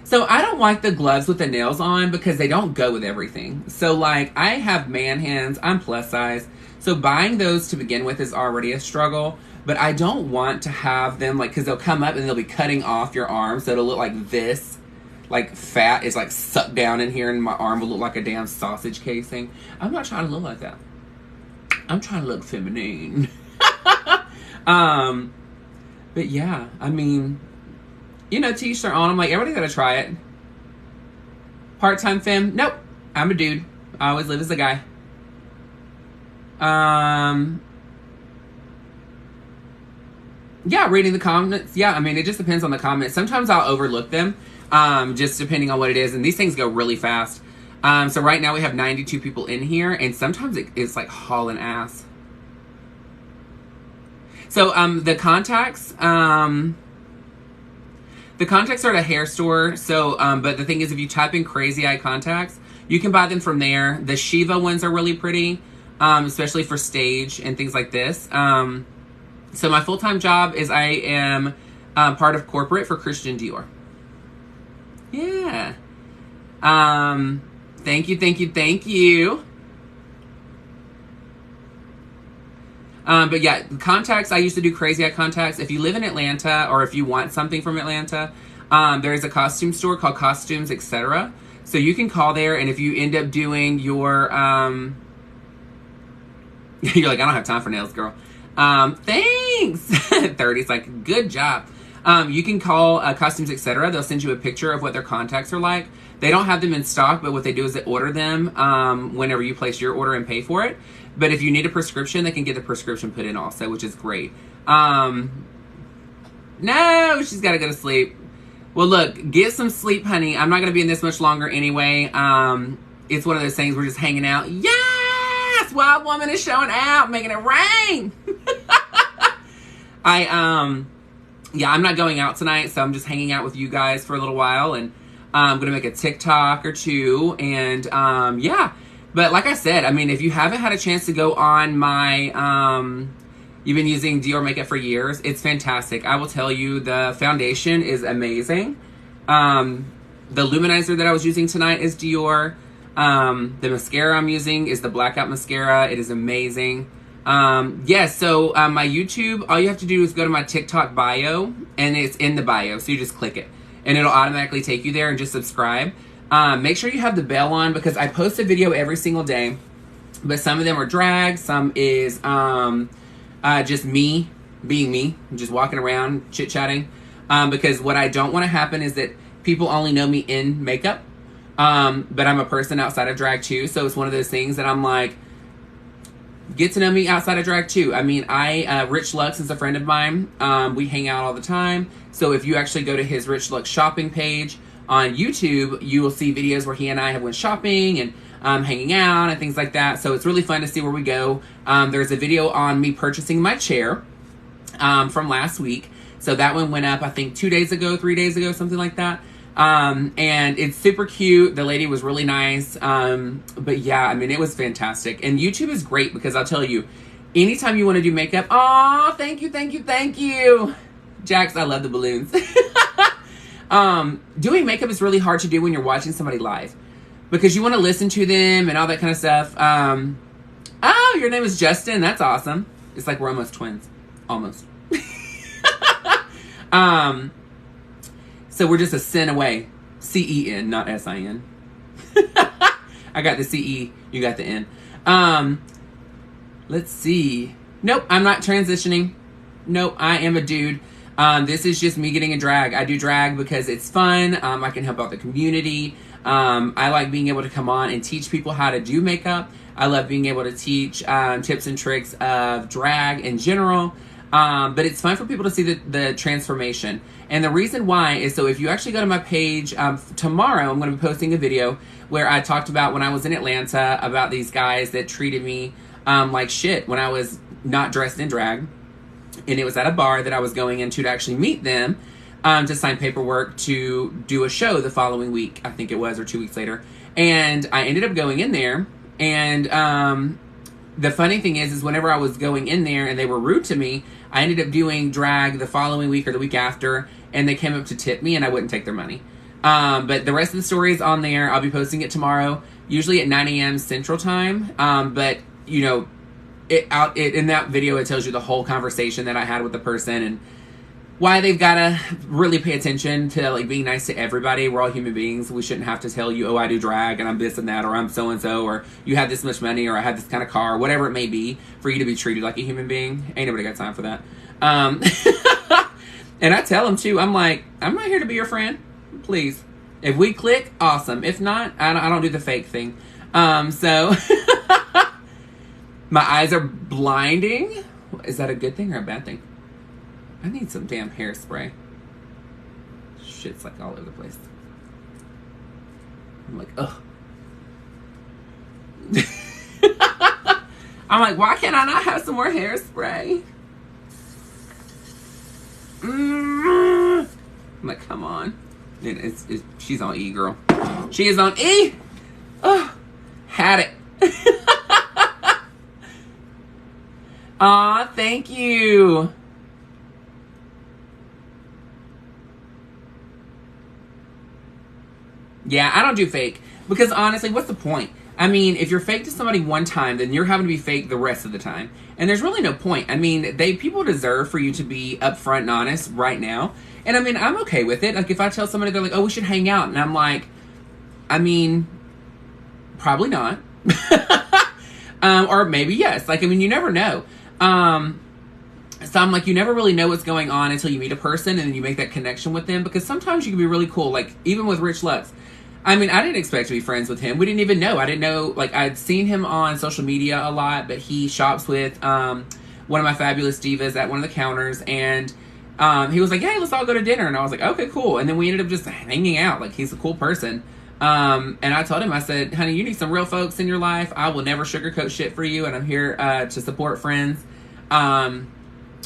S1: So I don't like the gloves with the nails on, because they don't go with everything. So, like, I have man hands. I'm plus size. So buying those to begin with is already a struggle. But I don't want to have them, like, because they'll come up and they'll be cutting off your arm. So it'll look like this. like fat is like sucked down in here and my arm will look like a damn sausage casing. I'm not trying to look like that. I'm trying to look feminine. But yeah, I mean, you know, to each their own. I'm like, everybody gotta try it. Part-time femme? Nope. I'm a dude. I always live as a guy. Yeah, reading the comments. Yeah, I mean, it just depends on the comments. Sometimes I'll overlook them, just depending on what it is. And these things go really fast. So right now we have 92 people in here, and sometimes it's like hauling ass. So the contacts are at a hair store. So, but the thing is, if you type in crazy eye contacts, you can buy them from there. The Shiva ones are really pretty, especially for stage and things like this. So my full-time job is I am part of corporate for Christian Dior. Yeah. Thank you, thank you, thank you. But yeah, contacts, I used to do crazy eye contacts. If you live in Atlanta or if you want something from Atlanta, there's a costume store called Costumes, etc. So you can call there, and if you end up doing your, you're like, I don't have time for nails, girl. Thanks. 30's like, good job. You can call Costumes, etc. They'll send you a picture of what their contacts are like. They don't have them in stock, but what they do is they order them whenever you place your order and pay for it. But if you need a prescription, they can get the prescription put in also, which is great. No, she's got to go to sleep. Well, look, get some sleep, honey. I'm not going to be in this much longer anyway. It's one of those things, we're just hanging out. Yes! Wild Woman is showing out, making it rain. Yeah, I'm not going out tonight, so I'm just hanging out with you guys for a little while, and I'm going to make a TikTok or two, and yeah. But like I said, I mean, if you haven't had a chance to go on my, you've been using Dior makeup for years, it's fantastic. I will tell you, the foundation is amazing. The luminizer that I was using tonight is Dior. The mascara I'm using is the Blackout Mascara. It is amazing. Yes, so my YouTube, all you have to do is go to my TikTok bio, and it's in the bio, so you just click it, and it'll automatically take you there, and just subscribe. Make sure you have the bell on, because I post a video every single day, but some of them are drag, some is just me being me, just walking around chit-chatting, because what I don't want to happen is that people only know me in makeup, but I'm a person outside of drag too, so it's one of those things that I'm like, get to know me outside of drag too. I mean, Rich Lux is a friend of mine. We hang out all the time. So if you actually go to his Rich Lux shopping page on YouTube, you will see videos where he and I have went shopping and hanging out and things like that. So it's really fun to see where we go. There's a video on me purchasing my chair from last week. So that one went up, I think 2 days ago, 3 days ago, something like that. And it's super cute. The lady was really nice. But yeah, I mean, it was fantastic. And YouTube is great because I'll tell you, anytime you want to do makeup, oh, thank you, thank you, thank you. Jax, I love the balloons. Doing makeup is really hard to do when you're watching somebody live because you want to listen to them and all that kind of stuff. Oh, your name is Justin. That's awesome. It's like we're almost twins. Almost. So we're just a sin away. C-E-N, not S-I-N. I got the C-E, you got the N. Let's see. Nope, I'm not transitioning. Nope, I am a dude. This is just me getting a drag. I do drag because it's fun. I can help out the community. I like being able to come on and teach people how to do makeup. I love being able to teach tips and tricks of drag in general. But it's fun for people to see the transformation. And the reason why is, so if you actually go to my page, tomorrow I'm going to be posting a video where I talked about when I was in Atlanta about these guys that treated me like shit when I was not dressed in drag. And it was at a bar that I was going into to actually meet them to sign paperwork to do a show the following week, I think it was, or 2 weeks later. And I ended up going in there, and the funny thing is whenever I was going in there and they were rude to me, I ended up doing drag the following week or the week after, and they came up to tip me, and I wouldn't take their money. But the rest of the story is on there. I'll be posting it tomorrow, usually at 9 a.m. Central Time. But, you know, in that video, it tells you the whole conversation that I had with the person, and why they've got to really pay attention to like being nice to everybody. We're all human beings. We shouldn't have to tell you, oh, I do drag and I'm this and that, or I'm so and so, or you have this much money, or I have this kind of car, whatever it may be, for you to be treated like a human being. Ain't nobody got time for that. And I tell them too, I'm like, I'm not here to be your friend. Please, if we click, awesome. If not, I don't do the fake thing. So my eyes are blinding. Is that a good thing or a bad thing? I need some damn hairspray. Shit's like all over the place. I'm like, ugh. I'm like, why can't I not have some more hairspray? I'm like, come on. And she's on E, girl. She is on E. Oh, had it. Aw, thank you. Yeah, I don't do fake. Because honestly, what's the point? I mean, if you're fake to somebody one time, then you're having to be fake the rest of the time. And there's really no point. I mean, people deserve for you to be upfront and honest right now. And I mean, I'm okay with it. Like, if I tell somebody, they're like, oh, we should hang out. And I'm like, I mean, probably not. Or maybe yes. Like, I mean, you never know. So I'm like, you never really know what's going on until you meet a person and then you make that connection with them. Because sometimes you can be really cool. Like, even with Rich Lux. I mean, I didn't expect to be friends with him. We didn't even know. I didn't know, like, I'd seen him on social media a lot, but he shops with one of my fabulous divas at one of the counters, and he was like, hey, let's all go to dinner, and I was like, okay, cool, and then we ended up just hanging out. Like, he's a cool person, and I told him, I said, honey, you need some real folks in your life. I will never sugarcoat shit for you, and I'm here to support friends, and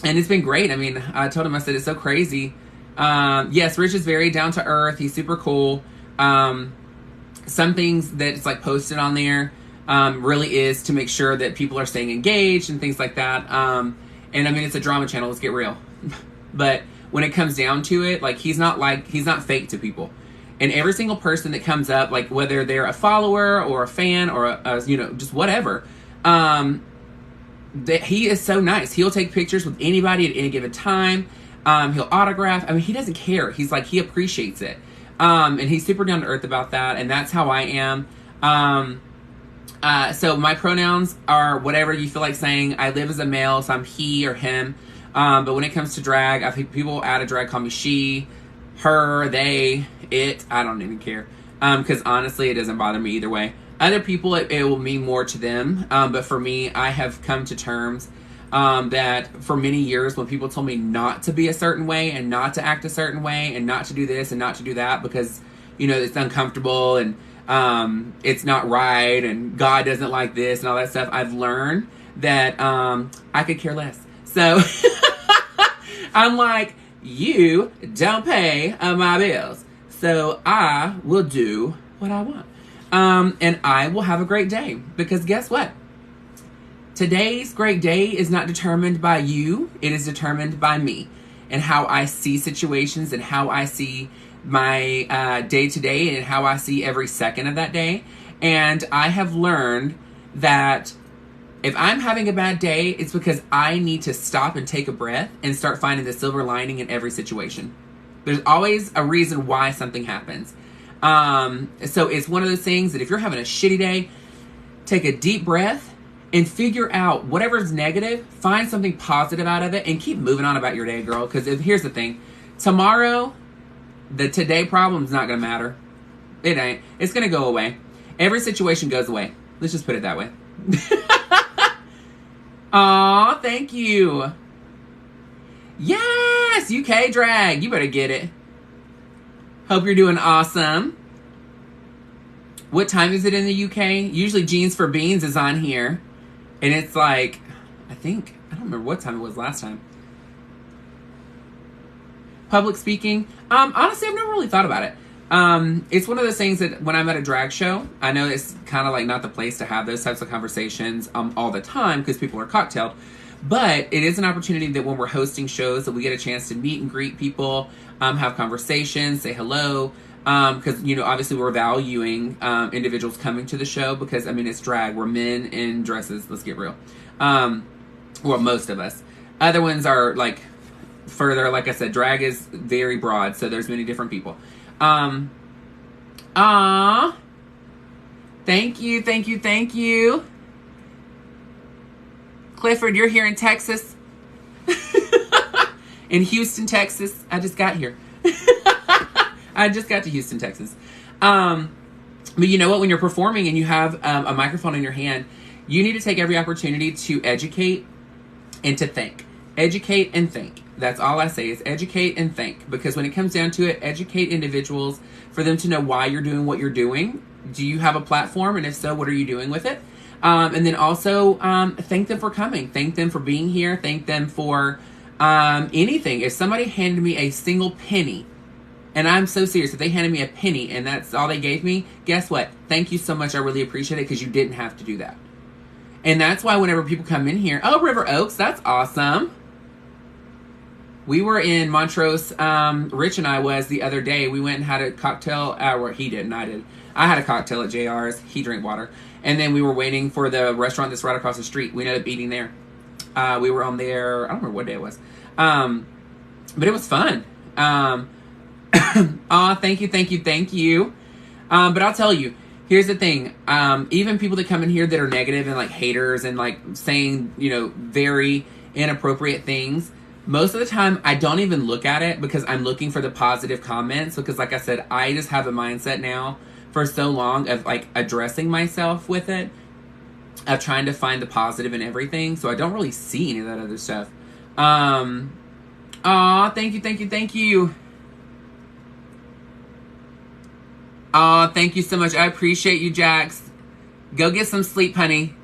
S1: it's been great. I mean, I told him, I said, it's so crazy. Yes, Rich is very down to earth. He's super cool. Some things that's like posted on there really is to make sure that people are staying engaged and things like that. And I mean, it's a drama channel, let's get real. But when it comes down to it, like, he's not fake to people. And every single person that comes up, like, whether they're a follower or a fan or a you know, just whatever, that he is so nice. He'll take pictures with anybody at any given time. He'll autograph. I mean, he doesn't care. He's like, he appreciates it. And he's super down to earth about that, and that's how I am. So my pronouns are whatever you feel like saying. I live as a male, so I'm he or him. But when it comes to drag, I think people out of drag call me she, her, they, it. I don't even care. Because honestly, it doesn't bother me either way. Other people, it will mean more to them. But for me, I have come to terms that for many years when people told me not to be a certain way and not to act a certain way and not to do this and not to do that because, you know, it's uncomfortable and it's not right and God doesn't like this and all that stuff, I've learned that I could care less. So I'm like, you don't pay my bills. So I will do what I want. And I will have a great day because guess what? Today's great day is not determined by you. It is determined by me and how I see situations and how I see my day to day and how I see every second of that day. And I have learned that if I'm having a bad day, it's because I need to stop and take a breath and start finding the silver lining in every situation. There's always a reason why something happens. So it's one of those things that if you're having a shitty day, take a deep breath and figure out whatever's negative, find something positive out of it, and keep moving on about your day, girl. Because here's the thing. Tomorrow, the today problem's not going to matter. It ain't. It's going to go away. Every situation goes away. Let's just put it that way. Aw, thank you. Yes, UK drag. You better get it. Hope you're doing awesome. What time is it in the UK? Usually Jeans for Beans is on here. And it's like, I don't remember what time it was last time. Public speaking. Honestly, I've never really thought about it. It's one of those things that when I'm at a drag show, I know it's kind of like not the place to have those types of conversations all the time because people are cocktailed. But it is an opportunity that when we're hosting shows that we get a chance to meet and greet people, have conversations, say hello. Because, you know, obviously we're valuing individuals coming to the show because, I mean, it's drag. We're men in dresses. Let's get real. Well, most of us. Other ones are, like, further. Like I said, drag is very broad, so there's many different people. Thank you, thank you, thank you. Clifford, you're here in Texas. In Houston, Texas. I just got here. I just got to Houston, Texas. But you know what? When you're performing and you have a microphone in your hand, you need to take every opportunity to educate and to think. Educate and think. That's all I say is educate and think. Because when it comes down to it, educate individuals for them to know why you're doing what you're doing. Do you have a platform? And if so, what are you doing with it? And then also thank them for coming. Thank them for being here. Thank them for anything. If somebody handed me a single penny, and I'm so serious, if they handed me a penny and that's all they gave me, guess what? Thank you so much. I really appreciate it because you didn't have to do that. And that's why whenever people come in here, oh, River Oaks, that's awesome. We were in Montrose, Rich and I was the other day. We went and had a cocktail, well, he didn't, I did. I had a cocktail at JR's. He drank water. And then we were waiting for the restaurant that's right across the street. We ended up eating there. We were on there, I don't remember what day it was. But it was fun. Aw, thank you, thank you, thank you. But I'll tell you, here's the thing. Even people that come in here that are negative and like haters and like saying, you know, very inappropriate things, most of the time I don't even look at it because I'm looking for the positive comments. Because like I said, I just have a mindset now for so long of like addressing myself with it, of trying to find the positive in everything. So I don't really see any of that other stuff. Aw, thank you, thank you, thank you. Aw, thank you so much. I appreciate you, Jax. Go get some sleep, honey.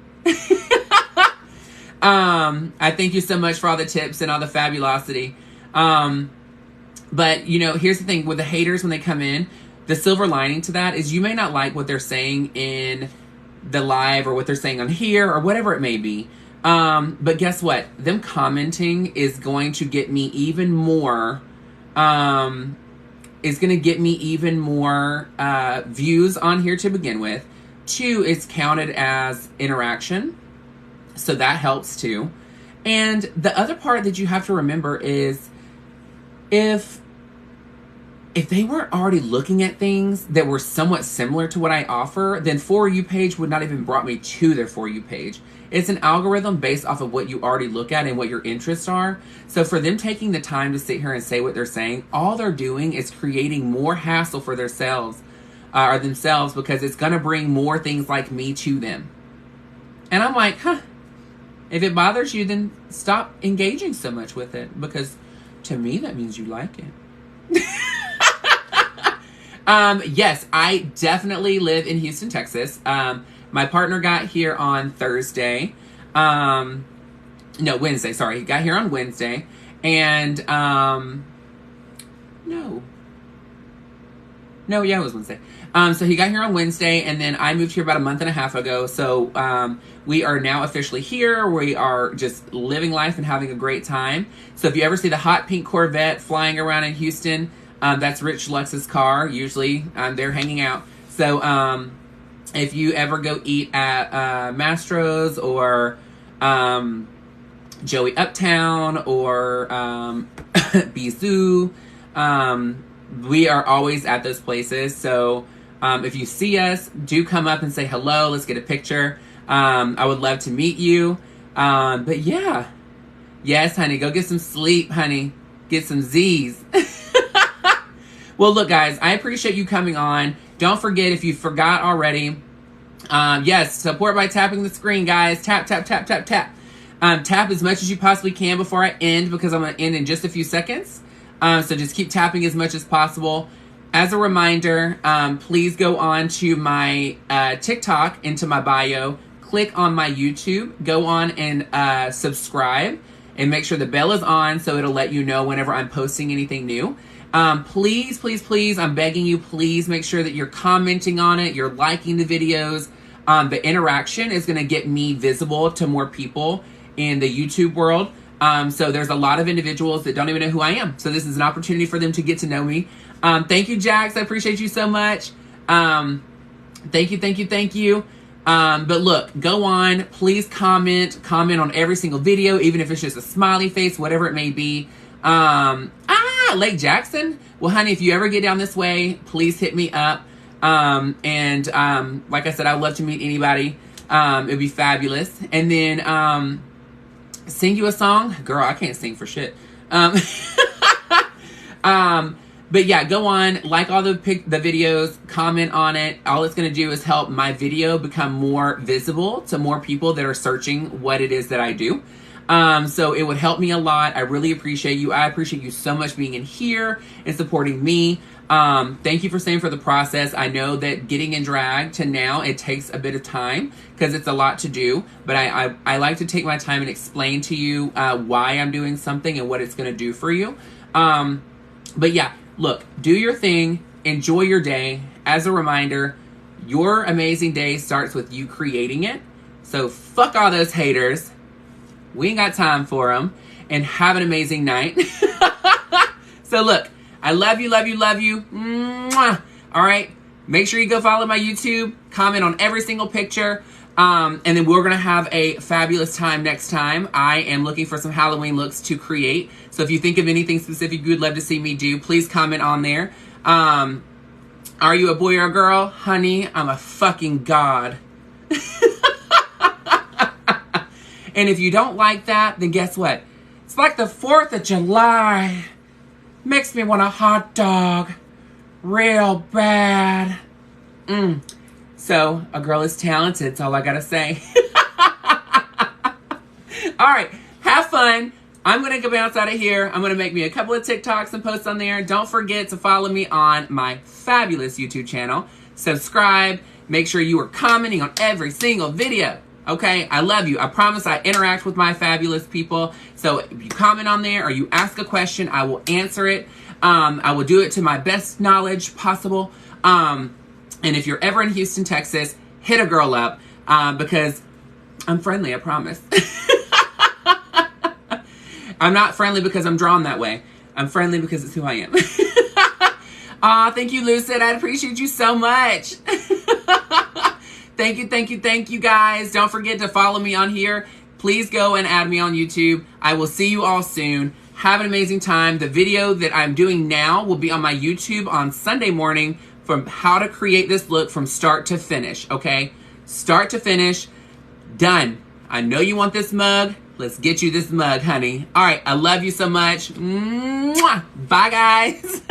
S1: I thank you so much for all the tips and all the fabulosity. But, you know, here's the thing with the haters when they come in. The silver lining to that is you may not like what they're saying in the live or what they're saying on here or whatever it may be. But guess what? Them commenting is going to get me even more, views on here to begin with. 2, it's counted as interaction. So that helps too. And the other part that you have to remember is if they weren't already looking at things that were somewhat similar to what I offer, then For You page would not even brought me to their For You page. It's an algorithm based off of what you already look at and what your interests are. So for them taking the time to sit here and say what they're saying, all they're doing is creating more hassle for themselves because it's going to bring more things like me to them. And I'm like, if it bothers you, then stop engaging so much with it, because to me, that means you like it. Yes, I definitely live in Houston, Texas. My partner got here on Thursday. Wednesday, sorry. He got here on Wednesday. And, it was Wednesday. So he got here on Wednesday, and then I moved here about a month and a half ago. So we are now officially here. We are just living life and having a great time. So if you ever see the hot pink Corvette flying around in Houston, that's Rich Lux's car. Usually they're hanging out. So if you ever go eat at Mastro's or Joey Uptown or Bisou, we are always at those places. So if you see us, do come up and say hello. Let's get a picture. I would love to meet you. But yeah. Yes, honey. Go get some sleep, honey. Get some Z's. Well, look, guys. I appreciate you coming on. Don't forget, if you forgot already, yes, support by tapping the screen, guys. Tap, tap, tap, tap, tap. Tap as much as you possibly can before I end, because I'm going to end in just a few seconds. So just keep tapping as much as possible. As a reminder, please go on to my TikTok, into my bio, click on my YouTube, go on and subscribe, and make sure the bell is on so it'll let you know whenever I'm posting anything new. Please, please, please, I'm begging you, please make sure that you're commenting on it, you're liking the videos. The interaction is going to get me visible to more people in the YouTube world. So there's a lot of individuals that don't even know who I am. So this is an opportunity for them to get to know me. Thank you, Jax. I appreciate you so much. Thank you, thank you, thank you. But look, go on, please comment on every single video, even if it's just a smiley face, whatever it may be. Lake Jackson. Well, honey, if you ever get down this way, please hit me up. Like I said, I'd love to meet anybody. It'd be fabulous. And then, sing you a song. Girl, I can't sing for shit. But yeah, go on, like all the videos, comment on it. All it's going to do is help my video become more visible to more people that are searching what it is that I do. So it would help me a lot. I really appreciate you. I appreciate you so much being in here and supporting me. Thank you for staying for the process. I know that getting in drag to now, it takes a bit of time because it's a lot to do, but I like to take my time and explain to you why I'm doing something and what it's going to do for you. But yeah, look, do your thing, enjoy your day. As a reminder, your amazing day starts with you creating it. So fuck all those haters. We ain't got time for them. And have an amazing night. So look, I love you, love you, love you. Mwah. All right. Make sure you go follow my YouTube. Comment on every single picture. And then we're going to have a fabulous time next time. I am looking for some Halloween looks to create. So if you think of anything specific you would love to see me do, please comment on there. Are you a boy or a girl? Honey, I'm a fucking god. And if you don't like that, then guess what? It's like the 4th of July. Makes me want a hot dog. Real bad. So, a girl is talented. That's all I gotta say. Alright, have fun. I'm gonna go bounce out of here. I'm gonna make me a couple of TikToks and posts on there. Don't forget to follow me on my fabulous YouTube channel. Subscribe. Make sure you are commenting on every single video. Okay, I love you. I promise I interact with my fabulous people. So if you comment on there or you ask a question, I will answer it. I will do it to my best knowledge possible. And if you're ever in Houston, Texas, hit a girl up because I'm friendly, I promise. I'm not friendly because I'm drawn that way. I'm friendly because it's who I am. Aw, thank you, Lucid. I appreciate you so much. Thank you, thank you, thank you, guys. Don't forget to follow me on here. Please go and add me on YouTube. I will see you all soon. Have an amazing time. The video that I'm doing now will be on my YouTube on Sunday morning from how to create this look from start to finish, okay? Start to finish. Done. I know you want this mug. Let's get you this mug, honey. All right, I love you so much. Mwah. Bye, guys.